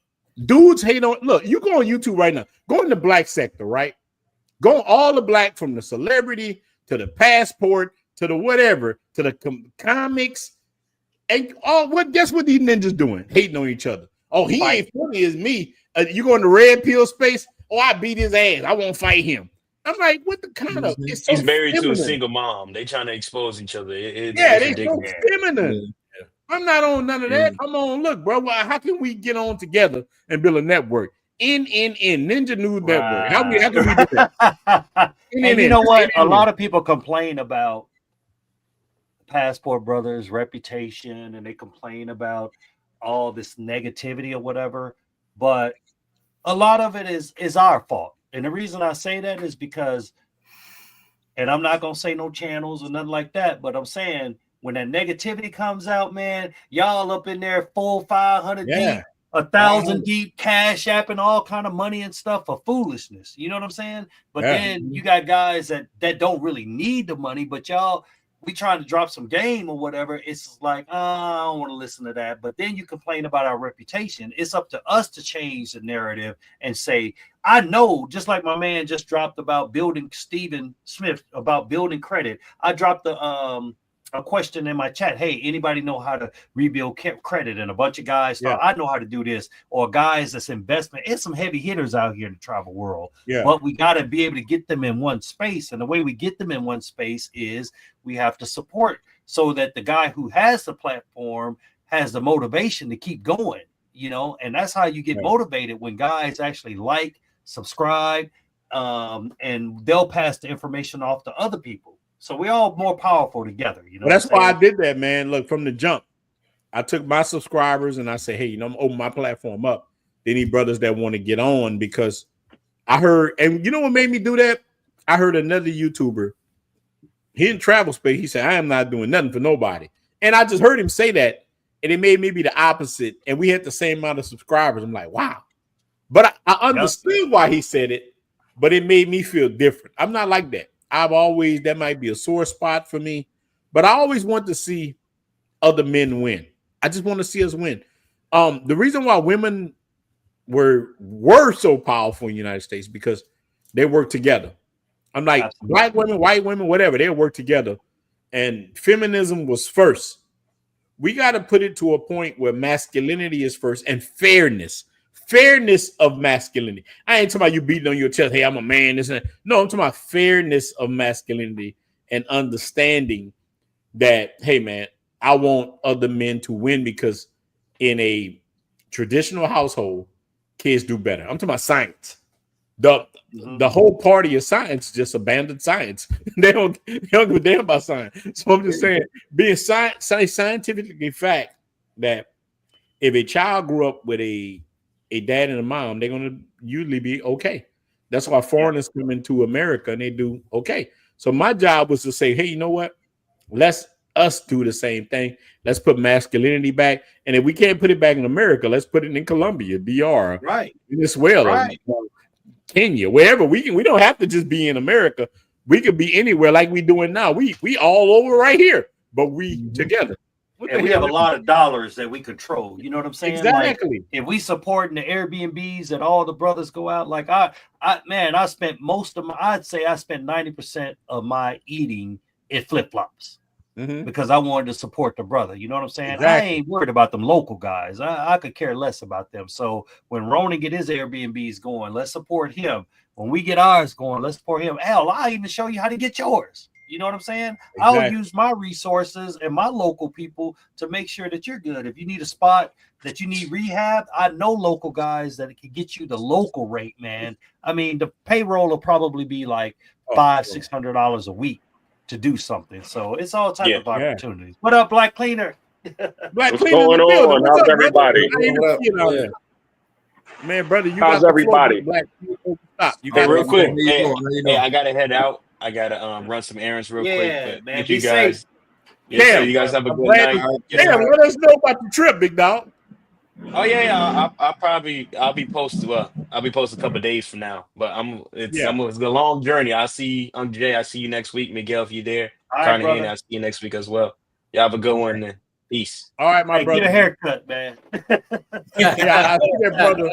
dudes hate on. Look, you go on YouTube right now. Go in the black sector, right? Go all the black from the celebrity to the passport to the whatever to the comics and all. Guess what these ninjas doing? Hating on each other. Oh, he ain't funny as me. You go in the red pill space. Oh, I beat his ass. I won't fight him. I'm like, what the kind of? He's married to a single mom. They trying to expose each other. They so feminine. I'm not on none of that. I'm on. Look, bro. Well, how can we get on together and build a network? Ninja News Network. How can we do that? And you know what? A lot of people complain about Passport Brothers' reputation, and they complain about all this negativity or whatever. But a lot of it is our fault. And the reason I say that is because and I'm not gonna say no channels or nothing like that, but I'm saying when that negativity comes out, man, y'all up in there 400-500 deep, 1,000 deep, cash apping all kind of money and stuff for foolishness. You know what I'm saying? But then you got guys that don't really need the money, but y'all, we trying to drop some game or whatever. It's like, I don't want to listen to that. But then you complain about our reputation. It's up to us to change the narrative and say, I know, just like my man just dropped about building, Stephen Smith, about building credit. I dropped a question in my chat. Hey, anybody know how to rebuild credit? And a bunch of guys thought, I know how to do this. Or guys that's investment. It's some heavy hitters out here in the travel world. But we got to be able to get them in one space. And the way we get them in one space is we have to support so that the guy who has the platform has the motivation to keep going, you know, and that's how you get motivated when guys actually like, subscribe, and they'll pass the information off to other people. So we're all more powerful together, you know. Well, that's why I did that, man. Look, from the jump, I took my subscribers and I said, hey, you know, I'm opening my platform up to any brothers that want to get on, because I heard, and you know what made me do that? I heard another YouTuber, he in travel space. He said, I am not doing nothing for nobody. And I just heard him say that, and it made me be the opposite. And we had the same amount of subscribers. I'm like, wow. But I understood why he said it, but it made me feel different. I'm not like that. I've always, that might be a sore spot for me, but I always want to see other men win. I just want to see us win. The reason why women were so powerful in the United States, because they work together. I'm like, black women, white women, whatever, they work together. And feminism was first. We got to put it to a point where masculinity is first and fairness of masculinity. I ain't talking about you beating on your chest, hey, I'm a man. This and that. No, I'm talking about fairness of masculinity and understanding that, hey, man, I want other men to win, because in a traditional household, kids do better. I'm talking about science. The whole party of science just abandoned science. they don't give a damn about science. So I'm just saying, being scientifically fact that if a child grew up with a dad and a mom, they're going to usually be okay. That's why foreigners come into America and they do okay. So my job was to say, hey, you know what? Let's us do the same thing. Let's put masculinity back. And if we can't put it back in America, let's put it in Colombia, DR, Venezuela, Kenya, wherever. We don't have to just be in America. We could be anywhere like we doing now. We all over right here, but we together. And we have a lot of dollars that we control. You know what I'm saying? Exactly. Like, if we supporting the Airbnbs that all the brothers go out, like I spent I'd say I spent 90% of my eating in flip-flops. Because I wanted to support the brother. You know what I'm saying? Exactly. I ain't worried about them local guys. I could care less about them. So when Ronan get his Airbnbs going, let's support him. When we get ours going, let's support him. Hell, I'll even show you how to get yours. You know what I'm saying? Exactly. I'll use my resources and my local people to make sure that you're good. If you need a spot that you need rehab, I know local guys that can get you the local rate, man. I mean, the payroll will probably be like $500-$600 a week to do something. So it's all type of opportunities. What up, Black Cleaner? Black What's Cleaner going on? What's How's up, everybody? Man, brother, you how's got everybody? Stop. You got real quick. Hey, I gotta head out. I gotta run some errands real quick. But man, thank be you guys. safe. Yes, sir, you guys have a good night. Damn, let us know about the trip, big dog. Oh yeah. I'll be posted. Well, I'll be posted a couple of days from now. But it's a long journey. I'll see Jay. I see you next week, Miguel. If you're there, Carney, I'll see you next week as well. Y'all have a good one. Then. Peace. All right, my brother. Get a haircut, man. I see that brother.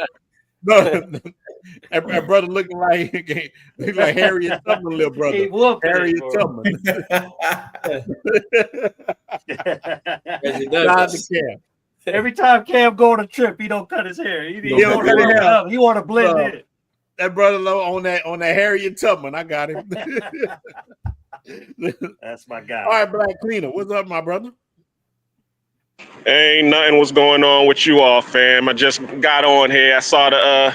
No, that brother looking like Harriet Tubman, little brother. Harriet Tubman. Every time Cam go on a trip, he don't cut his hair. He don't cut his hair. He want to blend in. That brother on that Harriet Tubman. I got him. That's my guy. All right, Black Cleaner. What's up, my brother? Ain't nothing was going on with you all, fam. I just got on here. I saw the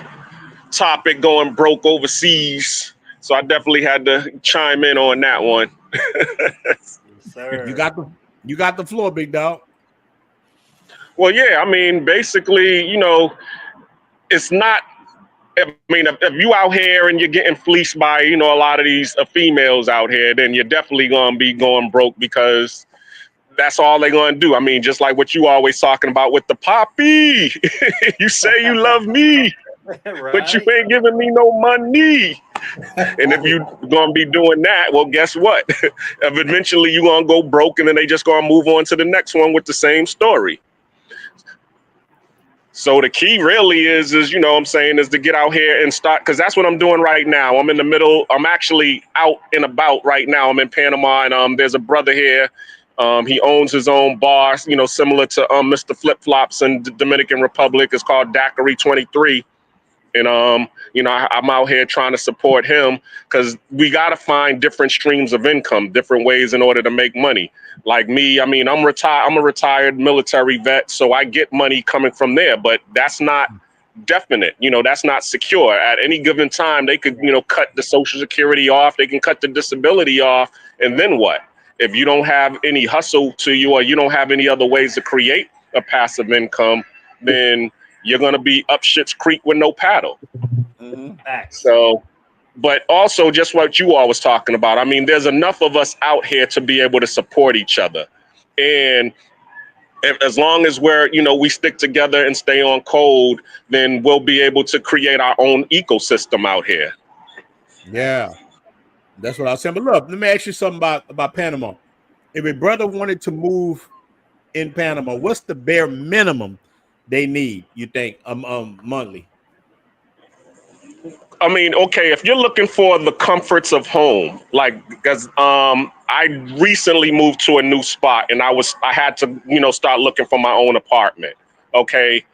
topic going broke overseas, so I definitely had to chime in on that one. Yes, sir. You got the floor, big dog. Well, yeah, I mean, basically, you know, it's not I mean, if you out here and you're getting fleeced by, you know, a lot of these females out here, then you're definitely going to be going broke because that's all they're going to do. I mean, just like what you always talking about with the poppy. You say you love me, but you ain't giving me no money. And if you going to be doing that, well, guess what? Eventually you're going to go broke and then they just going to move on to the next one with the same story. So the key really is, you know what I'm saying, is to get out here and start, because that's what I'm doing right now. I'm in the middle. I'm actually out and about right now. I'm in Panama, and there's a brother here. He owns his own bar, you know, similar to Mr. Flip Flops in the Dominican Republic. It's called Daiquiri 23. And, you know, I'm out here trying to support him because we got to find different streams of income, different ways in order to make money. Like me, I mean, I'm a retired military vet, so I get money coming from there, but that's not definite. You know, that's not secure. At any given time, they could, you know, cut the Social Security off. They can cut the disability off. And then what? If you don't have any hustle to you or you don't have any other ways to create a passive income, then you're going to be up shit's creek with no paddle. So, but also just what you all was talking about. I mean, there's enough of us out here to be able to support each other. And as long as we're, you know, we stick together and stay on code, then we'll be able to create our own ecosystem out here. Yeah, that's what I was saying. But look, let me ask you something about Panama. If a brother wanted to move in Panama, what's the bare minimum they need, you think, monthly? I mean, okay, if you're looking for the comforts of home, like, because I recently moved to a new spot and I had to, you know, start looking for my own apartment. Okay,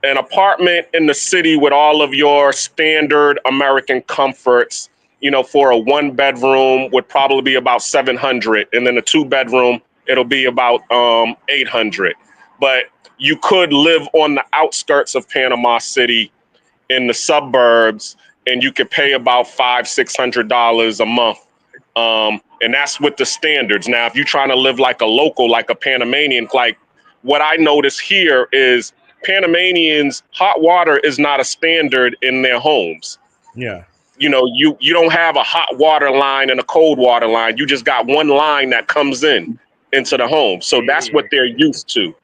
an apartment in the city with all of your standard American comforts, you know, for a 1-bedroom would probably be about $700, and then a 2-bedroom it'll be about $800. But you could live on the outskirts of Panama City in the suburbs, and you could pay about $500-600 a month. And that's with the standards. Now, if you're trying to live like a local, like a Panamanian, like what I notice here is Panamanians, hot water is not a standard in their homes. Yeah. You know, you don't have a hot water line and a cold water line. You just got one line that comes into the home. So that's what they're used to.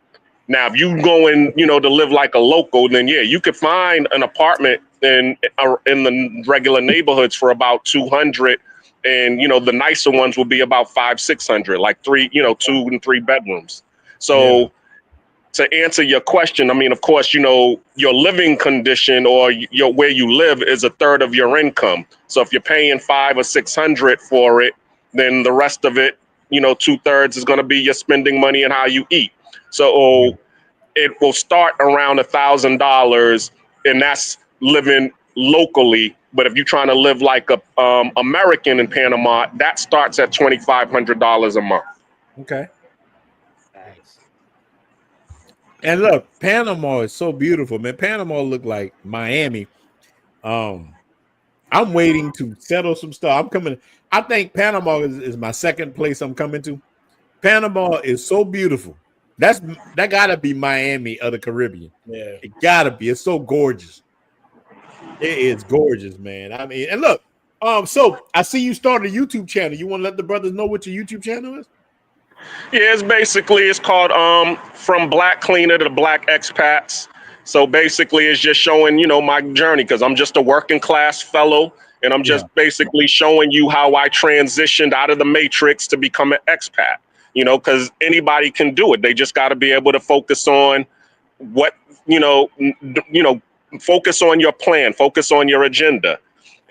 Now, if you going, you know, to live like a local, then yeah, you could find an apartment in the regular neighborhoods for about $200, and you know the nicer ones will be about $500-600, like 2 and 3 bedrooms. So to answer your question, I mean, of course, you know, your living condition or where you live is a third of your income. So if you're paying $500 or $600 for it, then the rest of it, you know, 2/3 is going to be your spending money and how you eat. So it will start around $1,000, and that's living locally. But if you're trying to live like a American in Panama, that starts at $2,500 a month. Okay. Nice. And look, Panama is so beautiful, man. Panama look like Miami. I'm waiting to settle some stuff. I'm coming. I think Panama is my second place I'm coming to. Panama is so beautiful. That gotta be Miami of the Caribbean. Yeah, it gotta be. It's so gorgeous. It is gorgeous, man. I mean, and look, so I see you started a YouTube channel. You want to let the brothers know what your YouTube channel is? Yeah, it's called From Black Cleaner to Black Expats. So basically, it's just showing, you know, my journey, because I'm just a working class fellow, and I'm just basically showing you how I transitioned out of the matrix to become an expat. You know, because anybody can do it. They just got to be able to focus on what, focus on your plan, focus on your agenda.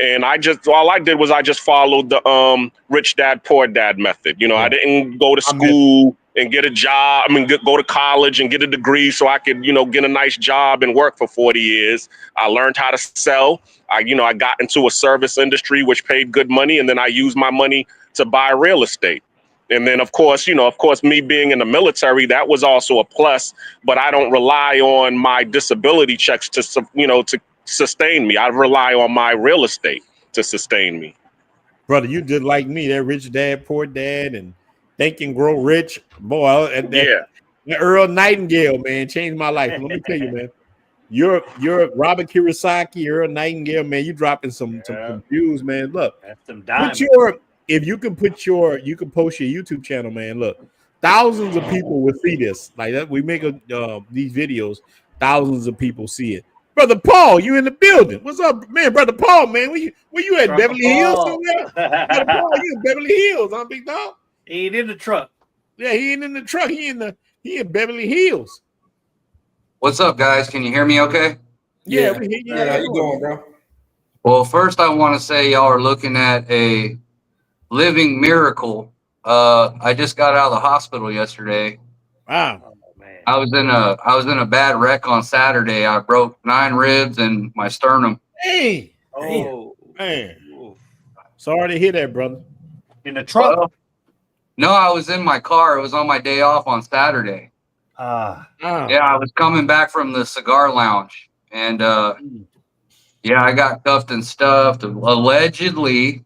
And all I did was I just followed the Rich Dad, Poor Dad method. You know, I didn't go to school and get a job. I mean, go to college and get a degree so I could, you know, get a nice job and work for 40 years. I learned how to sell. I got into a service industry, which paid good money. And then I used my money to buy real estate. And then, of course, me being in the military, that was also a plus. But I don't rely on my disability checks to sustain me. I rely on my real estate to sustain me. Brother, you did like me, that Rich Dad, Poor Dad, and Think and Grow Rich. Boy, that Earl Nightingale, man, changed my life. Let me tell you, man. You're Robert Kiyosaki, you're a Nightingale, man. You dropping some views, man. Look, That's some put diamonds. if you can post your YouTube channel, man. Look, thousands of people will see this. Like that, we make these videos, thousands of people see it. Brother Paul, you in the building? What's up, man? Brother Paul, man, where you at? Brother Beverly Hills Paul. somewhere? Brother Paul, you in Beverly Hills, huh, big dog? He ain't in the truck. Yeah, he ain't in the truck. He in Beverly Hills. What's up, guys? Can you hear me okay? Yeah, we hear you. How you doing, bro? Well, first I want to say y'all are looking at a living miracle. I just got out of the hospital yesterday. Wow. Oh, man. I was in a bad wreck on Saturday. I broke 9 ribs and my sternum. Hey. Oh, Man. Sorry to hear that, brother. in the truck. Well, no, I was in my car. It was on my day off on Saturday. Wow. Yeah, I was coming back from the cigar lounge, and yeah, I got cuffed and stuffed. Allegedly,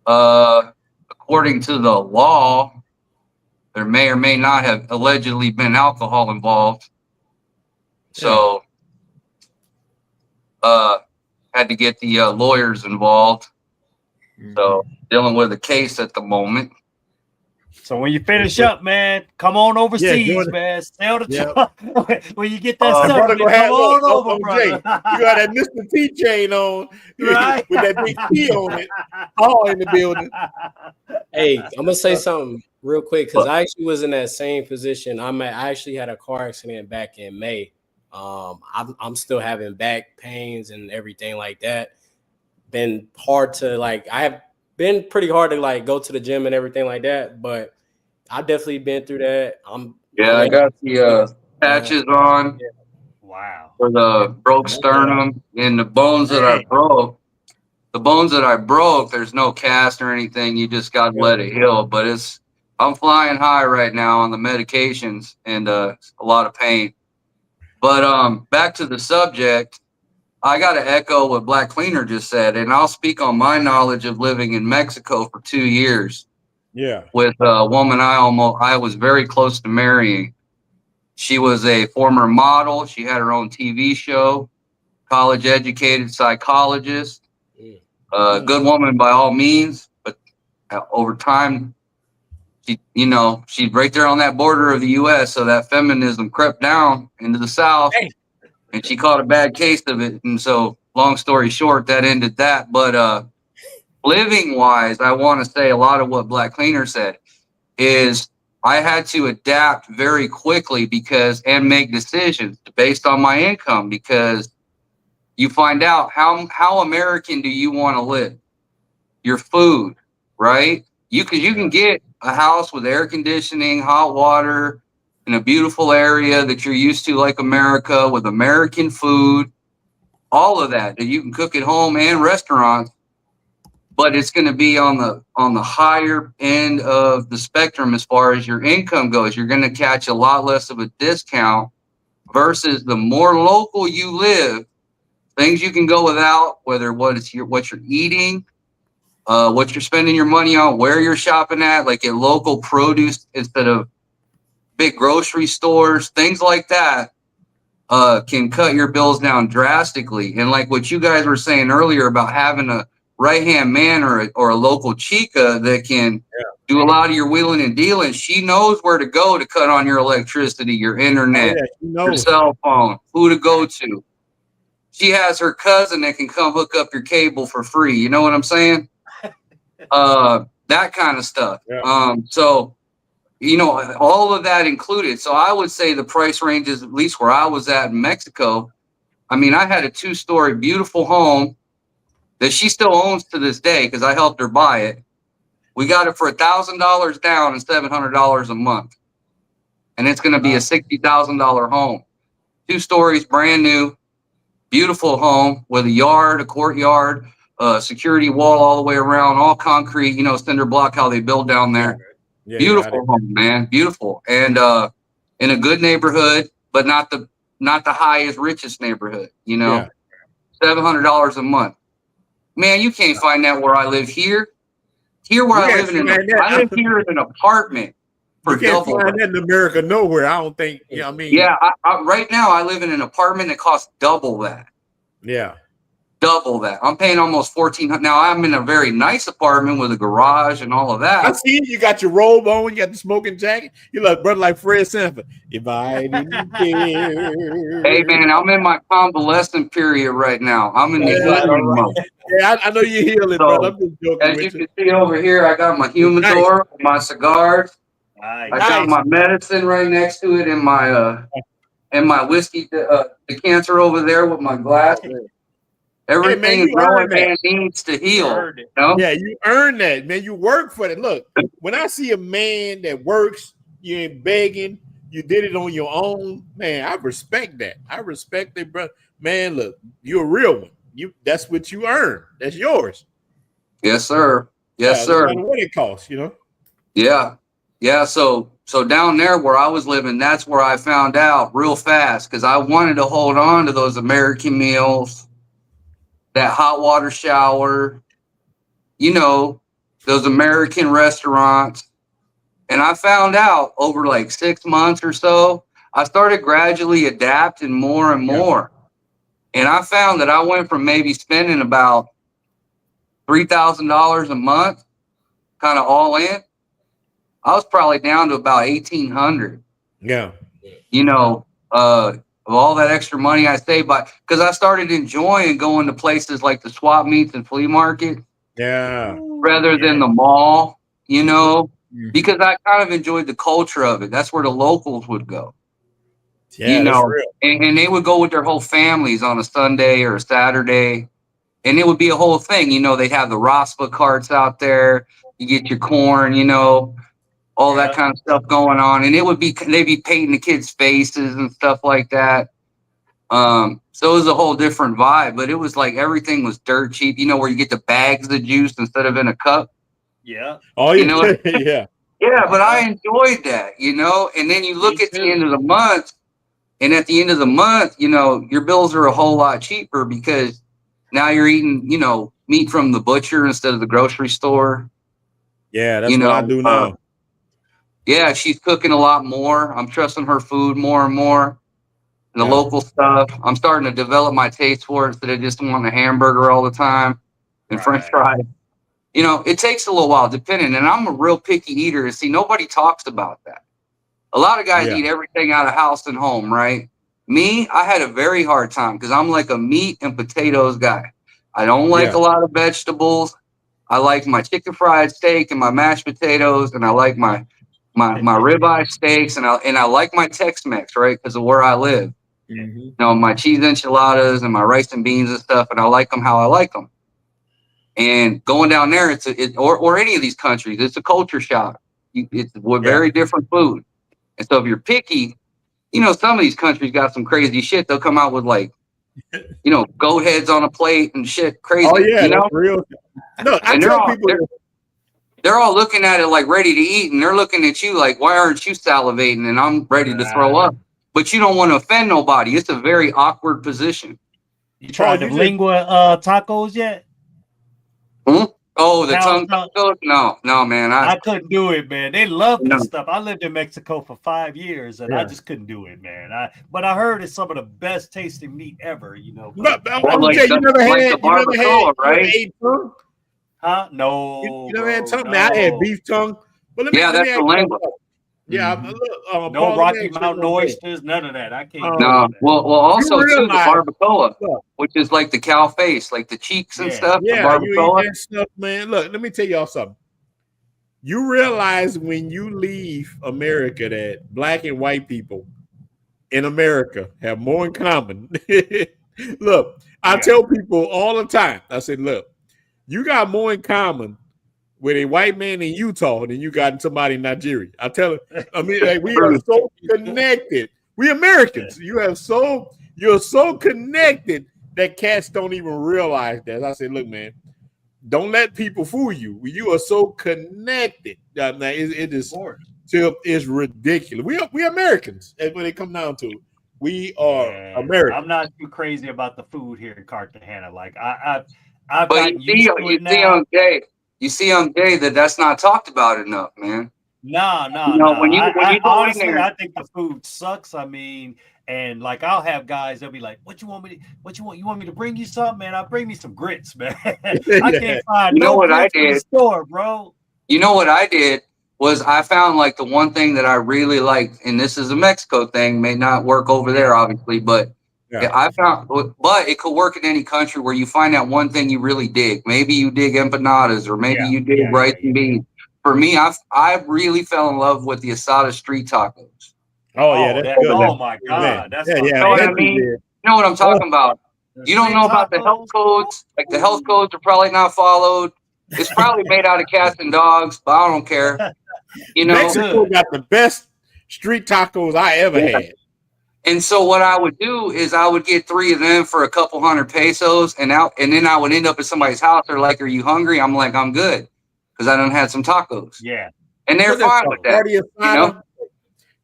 according to the law, there may or may not have allegedly been alcohol involved. So, had to get the lawyers involved. So, dealing with a case at the moment. So when you finish up, man, come on overseas, Jordan. man. Sell the Yeah. truck. When you get that Uh, stuff, brother man, gonna have come on look, over, Jay, brother. you got that Mr. T chain on Right. with that big T on it. All in the building. Hey, I'm gonna say something real quick because I actually was in that same position. I actually had a car accident back in May. I'm still having back pains and everything like that. Been hard to I have been pretty hard to go to the gym and everything like that, but I've definitely been through that. Yeah, I got the patches on Wow. for the broke sternum and the bones that I broke. The bones that I broke, there's no cast or anything. You just got to let it heal. But I'm flying high right now on the medications and a lot of pain. But back to the subject, I got to echo what Black Cleaner just said, and I'll speak on my knowledge of living in Mexico for 2 years. Yeah. With a woman I was very close to marrying. She was a former model. She had her own TV show, college educated psychologist, good woman by all means. But over time, she's right there on that border of the U.S. So that feminism crept down into the South, and she caught a bad case of it. And so, long story short, that ended that. But living wise, I want to say a lot of what Black Cleaner said is I had to adapt very quickly and make decisions based on my income, because you find out how American do you want to live? Your food, right? You can get a house with air conditioning, hot water, in a beautiful area that you're used to, like America, with American food, all of that you can cook at home and restaurants. But it's going to be on the higher end of the spectrum as far as your income goes. You're going to catch a lot less of a discount versus the more local you live, things you can go without, whether what you're eating, what you're spending your money on, where you're shopping at, like at local produce instead of big grocery stores, things like that, can cut your bills down drastically. And like what you guys were saying earlier about having a right-hand man or a local chica that can do a lot of your wheeling and dealing. She knows where to go to cut on your electricity, your internet, your cell phone, who to go to. She has her cousin that can come hook up your cable for free. You know what I'm saying? That kind of stuff. Yeah. So, all of that included. So I would say the price ranges, at least where I was at in Mexico. I mean, I had a 2-story beautiful home that she still owns to this day because I helped her buy it. We got it for $1,000 down and $700 a month. And it's going to be a $60,000 home. 2 stories, brand new, beautiful home with a yard, a courtyard, security wall all the way around, all concrete, cinder block, how they build down there. Yeah, beautiful home, man. Beautiful. And in a good neighborhood, but not the highest, richest neighborhood, $700 a month. Man, you can't find that where I live here. Here where I live I live here in an apartment You for can't double find that. that in America nowhere. I don't think. You know what I mean? Yeah, right now I live in an apartment that costs double that. Yeah. Double that. I'm paying almost $1,400. Now I'm in a very nice apartment with a garage and all of I that. see you got your robe on, you got the smoking jacket. You look brother like Fred Sanford. If I didn't care. Hey man, I'm in my convalescent period right now. I'm in the healing mode. Yeah, I know you're healing, brother. I'm just joking As you with you. can see over here, I got my humidor, my cigars. I got my medicine right next to it, and my whiskey decanter over there with my glasses. Everything you a growing earned that. man needs to heal. You know? Yeah, you earned that, man. You work for it. Look, when I see a man that works, you ain't begging, you did it on your own, man. I respect that. I respect it, brother. Man, look, you're a real one. That's what you earn. That's yours. Yes, sir. Yes, sir. No matter what it costs, you know. Yeah. Yeah. So down there where I was living, that's where I found out real fast because I wanted to hold on to those American meals, that hot water shower, you know, those American restaurants. And I found out over like 6 months or so, I started gradually adapting more and more. And I found that I went from maybe spending about $3,000 a month, kind of all in. I was probably down to about 1,800. Yeah. You know, of all that extra money I saved because I started enjoying going to places like the swap meets and flea market. Yeah. Rather than the mall, you know, because I kind of enjoyed the culture of it. That's where the locals would go. Yeah, you that's know, real. and they would go with their whole families on a Sunday or a Saturday. And it would be a whole thing. You know, they'd have the Raspa carts out there. You get your corn, you know, all that kind of stuff going on. And they'd be painting the kids' faces and stuff like that. So it was a whole different vibe, but it was like everything was dirt cheap, you know, where you get the bags of juice instead of in a cup. Yeah. Oh, You know? yeah. Yeah, but I enjoyed that, you know, and then you look at the end of the month, and at the end of the month, you know, your bills are a whole lot cheaper because now you're eating, you know, meat from the butcher instead of the grocery store. Yeah, that's what I do now. Yeah, she's cooking a lot more. I'm trusting her food more and more. The local stuff. I'm starting to develop my taste for it instead of just wanting a hamburger all the time and French fries. You know, it takes a little while, depending. And I'm a real picky eater. And see, nobody talks about that. A lot of guys eat everything out of house and home, right? Me, I had a very hard time because I'm like a meat and potatoes guy. I don't like a lot of vegetables. I like my chicken fried steak and my mashed potatoes, and I like my ribeye steaks, and I like my Tex-Mex, right, because of where I live. You know, my cheese enchiladas and my rice and beans and stuff, and I like them how I like them. And going down there, or any of these countries, it's a culture shock. It's very different food. And so if you're picky, you know, some of these countries got some crazy shit. They'll come out with like, you know, goat heads on a plate and shit crazy. Oh, yeah, you know? that's real. No, I tell people. They're all looking at it like ready to eat, and they're looking at you like, why aren't you salivating? And I'm ready to throw up. But you don't want to offend nobody. It's a very awkward position. You tried the lingua tacos yet? Oh, the tongue tacos? No, man. I couldn't do it, man. They love No. this stuff. I lived in Mexico for 5 years, and I just couldn't do it, man. But I heard it's some of the best tasting meat ever, you know. But you never had right? tongue? Huh? No. You never had tongue? Man, I had beef tongue. But let me that's the lingua. Yeah, no Rocky Mountain oysters, none of that. I can't. No, well, also too, the realize- barbacoa, which is like the cow face, like the cheeks and stuff. Yeah, the you barbacoa. eat that stuff, man. Look, let me tell y'all something. You realize when you leave America that black and white people in America have more in common. Look, I tell people all the time, I said, look, you got more in common with a white man in Utah than you got in somebody in Nigeria. I tell them, I mean, like, we are so connected. We Americans, you're so connected that cats don't even realize that. I said, look, man, don't let people fool you. You are so connected. It is ridiculous. We Americans. That's what it comes down to. We are Americans. I'm not too crazy about the food here in Cartagena. Like I've But you see on Jay that that's not talked about enough, man. No. You know, when you go in Honestly, there- I think the food sucks. I mean, and like I'll have guys, they'll be like, "What you want me to? What you want? You want me to bring you something, man? I'll bring me some grits, man. I can't find You know no what I grits in the did? store, bro." You know what I did was I found like the one thing that I really liked, and this is a Mexico thing, may not work over there, obviously, but I found, but it could work in any country where you find out one thing you really dig. Maybe you dig empanadas, or maybe you dig rice and beans. For me, I really fell in love with the asada street tacos. Oh yeah, that's good. Oh my god, that's You know what I mean? You know what I'm talking about? You don't know about the health codes. Like the health codes are probably not followed. It's probably made out of cats and dogs, but I don't care. You know, Mexico got the best street tacos I ever had. And so what I would do is I would get 3 of them for a couple hundred pesos, and then I would end up at somebody's house. They're like, "Are you hungry?" I'm like, "I'm good," because I done had some tacos. Yeah, and they're fine with that. You know,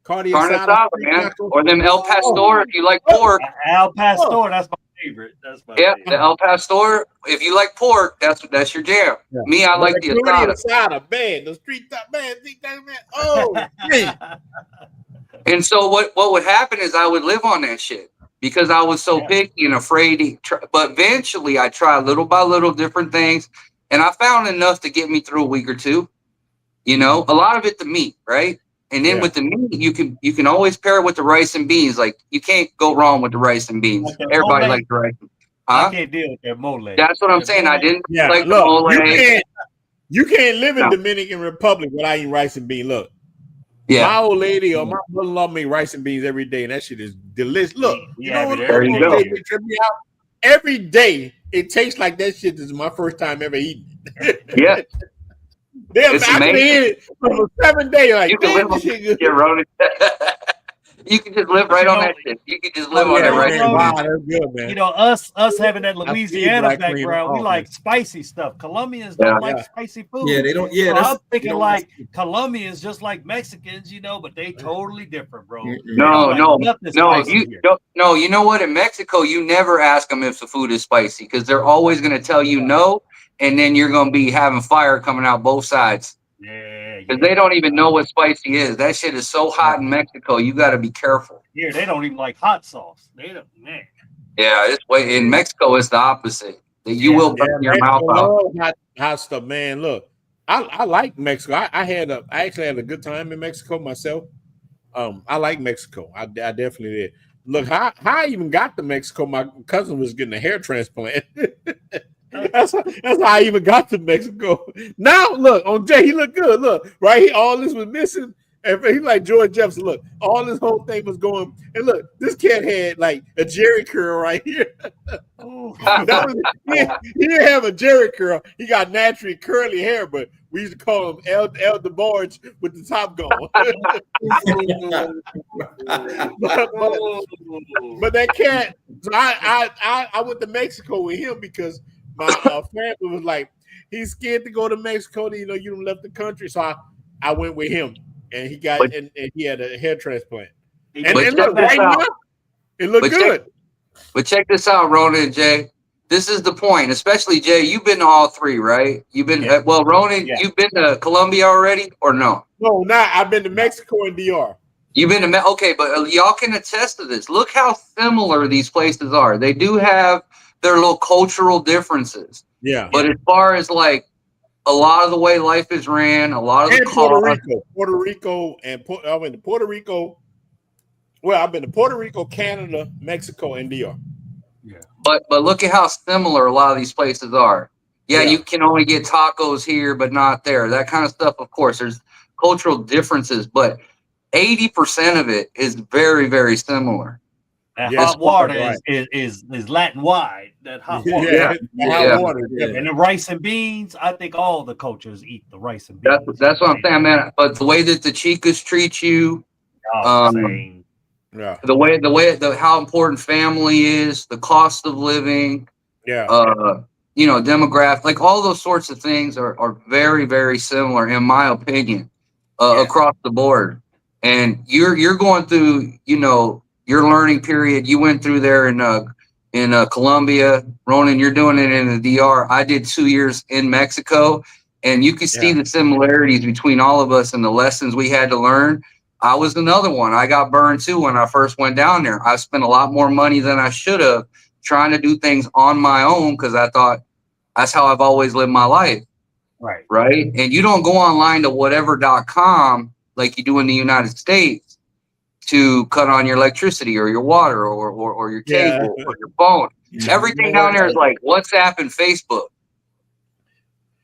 carne asada, man, or them El Pastor if you like pork. El Pastor, that's my favorite. That's my favorite. The El Pastor. If you like pork, that's your jam. Me, I like the asada. Man, the street taco, man. Oh, man. And so what would happen is I would live on that shit because I was so picky and afraid to try. But eventually I tried little by little different things, and I found enough to get me through a week or two. You know, a lot of it the meat, right? And then with the meat, you can always pair it with the rice and beans. Like you can't go wrong with the rice and beans. Like Everybody mole. likes rice. I can't deal with that mole. That's what I'm saying. I didn't like look, the mole. you can't live in Dominican Republic without eating rice and beans. Look. Yeah. My old lady or my mother-in-law make rice and beans every day, and that shit is delicious. Look, you know what? There you go. Every day it tastes like that shit is my first time ever eating. Yeah. It's amazing. For 7 days, like, you can live on shit, You can just live right on that shit. You can just live on that right now. Wow, that's good, man. You know, us having that Louisiana background, we like spicy stuff. Colombians don't like spicy food. Yeah, they don't. Yeah, so I'm thinking like Colombians, just like Mexicans, you know, but they totally different, bro. No. You know what? In Mexico, you never ask them if the food is spicy because they're always going to tell you no, and then you're going to be having fire coming out both sides. Because they don't even know what spicy is. That shit is so hot in Mexico. You got to be careful. Here, they don't even like hot sauce. They don't, man. Yeah, in Mexico, it's the opposite. That you will burn your mouth out. Hot stuff, man. Look, I like Mexico. I actually had a good time in Mexico myself. I like Mexico. I definitely did. Look, how I even got to Mexico. My cousin was getting a hair transplant. That's how I even got to Mexico. Now, look, on Jay, he looked good. Look, right here, all this was missing. And he like George Jefferson. Look, all this whole thing was going. And look, this cat had like a Jerry curl right here. He didn't have a Jerry curl. He got naturally curly hair, but we used to call him El DeBarge with the top gone. but that cat, so I went to Mexico with him because my family was like, he's scared to go to Mexico. You know, you done left the country. So I went with him, and he got and he had a hair transplant. And look, right now, it looked good. But check this out, Ronan and Jay. This is the point, especially Jay. You've been to all 3, right? You've been well, Ronan. You've been to Colombia already, or no? No, not. I've been to Mexico and DR. You've been to okay, but y'all can attest to this. Look how similar these places are. They do have their little cultural differences. Yeah. But as far as like a lot of the way life is ran, a lot of the Puerto Rico, and I went to Puerto Rico. Well, I've been to Puerto Rico, Canada, Mexico, and DR. Yeah. But look at how similar a lot of these places are. Yeah, you can only get tacos here, but not there. That kind of stuff. Of course, there's cultural differences, but 80% of it is very, very similar. That hot water is Latin wide. That hot water. Hot water. And the rice and beans, I think all the cultures eat the rice and beans. That's what I'm saying, man. But the way that the chicas treat you, the way how important family is, the cost of living, demographic, like all those sorts of things are very, very similar, in my opinion, across the board. And you're going through, your learning period. You went through there in Colombia. Ronan, you're doing it in the DR. I did 2 years in Mexico, And you can see the similarities between all of us and the lessons we had to learn. I was another one. I got burned too when I first went down there. I spent a lot more money than I should have trying to do things on my own because I thought that's how I've always lived my life. Right. And you don't go online to whatever.com like you do in the United States to cut on your electricity or your water or your cable or your phone. Everything down there is like WhatsApp and Facebook.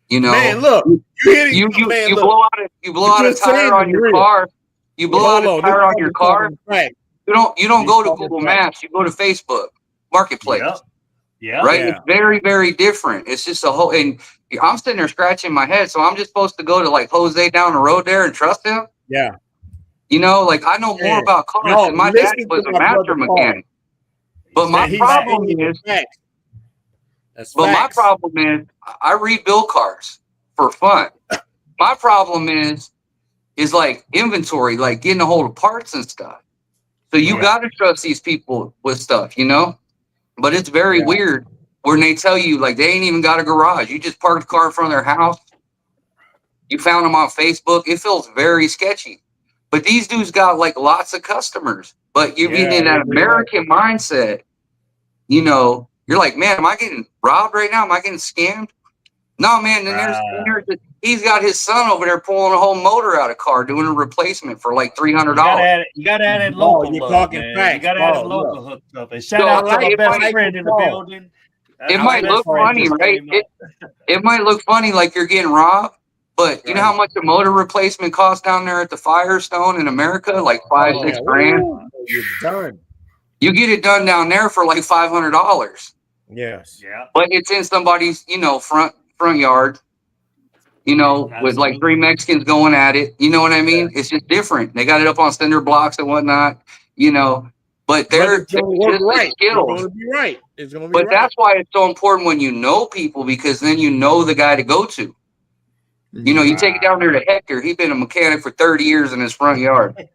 You know, man, look, you blow out a tire on your car. You blow out a tire on your car. You don't go to Google Maps. You go to Facebook Marketplace. Right. It's very, very different. It's just a whole. And I'm sitting there scratching my head. So I'm just supposed to go to like Jose down the road there and trust him. Yeah. You know, like I know more about cars than my dad was a master mechanic. But my problem is. My problem is I rebuild cars for fun. My problem is like inventory, like getting a hold of parts and stuff. So you got to trust these people with stuff, you know? But it's very weird when they tell you like they ain't even got a garage. You just parked the car in front of their house. You found them on Facebook. It feels very sketchy. But these dudes got like lots of customers. But you're being in that American mindset, you know, you're like, man, am I getting robbed right now? Am I getting scammed? No, man. Then he's got his son over there pulling a whole motor out of car, doing a replacement for like $300. You got to add it local. You're love, talking man. facts. You got to add it local hooked up. And shout out to my best friend in the building. It might look funny, right? It might look funny like you're getting robbed, but you know how much a motor replacement costs down there at the Firestone in America? Like $5-6 grand. You're done. You get it done down there for like $500. Yes. Yeah. But it's in somebody's, you know, front yard, you know, with like 3 Mexicans going at it. You know what I mean? It's just different. They got it up on cinder blocks and whatnot, you know, but they're It's gonna work right. skills. It's gonna be right. It's gonna be But right. that's why it's so important when you know people, because then you know the guy to go to. You know, you take it down there to Hector. He's been a mechanic for 30 years in his front yard.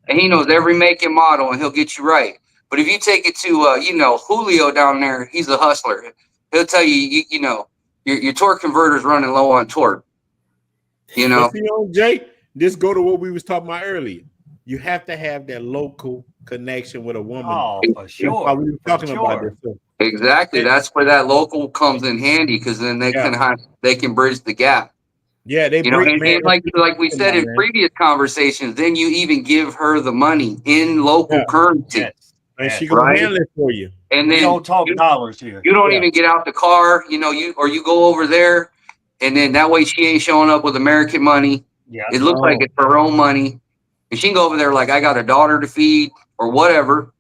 And he knows every make and model, and he'll get you right. But if you take it to, you know, Julio down there, he's a hustler. He'll tell you, you know, your torque converter's running low on torque. You know, But see, Jay, this go to what we was talking about earlier. You have to have that local connection with a woman. Oh, for sure. While we were talking about this. So, exactly. That's where that local comes in handy, because then they can bridge the gap. yeah, they You know, bring, and like we said in previous conversations, then you even give her the money in local currency. and she gonna handle it for you. And We then don't talk dollars here. you don't even get out the car, you know, you go over there, and then that way she ain't showing up with American money. Yeah. It looks like it's her own money. And she can go over there like, I got a daughter to feed or whatever,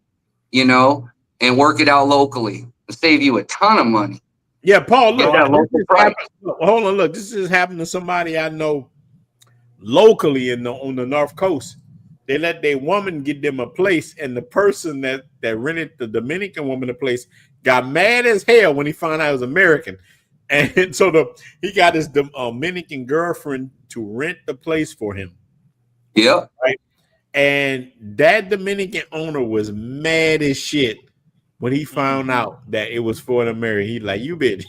you know, and work it out locally to save you a ton of money. Yeah, Paul, look, Get that local price. hold on, look, this is happening to somebody I know locally on the North Coast. They let their woman get them a place, and the person that rented the Dominican woman a place got mad as hell when he found out it was American. And so he got his Dominican girlfriend to rent the place for him. Yeah. Right. And that Dominican owner was mad as shit when he found out that it was for an American. He like, you bitch.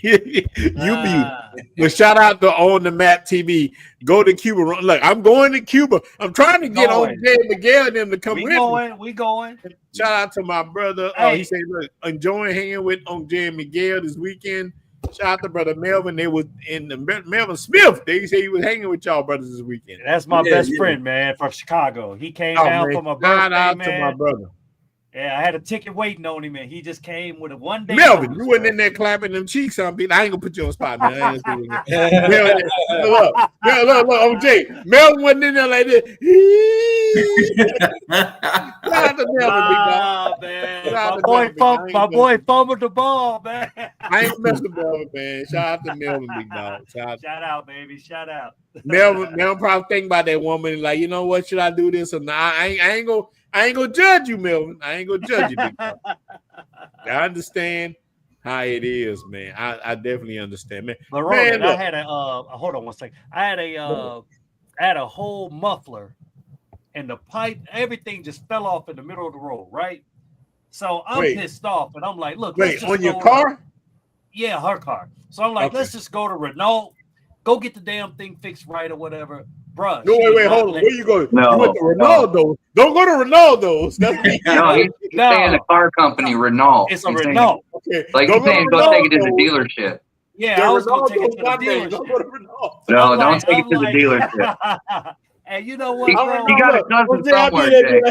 But shout out to On the Map TV. Go to Cuba. Look, I'm going to Cuba. I'm trying to get on Jay Miguel and them to come with me. We going. Shout out to my brother. Hey. He said, look, enjoying hanging with on Jay Miguel this weekend. Shout out to brother Melvin. They was in the Melvin Smith. They say he was hanging with y'all brothers this weekend. That's my best friend, man, from Chicago. He came down for my birthday, Shout out man. to my brother. Yeah, I had a ticket waiting on him, and he just came with a one-day. Melvin, you wasn't in there clapping them cheeks on people. I ain't gonna put you on the spot, man. I ain't gonna say it. Melvin, look, Jay. Melvin wasn't in there like this. Shout out to Melvin, big dog. Man. Shout out to My Melvin, boy fumbled the ball, man. I ain't messing with Melvin, man. Shout out to Melvin, big dog. Shout out, baby. Shout out. Melvin probably thinking about that woman, like, you know what? Should I do this or not? I ain't gonna judge you, Melvin. I ain't gonna judge you, big dog. I understand how it is, man. I definitely understand, man. But Roland, I had hold on one second. I had a whole muffler, and the pipe, everything just fell off in the middle of the road, right? So I'm pissed off, and I'm like, look, wait, on your car? Yeah, her car. So I'm like, let's just go to Renault Go get the damn thing fixed right or whatever, bruh. No, she wait, did not hold on. let- Where you going? No, You went to no. Ronaldo. Don't go to Ronaldo's. That's me. No, he's saying the car company, Renault. It's a He's saying- Renault. Okay. Like don't he's saying, to go take it to the Ronaldo's. dealership. Yeah, I was gonna take it to the Ronaldo's my name. Don't go dealership. to Ronaldo. No, I'm don't like- take it I'm to the like- dealership. And you know what, He- bro? he got a cousin somewhere, Jay.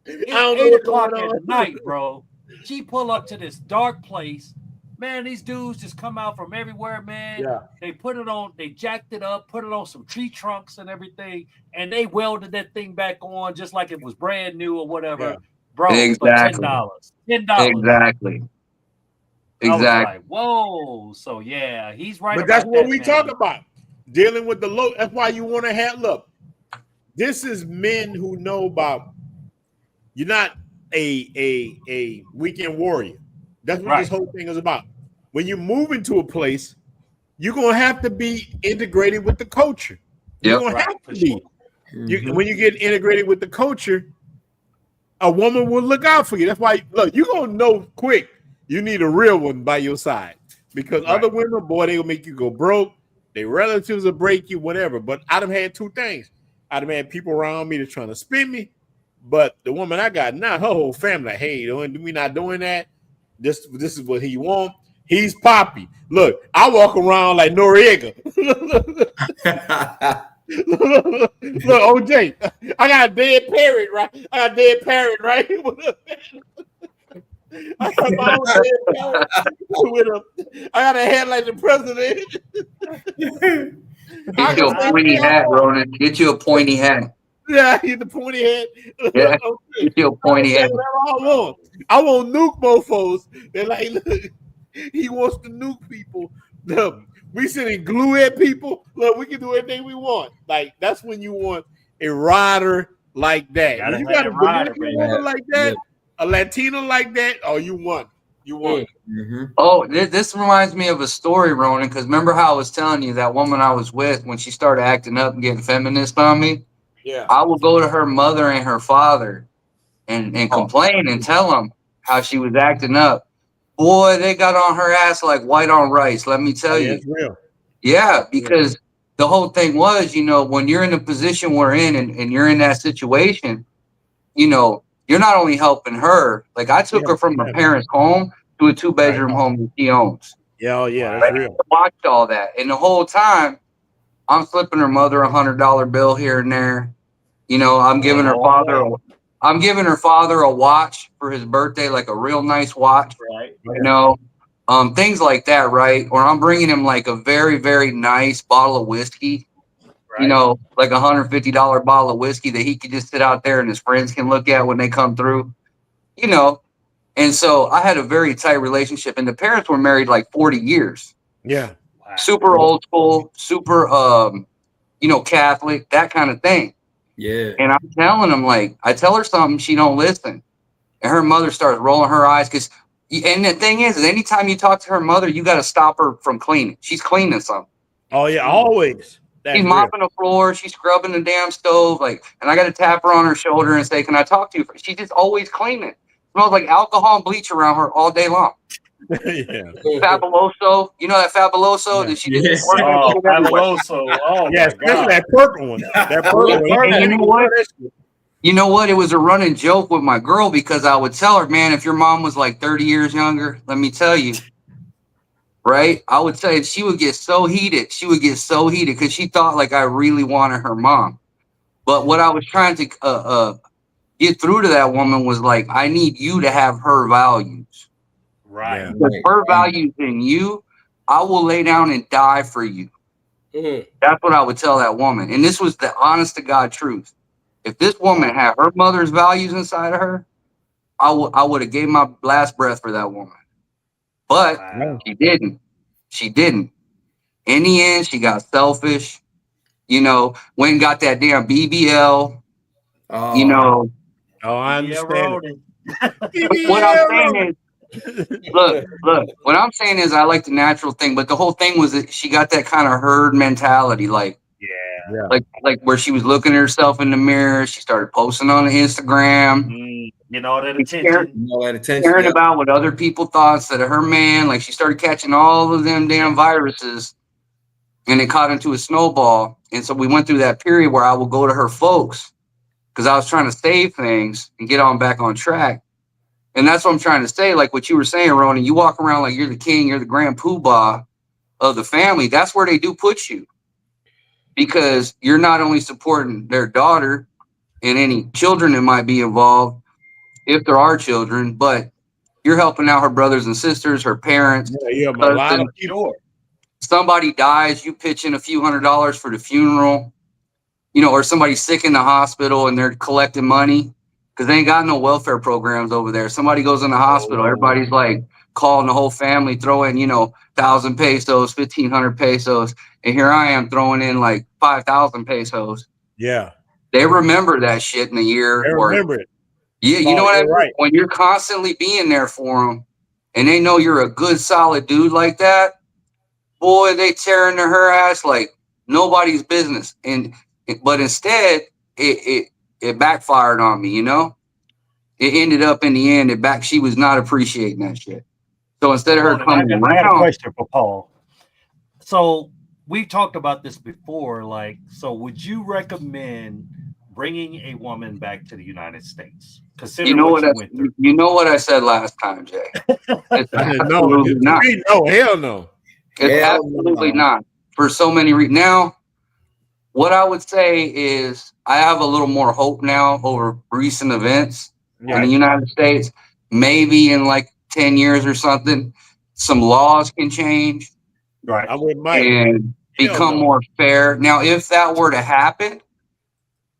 It's I don't know 8 what's o'clock going at on. night, bro. She pull up to this dark place. Man, these dudes just come out from everywhere, man. Yeah. They put it on, they jacked it up, put it on some tree trunks and everything, and they welded that thing back on just like it was brand new or whatever. Yeah. Bro, Exactly. for $10. Exactly. I was Exactly. like, whoa. So yeah, he's right. But that's about what that, we man. talk about. Dealing with the low. That's why you want to have look. This is men who know about you're not a weekend warrior. That's what this whole thing is about. When you move into a place, you're gonna have to be integrated with the culture. You're Yep. gonna have to be. When you get integrated with the culture, a woman will look out for you. That's why look, you're gonna know quick you need a real one by your side. Because other women, boy, they will make you go broke. Their relatives will break you, whatever. But I'd have had two things. I'd have had people around me that's trying to spin me. But the woman I got now, her whole family, hey, we not doing that. This is what he want. He's Poppy. Look, I walk around like Noriega. Look, OJ, I got a dead parrot, right? I got a dead parrot, right? I got my own dead parrot with him. I got a head like the president. Get you a pointy hat, Ronan. Get you a pointy hat. Yeah, he's the pointy head. Yeah, get you a pointy head. I want nuke mofos. They're like, look, he wants to nuke people. Look, we sitting glue at people. Look, we can do anything we want. Like that's when you want a rider like that. When you got a Dominican woman like that, a Latino like that. Oh, you won. You won. Oh, this reminds me of a story, Ronan, because remember how I was telling you that woman I was with, when she started acting up and getting feminist on me? Yeah. I will go to her mother and her father and complain and tell them how she was acting up. Boy, they got on her ass like white on rice, let me tell you. It's real. Yeah, because the whole thing was, when you're in the position we're in and you're in that situation, you're not only helping her. Like I took her from her parents' home to a 2-bedroom home that she owns. Yeah, oh yeah, that's real. I watched all that, and the whole time I'm slipping her mother $100 bill here and there. I'm giving her father a watch for his birthday, like a real nice watch. Right. Things like that, right? Or I'm bringing him like a very, very nice bottle of whiskey. Right. Like $150 bottle of whiskey that he could just sit out there and his friends can look at when they come through. And so I had a very tight relationship, and the parents were married like 40 years. Yeah. Wow. Super old school, super Catholic, that kind of thing. Yeah. And I'm telling them, like, I tell her something, she don't listen. And her mother starts rolling her eyes and the thing is anytime you talk to her mother, you got to stop her from cleaning. She's cleaning something. Oh yeah, always. That's She's real. mopping the floor. She's scrubbing the damn stove. And I got to tap her on her shoulder and say, can I talk to you? She's just always cleaning. Smells like alcohol and bleach around her all day long. Yeah. Fabuloso. You know that Fabuloso? That she just Oh, Fabuloso. Oh, Yeah, my especially God. that purple one. That purple one. And you know what? You know what? It was a running joke with my girl because I would tell her, man, if your mom was like 30 years younger, let me tell you, right? I would say she would get so heated. She would get so heated because she thought like I really wanted her mom. But what I was trying to get through to that woman was like, I need you to have her values. Right. Yeah. Because her values in you, I will lay down and die for you. Mhm. That's what I would tell that woman. And this was the honest to God truth. If this woman had her mother's values inside of her, I would have gave my last breath for that woman. But she didn't. She didn't. In the end, she got selfish. Went and got that damn BBL. Oh, I understand. What I'm saying is, look, what I'm saying is I like the natural thing, but the whole thing was that she got that kind of herd mentality, like where she was looking at herself in the mirror. She started posting on Instagram. All that attention. All that attention. Caring Yeah. about what other people thought instead of her man. Like she started catching all of them damn viruses. and it caught into a snowball. And so we went through that period where I would go to her folks because I was trying to save things and get on back on track. And that's what I'm trying to say. Like what you were saying, Ronan, you walk around like you're the king, you're the grand poobah of the family. That's where they do put you, because you're not only supporting their daughter and any children that might be involved, if there are children, but you're helping out her brothers and sisters, her parents. Yeah, a lot of people. Somebody dies, you pitch in a few $100s for the funeral, you know, or somebody's sick in the hospital and they're collecting money because they ain't got no welfare programs over there. Somebody goes in the hospital, everybody's like calling the whole family, throw in, you know, 1,000 pesos, 1,500 pesos. And here I am throwing in like 5,000 pesos. Yeah. They remember that shit in a year. They remember it. Yeah, you know what I mean? Right. When you're constantly being there for them and they know you're a good, solid dude like that, boy, they tear into her ass like nobody's business. But instead, it backfired on me, you know? It ended up in the end, she was not appreciating that shit. So instead of her coming around. I got a question for Paul. So we talked about this before. Like, so would you recommend bringing a woman back to the United States? You know what I said last time, Jay. It's absolutely not. No, hell no. It's absolutely not. For so many reasons. Now, what I would say is I have a little more hope now over recent events in the United States. Maybe in like 10 years or something, some laws can change. Right. I'm with Mike. And become more fair. Now, if that were to happen,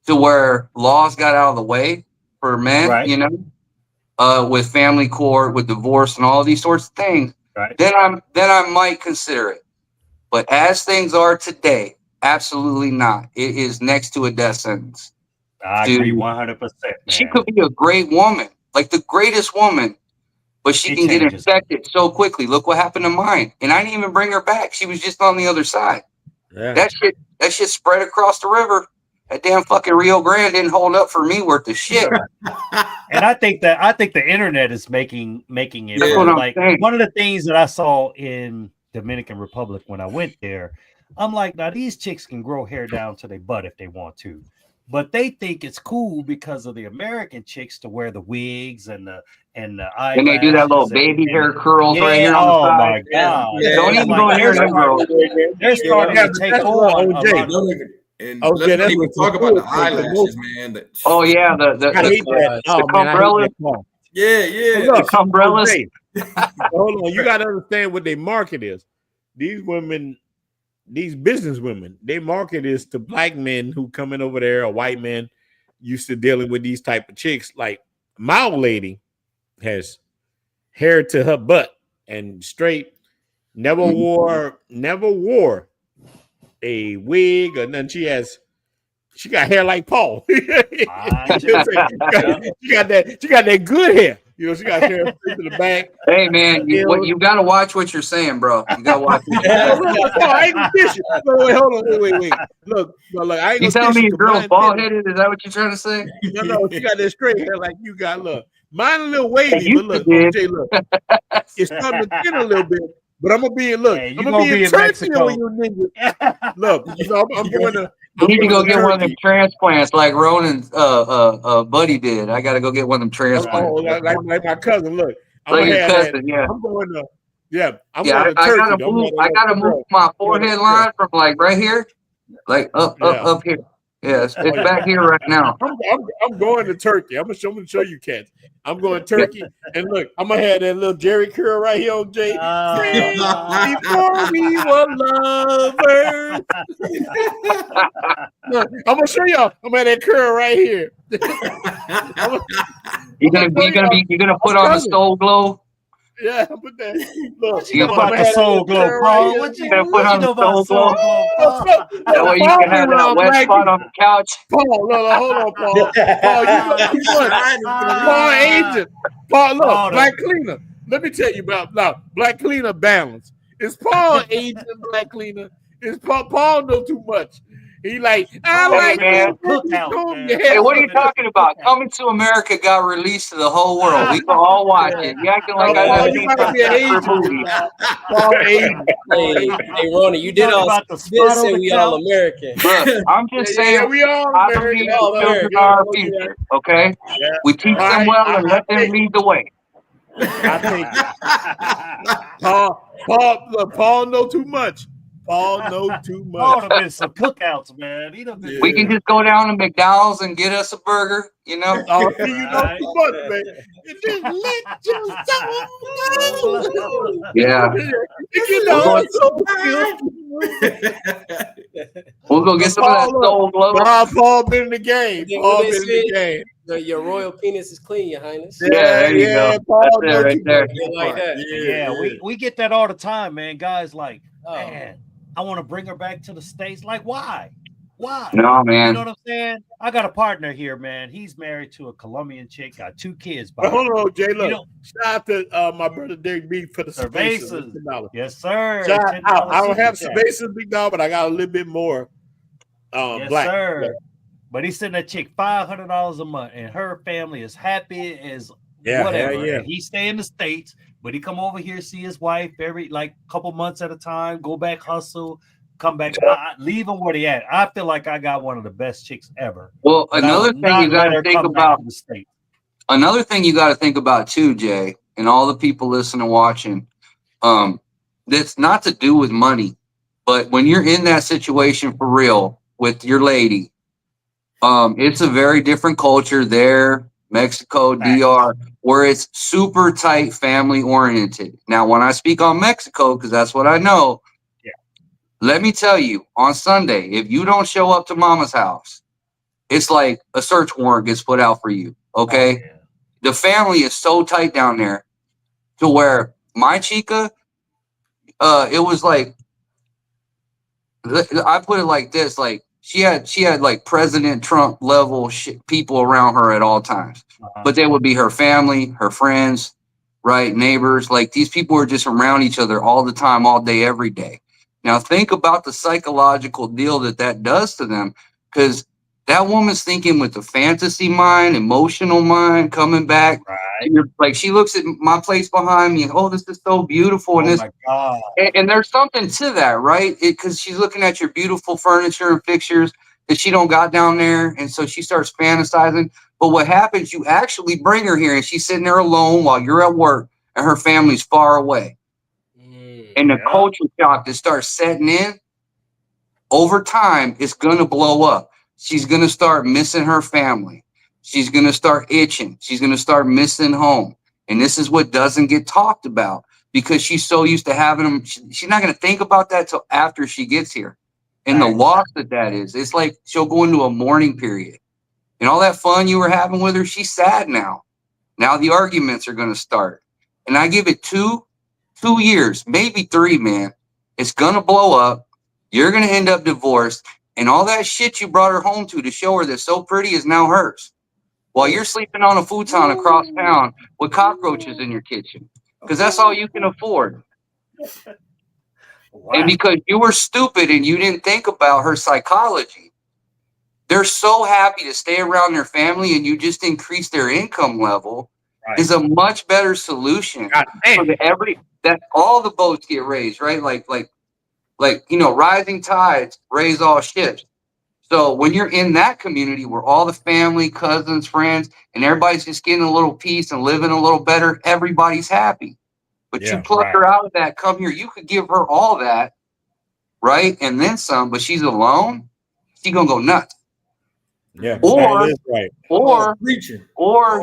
to where laws got out of the way for men, you know, with family court, with divorce, and all these sorts of things, then I might consider it. But as things are today, absolutely not. It is next to a death sentence. I agree 100%. She could be a great woman, like the greatest woman, but she can get infected so quickly. Look what happened to mine, and I didn't even bring her back. She was just on the other side. Yeah. That shit spread across the river. That damn fucking Rio Grande didn't hold up for me worth of shit. And I think the internet is making it. That's what like I'm saying. One of the things that I saw in Dominican Republic when I went there, I'm like, now these chicks can grow hair down to their butt if they want to, but they think it's cool because of the American chicks to wear the wigs and the eyelashes. And they do that little baby hair curls right here on the side. Oh my god! Yeah. Don't even go near them girls. They're starting to take on. And let's even talk about the eyelashes, man. Oh yeah, the umbrellas. Yeah. The umbrellas. Hold on, you got to understand what their market is. These women, these business women, their market is to black men who coming over there, or white men used to dealing with these type of chicks. Like my old lady has hair to her butt and straight, never wore a wig or nothing. She got hair like Paul. She got that good hair. You know, she got hair to the back. Hey man, you gotta watch what you're saying, bro. You gotta watch what you're saying. I ain't gonna dish it. Wait, hold on. Wait. Look, I ain't gonna. You telling me your girl's bald headed? Is that what you're trying to say? No, she got that straight hair like you got. Look, mine a little wavy, but look, OJ, look, it's starting to thin a little bit. But I'm gonna be I'm gonna be in Mexico. Look, you know, I'm going to. You need to go get one of them transplants like Ronan's buddy did. I got to go get one of them transplants. Like my cousin. Look, like your cousin, yeah. I'm going to. Yeah, I gotta move my forehead line from like right here, like up here. Yeah, it's back here right now. I'm going to Turkey. I'm gonna show you cats. I'm going to Turkey, and look, I'm gonna have that little Jerry curl right here on Jay. Before we were lovers. Look, I'm gonna show y'all. I'm at that curl right here. You're gonna put on the Soul Glow. Yeah, I put that. Look, you about the Soul Glow, Paul? What you put on the Soul Glow? That way you can have that wet spot on the couch. Paul, hold on, Paul. Paul agent. Paul, look, Black Cleaner. Let me tell you about Black Cleaner balance. Is Paul agent Black Cleaner? Is Paul know too much? He like, I Oh, like man. Cookout, man. Hey, what are you talking about? Coming to America got released to the whole world. We can all watch it. You acting like I Oh, never you seen might some be an separate Asian. movie. Paul Asian. Hey, Ronnie, you did Talking all about the you did spot say on the we all couch. American. Look, I'm just saying, we all I American. believe All the children American. are our Oh, yeah. future. Okay, Yeah. we teach them Right. well and let them think- lead the way. I think Paul know too much. Paul know too Oh, much. have been some cookouts, man. He done been. We can just go down to McDonald's and get us a burger. You know, Oh, see, you know Right. too much, man. You just let yourself go. yeah. You know, We'll go get some of that soul glow. Paul been in the game. Yeah, Paul what they been in the said? game. Your royal penis is clean, Your Highness. Yeah, there you go. Paul That's it know right too there. much. You like that? Yeah, we get that all the time, man. Guys like, Oh. man, I want to bring her back to the States. Like, why? Why? No, You man. know what I'm saying? I got a partner here, man. He's married to a Colombian chick, got 2 kids. But hold on, Jay. Look, You know- shout out to my brother Derek B for the cervezas. Cervezas. $10. Yes, sir. Shout $10 out. I don't have super chat. cervezas, big dog, but I got a little bit more. Yes, Black. sir. But he's sending that chick $500 a month, and her family is happy as Yeah, whatever. hell yeah. And he stay in the States, but he come over here, see his wife every like couple months at a time, go back hustle, come back, leave him where he at. I feel like I got one of the best chicks ever. Well, But I another will thing not you got let to her think come back about. to the States. Another thing you got to think about too, Jay, and all the people listening and watching. That's not to do with money, but when you're in that situation for real with your lady, it's a very different culture there, Mexico, DR, where it's super tight, family oriented. Now, when I speak on Mexico, because that's what I know, let me tell you, on Sunday, if you don't show up to mama's house, it's like a search warrant gets put out for you. Okay. Oh, yeah. The family is so tight down there to where my chica, it was like, I put it like this, like she had like President Trump level people around her at all times, but they would be her family, her friends, right? Neighbors. Like these people were just around each other all the time, all day, every day. Now think about the psychological deal that does to them, because that woman's thinking with the fantasy mind, emotional mind, coming back. Right. And you're like, she looks at my place behind me, and oh, this is so beautiful, and Oh this, my God. and there's something to that, right? Because she's looking at your beautiful furniture and fixtures that she don't got down there, and so she starts fantasizing. But what happens? You actually bring her here, and she's sitting there alone while you're at work, and her family's far away. And the culture shock that starts setting in over time, it's gonna blow up. She's gonna start missing her family. She's gonna start itching. She's gonna start missing home. And this is what doesn't get talked about because she's so used to having them. She's not gonna think about that till after she gets here. And the loss that is, it's like she'll go into a mourning period. And all that fun you were having with her, she's sad now. Now the arguments are gonna start. And I give it two years, maybe 3, man. It's gonna blow up. You're gonna end up divorced, and all that shit you brought her home to show her that's so pretty is now hers. While you're sleeping on a futon across town with cockroaches in your kitchen, because that's all you can afford. Wow. And because you were stupid and you didn't think about her psychology, they're so happy to stay around their family, and you just increase their income level. Right. Is a much better solution God damn. for that all the boats get raised, right? Like rising tides raise all ships. So when you're in that community where all the family, cousins, friends, and everybody's just getting a little peace and living a little better, everybody's happy. But you pluck her out of that, come here, you could give her all that, right? And then some, but she's alone, she's gonna go nuts. Yeah. Or- that is right. Or Preaching.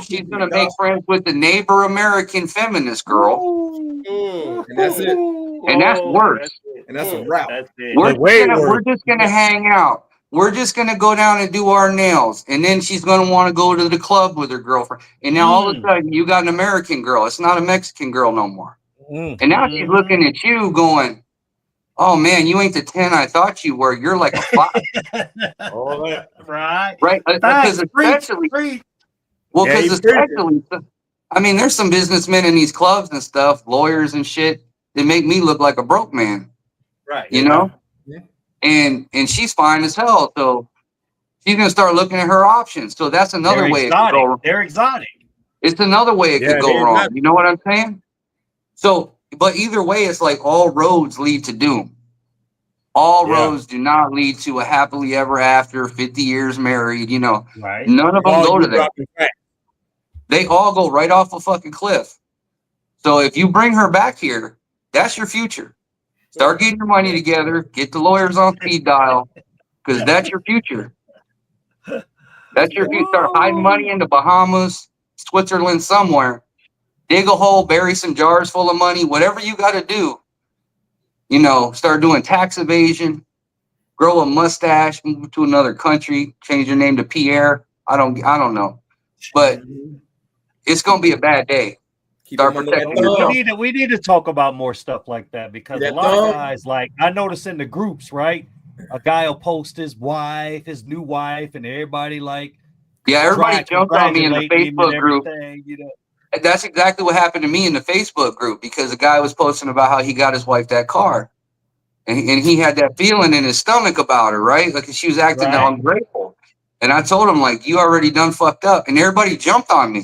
she's gonna make friends with the neighbor American feminist girl. Mm. And that's it. And that's worse. And that's a wrap. That's it. We're just gonna hang out. We're just gonna go down and do our nails, and then she's gonna want to go to the club with her girlfriend. And now all of a sudden, you got an American girl. It's not a Mexican girl no more. And now she's looking at you, going, "Oh man, you ain't the 10 I thought you were. You're like a 5." All that. Right. Right? Because especially, well, Yeah, because he's preaching. especially, I mean, there's some businessmen in these clubs and stuff, lawyers and shit, that make me look like a broke man. Right. You know? Yeah. and she's fine as hell. So she's gonna start looking at her options. So that's another They're way it could exotic. go. They're exotic. It's another way it Yeah, could go they're wrong. not- You know what I'm saying? So, but either way, it's like all roads lead to doom. All Yeah. roads do not lead to a happily ever after, 50 years married. You know, Right. none of them All go you to that. dropping facts. They all go right off a fucking cliff. So if you bring her back here, that's your future. Start getting your money together. Get the lawyers on speed dial, because that's your future. That's your future. Start hiding money in the Bahamas, Switzerland, somewhere. Dig a hole, bury some jars full of money. Whatever you got to do. You know, start doing tax evasion. Grow a mustache. Move to another country. Change your name to Pierre. I don't know, but it's gonna be a bad day. Keep Start them under that protecting thumb. yourself. We need to talk about more stuff like that, because a That lot of thumb. guys, like I notice in the groups, right? A guy will post his wife, his new wife, and everybody like Yeah, everybody jumped on me in the congratulating him and Facebook group. everything, you know. And that's exactly what happened to me in the Facebook group, because the guy was posting about how he got his wife that car. And he had that feeling in his stomach about her, right? Like she was acting Right. ungrateful. And I told him, like, you already done fucked up. And everybody jumped on me.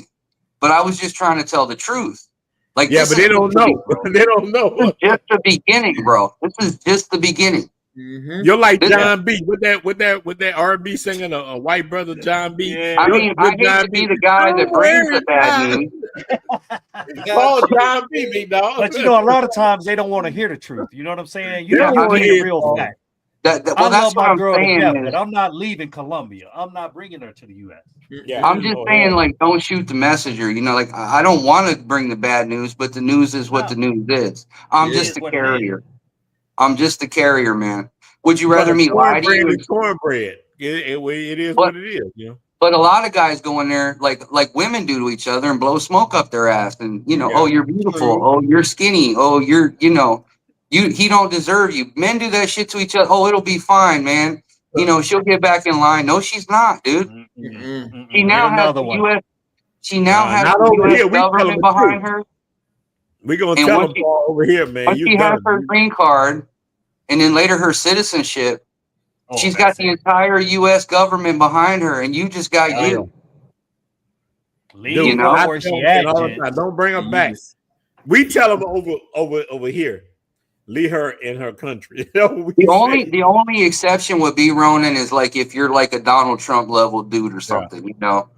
But I was just trying to tell the truth. Like, Yeah, this but is they don't just the know. They don't know. just the beginning, bro. This is just the beginning. You're like This- John B. with that R&B singing, a white brother John B. Yeah. I You're mean, the I good hate John to B. be the guy that Don't brings worry, the bad John. news. Call John B. Big dog. But you know, a lot of times they don't want to hear the truth. You know what I'm saying? You They don't don't wanna hear hear the real it, fact. Well, I that's love what my I'm girl to saying. death, is- but I'm not leaving Colombia. I'm not bringing her to the U.S. Yeah. I'm just saying, like, don't shoot the messenger. You know, like, I don't want to bring the bad news, but the news is what No. the news is. I'm It just is a what it is. carrier. I'm just a carrier, man. Would you rather But me lie to cornbread you? is cornbread. It is But- what it is. You know. But a lot of guys go in there like women do to each other and blow smoke up their ass. And, you know, Yeah. oh, you're beautiful. True. Oh, you're skinny. Oh, you're, you know, he don't deserve you. Men do that shit to each other. Oh, it'll be fine, man. You know, she'll get back in line. No, she's not, dude. She now has another the one. U.S. She now has not the over U.S. here. We tell them government the behind truth. her. We're gonna And tell once them she- all over here, man. Once You she has done. her green card and then later her citizenship, Oh, she's got that's the it. entire U.S. government behind her, and you just got Oh, you. Leave Dude, You know? her I where tell she them at, all the Jen. time, don't bring her back. We tell them over here. Leave her in her country. You know what we say? The only exception would be, Ronan, is like if you're like a Donald Trump level dude or something, you know,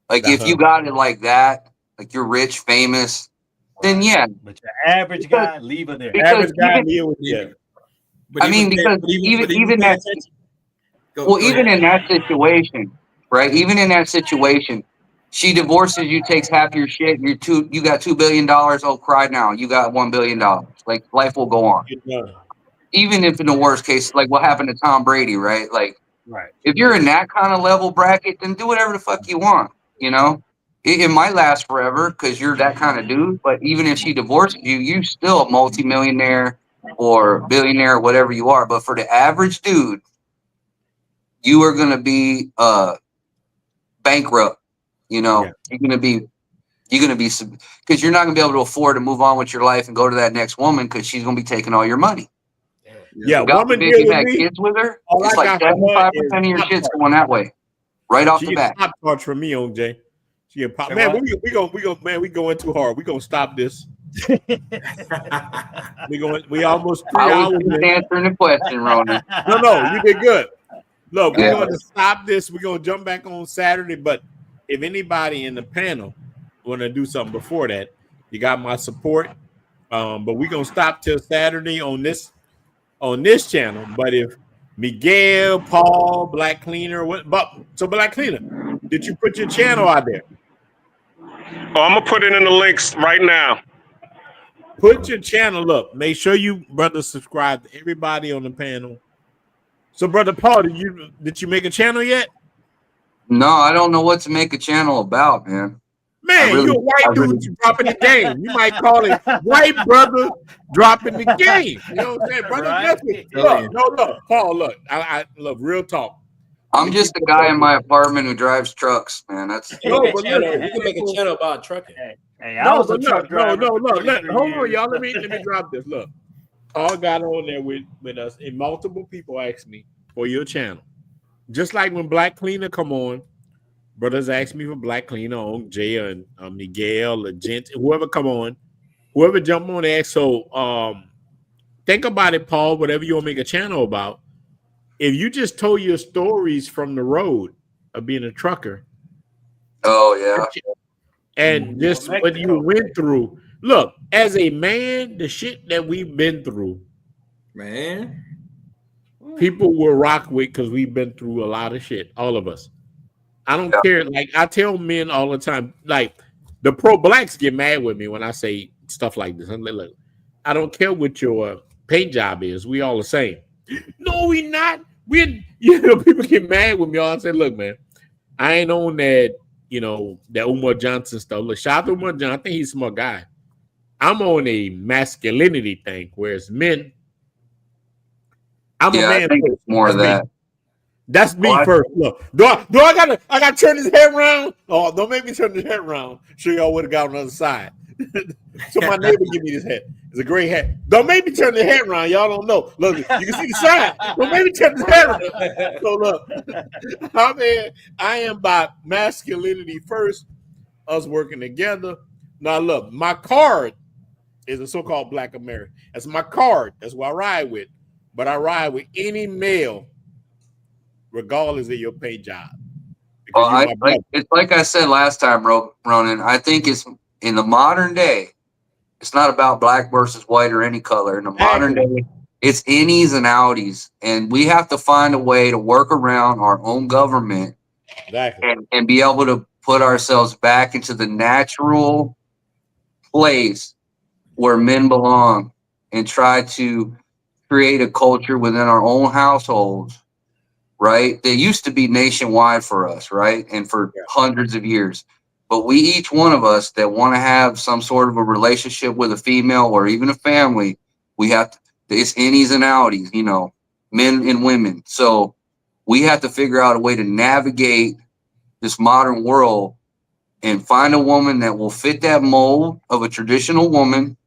like if you got it like that, like you're rich, famous, then yeah. But your average guy, leave her there. Because Average guy even- deal with that. I mean, because even that, well, even in that situation, right? Even in that situation, she divorces you, takes half your shit. You got $2 billion. Oh, cry now. You got $1 billion. Like life will go on. Even if in the worst case, like what happened to Tom Brady, right? Like Right. if you're in that kind of level bracket, then do whatever the fuck you want. You know, it might last forever because you're that kind of dude. But even if she divorces you, you still a multimillionaire or billionaire, whatever you are. But for the average dude, you are gonna be bankrupt. You know, Yeah. you're gonna be because you're not gonna be able to afford to move on with your life and go to that next woman because she's gonna be taking all your money. Yeah, God woman forbid deal you with had me. kids with her. All It's I like got for her 75% of your is shit's Pop-Tarts. going that way, right off She the get bat. Pop Tarts from me on Jay. She get pop. Say Man, what? we going too hard. We gonna stop this. We almost 3 I hours. was just in. answering the question, Ronan. No, you did good. Look, we're Yeah. going to stop this. We're going to jump back on Saturday. But if anybody in the panel want to do something before that, you got my support. But we're going to stop till Saturday on this channel. But if Miguel, Paul, Black Cleaner, Black Cleaner, did you put your channel out there? Oh, I'm gonna put it in the links right now. Put your channel up. Make sure you, brother, subscribe to everybody on the panel. So, brother Paul, did you make a channel yet? No, I don't know what to make a channel about, man. Man, you a white dude dropping the game. You might call it white brother dropping the game. You know what I'm saying, brother? Right. Look, Paul, look. I look, real talk. I'm just a guy in my apartment who drives trucks, man. That's No, We but can listen, make a channel about trucking. Hey, I No, was a but truck look, driver. no. for 23 Hold on, years. y'all. Let me drop this. Look, Paul got on there with us, and multiple people asked me for your channel. Just like when Black Cleaner come on, brothers ask me for Black Cleaner on Jay and Miguel or Gent, whoever come on, whoever jump on there. So think about it, Paul, whatever you want to make a channel about. If you just told your stories from the road of being a trucker, Oh yeah. and just what you went through. Look, as a man, the shit that we've been through, Man. people will rock with because we've been through a lot of shit, all of us. I don't care. Like I tell men all the time, like the pro blacks get mad with me when I say stuff like this. I'm like, look, I don't care what your paint job is. We all the same. No, we not. People get mad with me. All I say, look, man, I ain't on that. That Umar Johnson stuff. Look, shout out to Umar Johnson. I think he's a smart guy. I'm on a masculinity thing, whereas men, I'm a man. I think it's more of that. That's me first. Look, do I gotta turn his head around? Oh, don't make me turn his head around. Sure, y'all would have got on the other side. So my neighbor give me this hat. It's a great hat. Don't make me turn the head around. Y'all don't know. Look, you can see the side. Don't make me turn the head around. So look, I am by masculinity first, us working together. Now look, my card is a so-called Black American. That's my card. That's what I ride with. But I ride with any male, regardless of your pay job. Well, it's like I said last time, Ronan. I think it's in the modern day, it's not about black versus white or any color. In the modern day, it's innies and outies, and we have to find a way to work around our own government and be able to put ourselves back into the natural place where men belong and try to create a culture within our own households, right? They used to be nationwide for us, right? And for hundreds of years. But we, each one of us that want to have some sort of a relationship with a female or even a family, we have to, it's innies and outies, men and women. So we have to figure out a way to navigate this modern world and find a woman that will fit that mold of a traditional woman,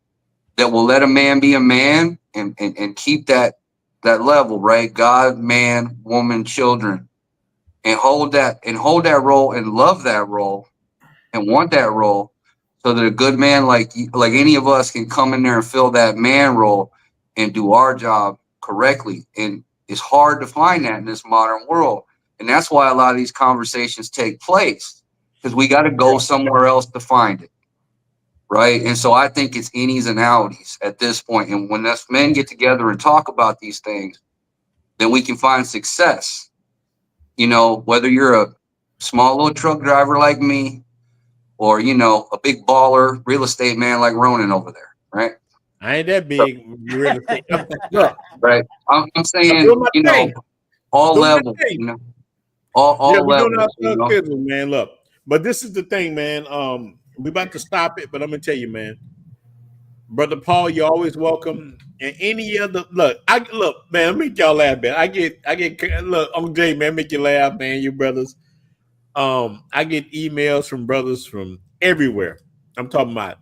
that will let a man be a man and keep that level, right? God, man, woman, children, and hold that role and love that role and want that role, so that a good man like any of us can come in there and fill that man role and do our job correctly. And it's hard to find that in this modern world. And that's why a lot of these conversations take place, because we got to go somewhere else to find it. Right. And so I think it's innies and outies at this point. And when us men get together and talk about these things, then we can find success. Whether you're a small little truck driver like me, or, a big baller real estate man like Ronan over there. Right. I ain't that big. Real estate. Right. I'm saying, all levels, all levels. Man, look. But this is the thing, man. We about to stop it, but I'm gonna tell you, man. Brother Paul, you're always welcome. And any other look, man, I make y'all laugh, man. I get look, Uncle Jay, man, make you laugh, man. You brothers. I get emails from brothers from everywhere. I'm talking about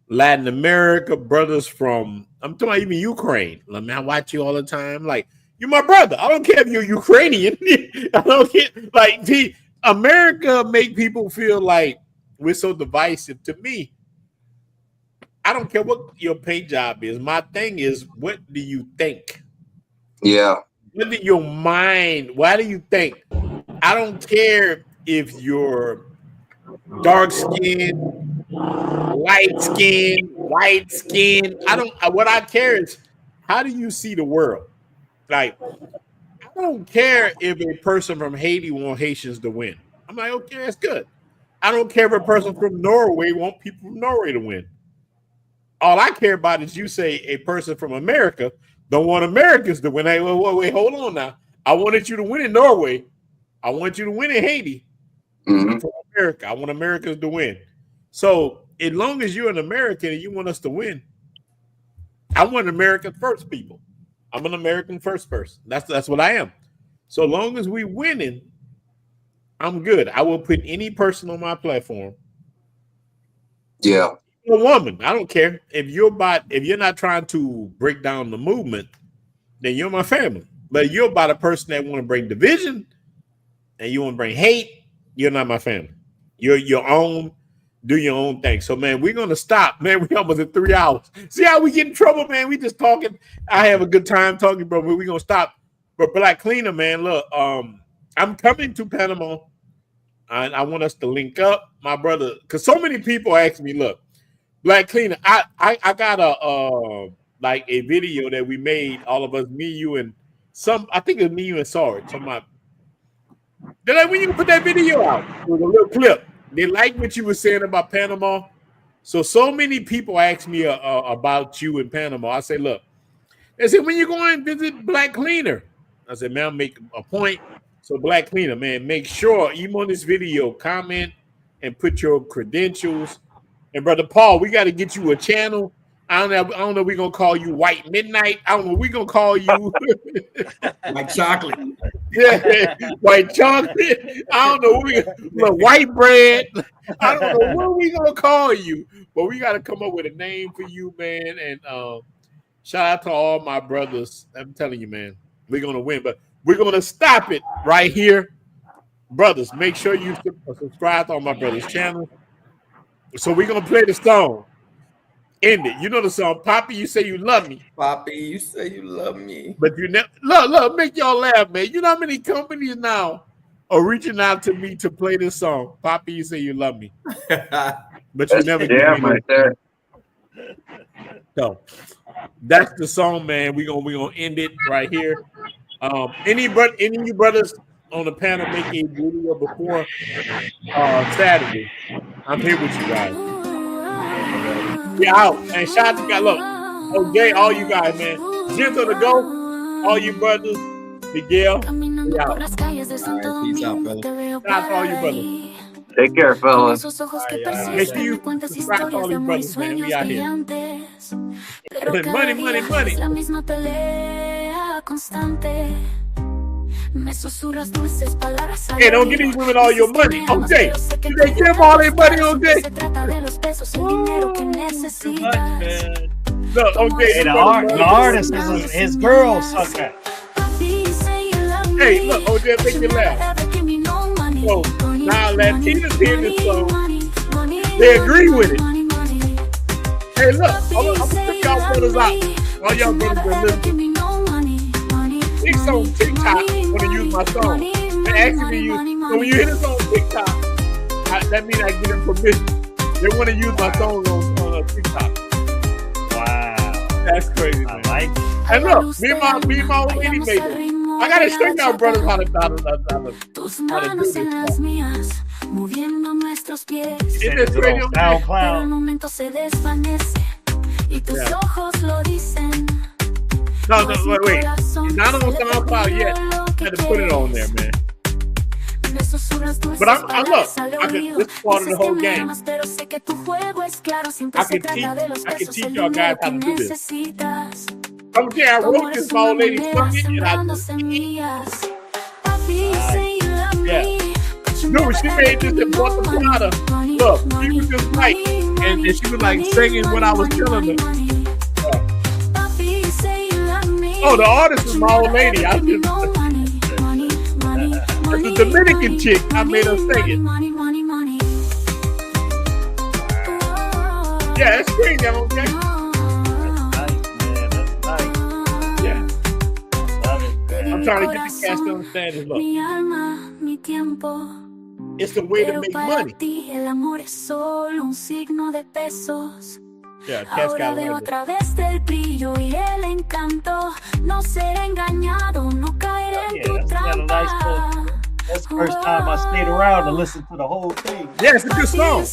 Latin America, brothers from I'm talking about even Ukraine. Like, man, I watch you all the time. Like, you're my brother. I don't care if you're Ukrainian. I don't care. Like, America make people feel like we're so divisive. To me, I don't care what your paint job is. My thing is, what do you think? Yeah. What in your mind? Why do you think? I don't care if you're dark skin, light skin, white skin. What I care is, how do you see the world? Like, I don't care if a person from Haiti want Haitians to win. I'm like, okay, that's good. I don't care if a person from Norway want people from Norway to win. All I care about is you say a person from America don't want Americans to win. Hey, wait, hold on now. I wanted you to win in Norway. I want you to win in Haiti. Mm-hmm. From America. I want Americans to win. So as long as you're an American and you want us to win, I want American first people. I'm an American first person. That's what I am. So long as we winning, I'm good. I will put any person on my platform. Yeah. a woman. I don't care if you're not trying to break down the movement, then you're my family. But you're about a person that want to bring division and you want to bring hate. You're not my family. You're your own. Do your own thing. So, man, we're gonna stop. Man, we almost at 3 hours. See how we get in trouble, man? We just talking. I have a good time talking, bro. But we're gonna stop. But Black Cleaner, man, look, I'm coming to Panama. I want us to link up, my brother, because so many people ask me, look, Black Cleaner, I got a like a video that we made, all of us, me, you, and I think it was me, you, and Sorry. They're like, when you put that video out with a little clip, they like what you were saying about Panama. So many people ask me about you in Panama. I say, look, they said, when you going and visit Black Cleaner? I said, man, I'll make a point. So Black Cleaner, man, make sure even on this video, comment and put your credentials. And Brother Paul, we got to get you a channel. I don't know. We're gonna call you White Midnight. I don't know. We're gonna call you White chocolate. Yeah, white chocolate. I don't know. White bread. I don't know what we gonna call you, but we got to come up with a name for you, man. And shout out to all my brothers. I'm telling you, man, we're gonna win, but we're gonna stop it right here, brothers. Make sure you subscribe to all my brothers' channel. So we're gonna play the song. End it. You know the song, Poppy, you say you love me. Poppy, you say you love me. But you never look, make y'all laugh, man. You know how many companies now are reaching out to me to play this song? Poppy, you say you love me. But you never give me right there. So that's the song, man. We're gonna end it right here. Any of you brothers on the panel make a video before Saturday, I'm here with you guys. We out. And shout out to you guys. Look, okay, all you guys, man. Gentle to go. All you brothers. Miguel. We out. All right, peace out, brother. Shout out to all you brothers. Take care, fellas. Make sure you subscribe to all you brothers, man. We out here. Money. Hey, don't give these women all your money, okay? They give all their money, okay? Look, okay. Hey, the artist is his girl sucker. Hey, look, OJ, make me laugh. So now Latinas hear this song, they agree with it. Hey, look, I'm gonna put y'all brothers out. All y'all brothers are listening. It's on TikTok when they use my song. They actually use. So when you hear this on TikTok, that means I give them permission. They want to use my song on TikTok. Wow, that's crazy, man. And look, me and my old lady made it. I gotta show y'all brothers how to do this. It's this radio No, wait. It's not on SoundCloud yet. I had to put it on there, man. But I look, this is part of the whole game. I can teach y'all guys how to do this. I'm saying I wrote this, my old lady sung it, and no, she made this and brought the Plata. Look, she was just like, and she was like singing what I was telling her. Oh, the artist is my old lady. It's a Dominican chick. I made her sing it. Yeah, that's crazy. Okay. Yeah. I'm trying to get the cast to understand this. Look. It's a way to make money. Yeah, Ahora veo a través del brillo y el encanto. No ser engañado, no caer en tu trampa. That's the first time I stayed around to listen to the whole thing. Yeah, it's a good song.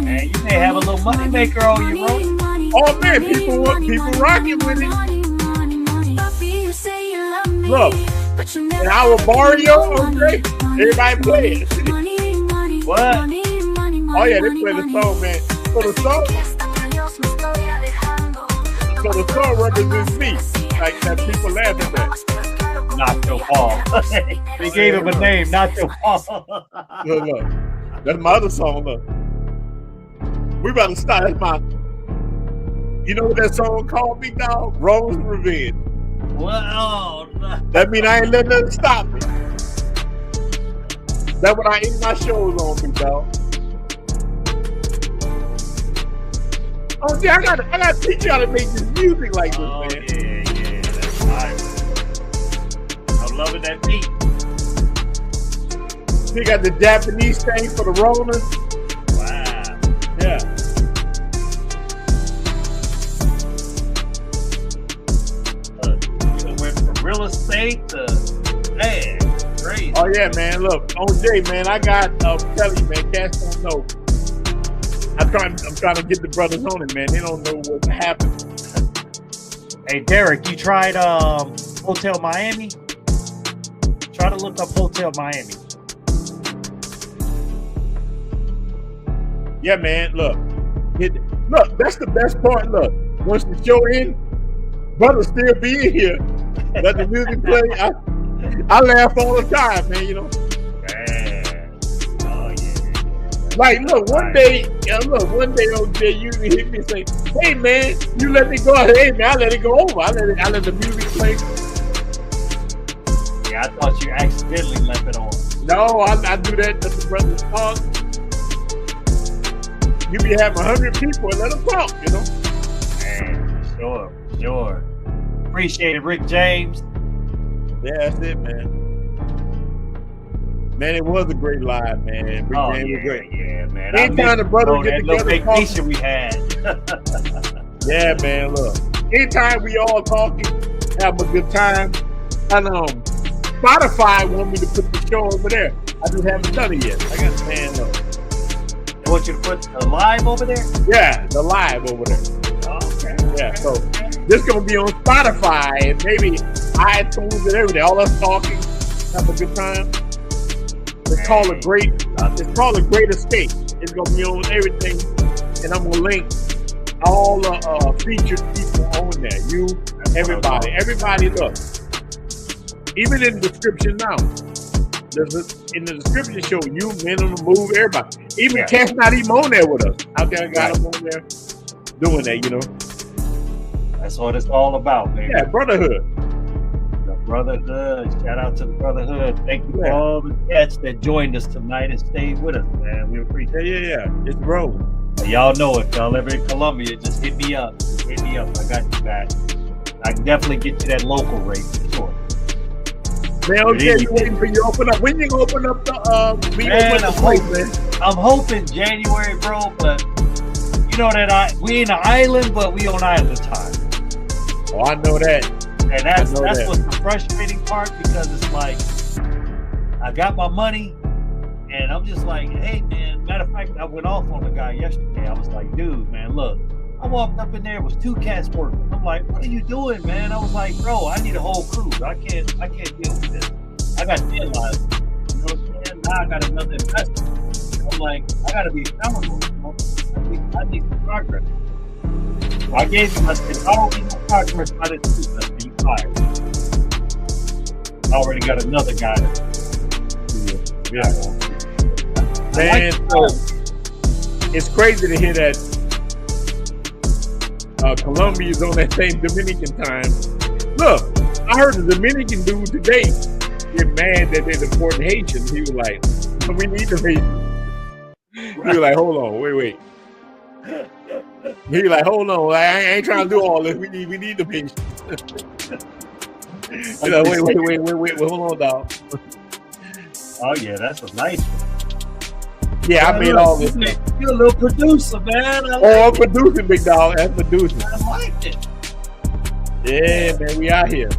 Man, you may have a little money maker on your own. Oh man, people rocking with it. Look, in our barrio, okay, everybody play it. What? Oh yeah, they play the song, man. So the song represents me, like that people laughing at. Nacho Paul. They gave him a name, Nacho Paul. Look. That's my other song. Look, we about to start. That's my. You know what that song called, Big Dog? Roll's Revenge. Well, That mean I ain't letting nothing stop me. That's what I end my shows on, Big Dog. Oh yeah, I gotta teach y'all to make this music like this, man. Yeah, that's nice. I'm loving that beat. They got the Japanese thing for the rollers. Wow. Yeah. You went from real estate to man, crazy. Oh yeah, man. Look, OJ, man, I got Kelly, man. Cats don't know. I'm trying to get the brothers on it, man. They don't know what happened. Hey Derek, you tried Hotel Miami? Try to look up Hotel Miami. Yeah, man. Look, look. That's the best part. Look, once the show ends, brothers still be in here. Let the music play. I laugh all the time, man. You know. Man. Oh yeah. Like, look, one day, OJ usually hit me and say, "Hey, man, you let it go." Hey, man, I let it go over. I let the music play. Yeah, I thought you accidentally left it on. No, I do that to the brothers talk. You be having 100 people and let them talk, you know. Man, sure. Appreciate it, Rick James. Yeah, that's it, man. Man, it was a great live, man. Rick James was great. Yeah, man. Anytime the brothers get that little together, vacation we had. yeah, man. Look, anytime we all talking, have a good time. And Spotify want me to put the show over there. I just haven't done it yet. I got to man up. They want you to put the live over there? Yeah, the live over there. Okay. Yeah, so this gonna be on Spotify and maybe iTunes and everything. All us talking, have a good time. It's called a great escape. It's gonna be on everything, and I'm gonna link all the featured people on there. You, everybody. Look, even in the description now. In the description show, you, Men on the Move, everybody. Even Cat's not even on there with us. Out there, got them on there doing that, you know. That's what it's all about, man. Yeah, brotherhood. The brotherhood. Shout out to the brotherhood. Thank you for all the cats that joined us tonight and stayed with us, man. We appreciate it. Yeah. It's rolling. Y'all know if y'all ever in Columbia, just hit me up. I got you back. I can definitely get you that local rate for sure. Man, okay, you waiting for you to open up. When you gonna open up the I'm hoping January, bro, but you know that we in the island, but we on island time. Oh, I know that. And that's what's the frustrating part, because it's like I got my money and I'm just like, hey man, matter of fact, I went off on the guy yesterday. I was like, dude, man, look, I walked up in there, it was 2 cats working. I'm like, what are you doing, man? I was like, bro, I need a whole crew. I can't deal with this. I got deadlines. You know what I'm saying? Now I got another investment. I'm like, I gotta be accountable. You know? I need some progress. So I gave him, I said, if I don't get no progress by this week, you fired. I already got another guy. Man, so it's crazy to hear that Colombia is on that same Dominican time. Look, I heard the Dominican dude today get mad that they're deporting Haitians. He was like, we need the Haitians. He was like, hold on, wait. He was like, hold on, I ain't trying to do all this. We need the Haitians. He's like, wait, hold on, dog. Oh yeah, that's a nice one. Yeah, I made all this. You're a little producer, man. I'm producing, big dog. That's producing. I like it. Yeah, man, we out here.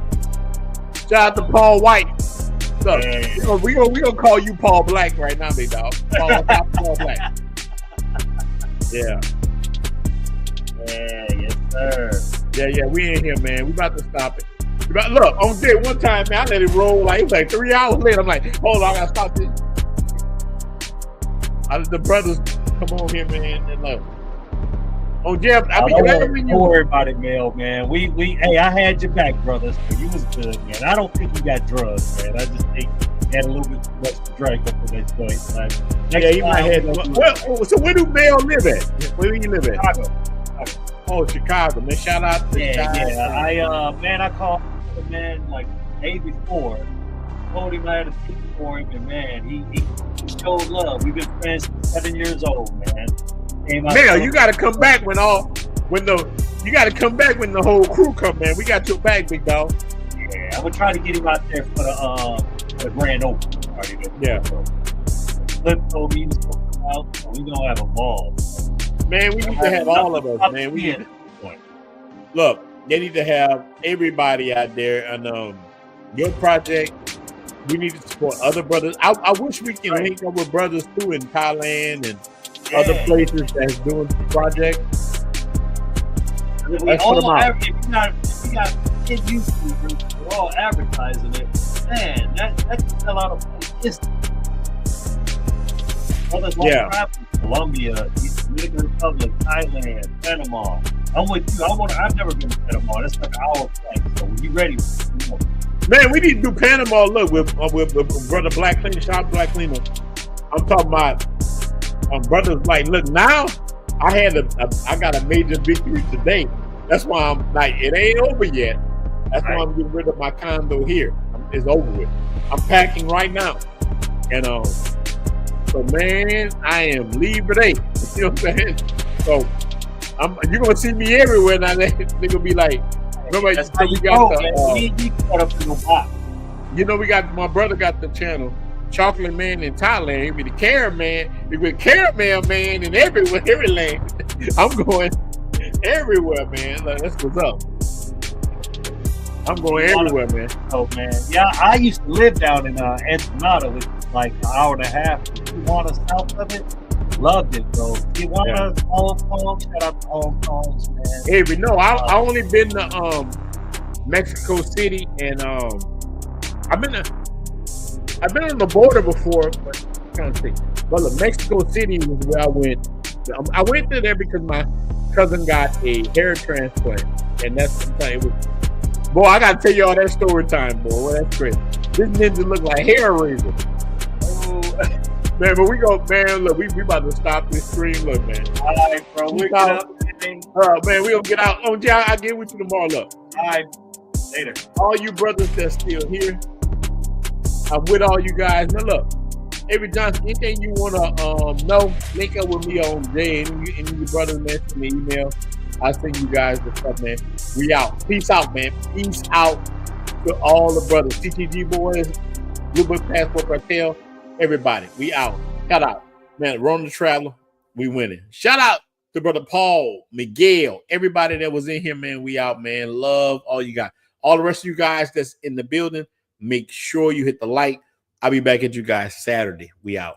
Shout out to Paul White. So, we gonna call you Paul Black right now, big dog. Paul Black. Yeah. Yes, sir. Yeah, we in here, man. We about to stop it. Look, on day one time, man, I let it roll. Like, it was like 3 hours later. I'm like, hold on, I gotta stop this. The brothers come on here, man, and look. Oh, Jeff, don't worry about it, Mel, man. Hey, I had your back, brothers. You was good, man. I don't think you got drugs, man. I just think Had a little bit too much to drink up in that joint. Like, Yeah, he might have. next time, Well, so where do Mel live at? Where do you live at? Chicago. Oh, Chicago, man. Shout out to Yeah, Chicago. man, I called the man like the day before. Told him I had a ticket for him, and man, he showed love. We've been friends since 7 years old, man. Mel, you got to come back when you got to come back when the whole crew come, man. We got your back, big dog. Yeah, I'm gonna try to get him out there for the grand opening party. Yeah. Flip told me he was gonna come out, so we gonna have a ball. Man, we need to have all of us, man. We need look, they need to have everybody out there on your project. We need to support other brothers. I wish we can link up with brothers too in Thailand and other places that's doing the project. We Let's put 'em all out. if we got kid YouTubers, we're all advertising it. Man, that can sell out a place instantly. Brothers like travel, Colombia, Dominican Republic, Thailand, Panama. I'm with you. I've never been to Panama. That's like our flight. So when you ready, Man, we need to do Panama. Look, with brother Black Cleaner, shop Black Cleaner. I'm talking about brothers. Like, look, now I got a major victory today. That's why I'm like, it ain't over yet. That's why I'm getting rid of my condo here. It's over with. I'm packing right now, and so man, I am leave today. You know what I'm saying? So you're gonna see me everywhere now. They're gonna be like, nobody. That's how you go, man. We put up in the box. You know, my brother got the channel Chocolate Man in Thailand. He be the Caramel, he be Caramel Man in every land. I'm going everywhere, man. Like, that's what's up. I'm going everywhere, man. Oh man, yeah. I used to live down in Ensenada, which is like an hour and a half. Tijuana south of it. Loved it, bro. Tijuana, Hong Kong. Shout out to Hong Kong, man. Hey, but no, I only been to Mexico City, and I've been on the border before, but I'm trying to think. But look, Mexico City was where I went. I went to there because my cousin got a hair transplant, and that's it was. Boy, I gotta tell y'all that story time, boy. Well, that's great. This ninja look like hair razor. Oh, man, but we go, man. Look, we about to stop this stream. Look, man. All right, bro. We get up. Man, we gonna get out. Oh, yeah, I'll get with you tomorrow. Look. All right. Later. All you brothers that's still here, I'm with all you guys. Now, look, Avery Johnson, anything you wanna know, link up with me on Jay. Any of your brothers, man, send me an email. I'll send you guys the stuff, man. We out. Peace out, man. Peace out to all the brothers. TTG boys, Blue Book Passport Cartel, everybody. We out. Shout out. Man, Rona the Traveler, we winning. Shout out to Brother Paul, Miguel, everybody that was in here, man. We out, man. Love all you guys. All the rest of you guys that's in the building, make sure you hit the like. I'll be back at you guys Saturday. We out.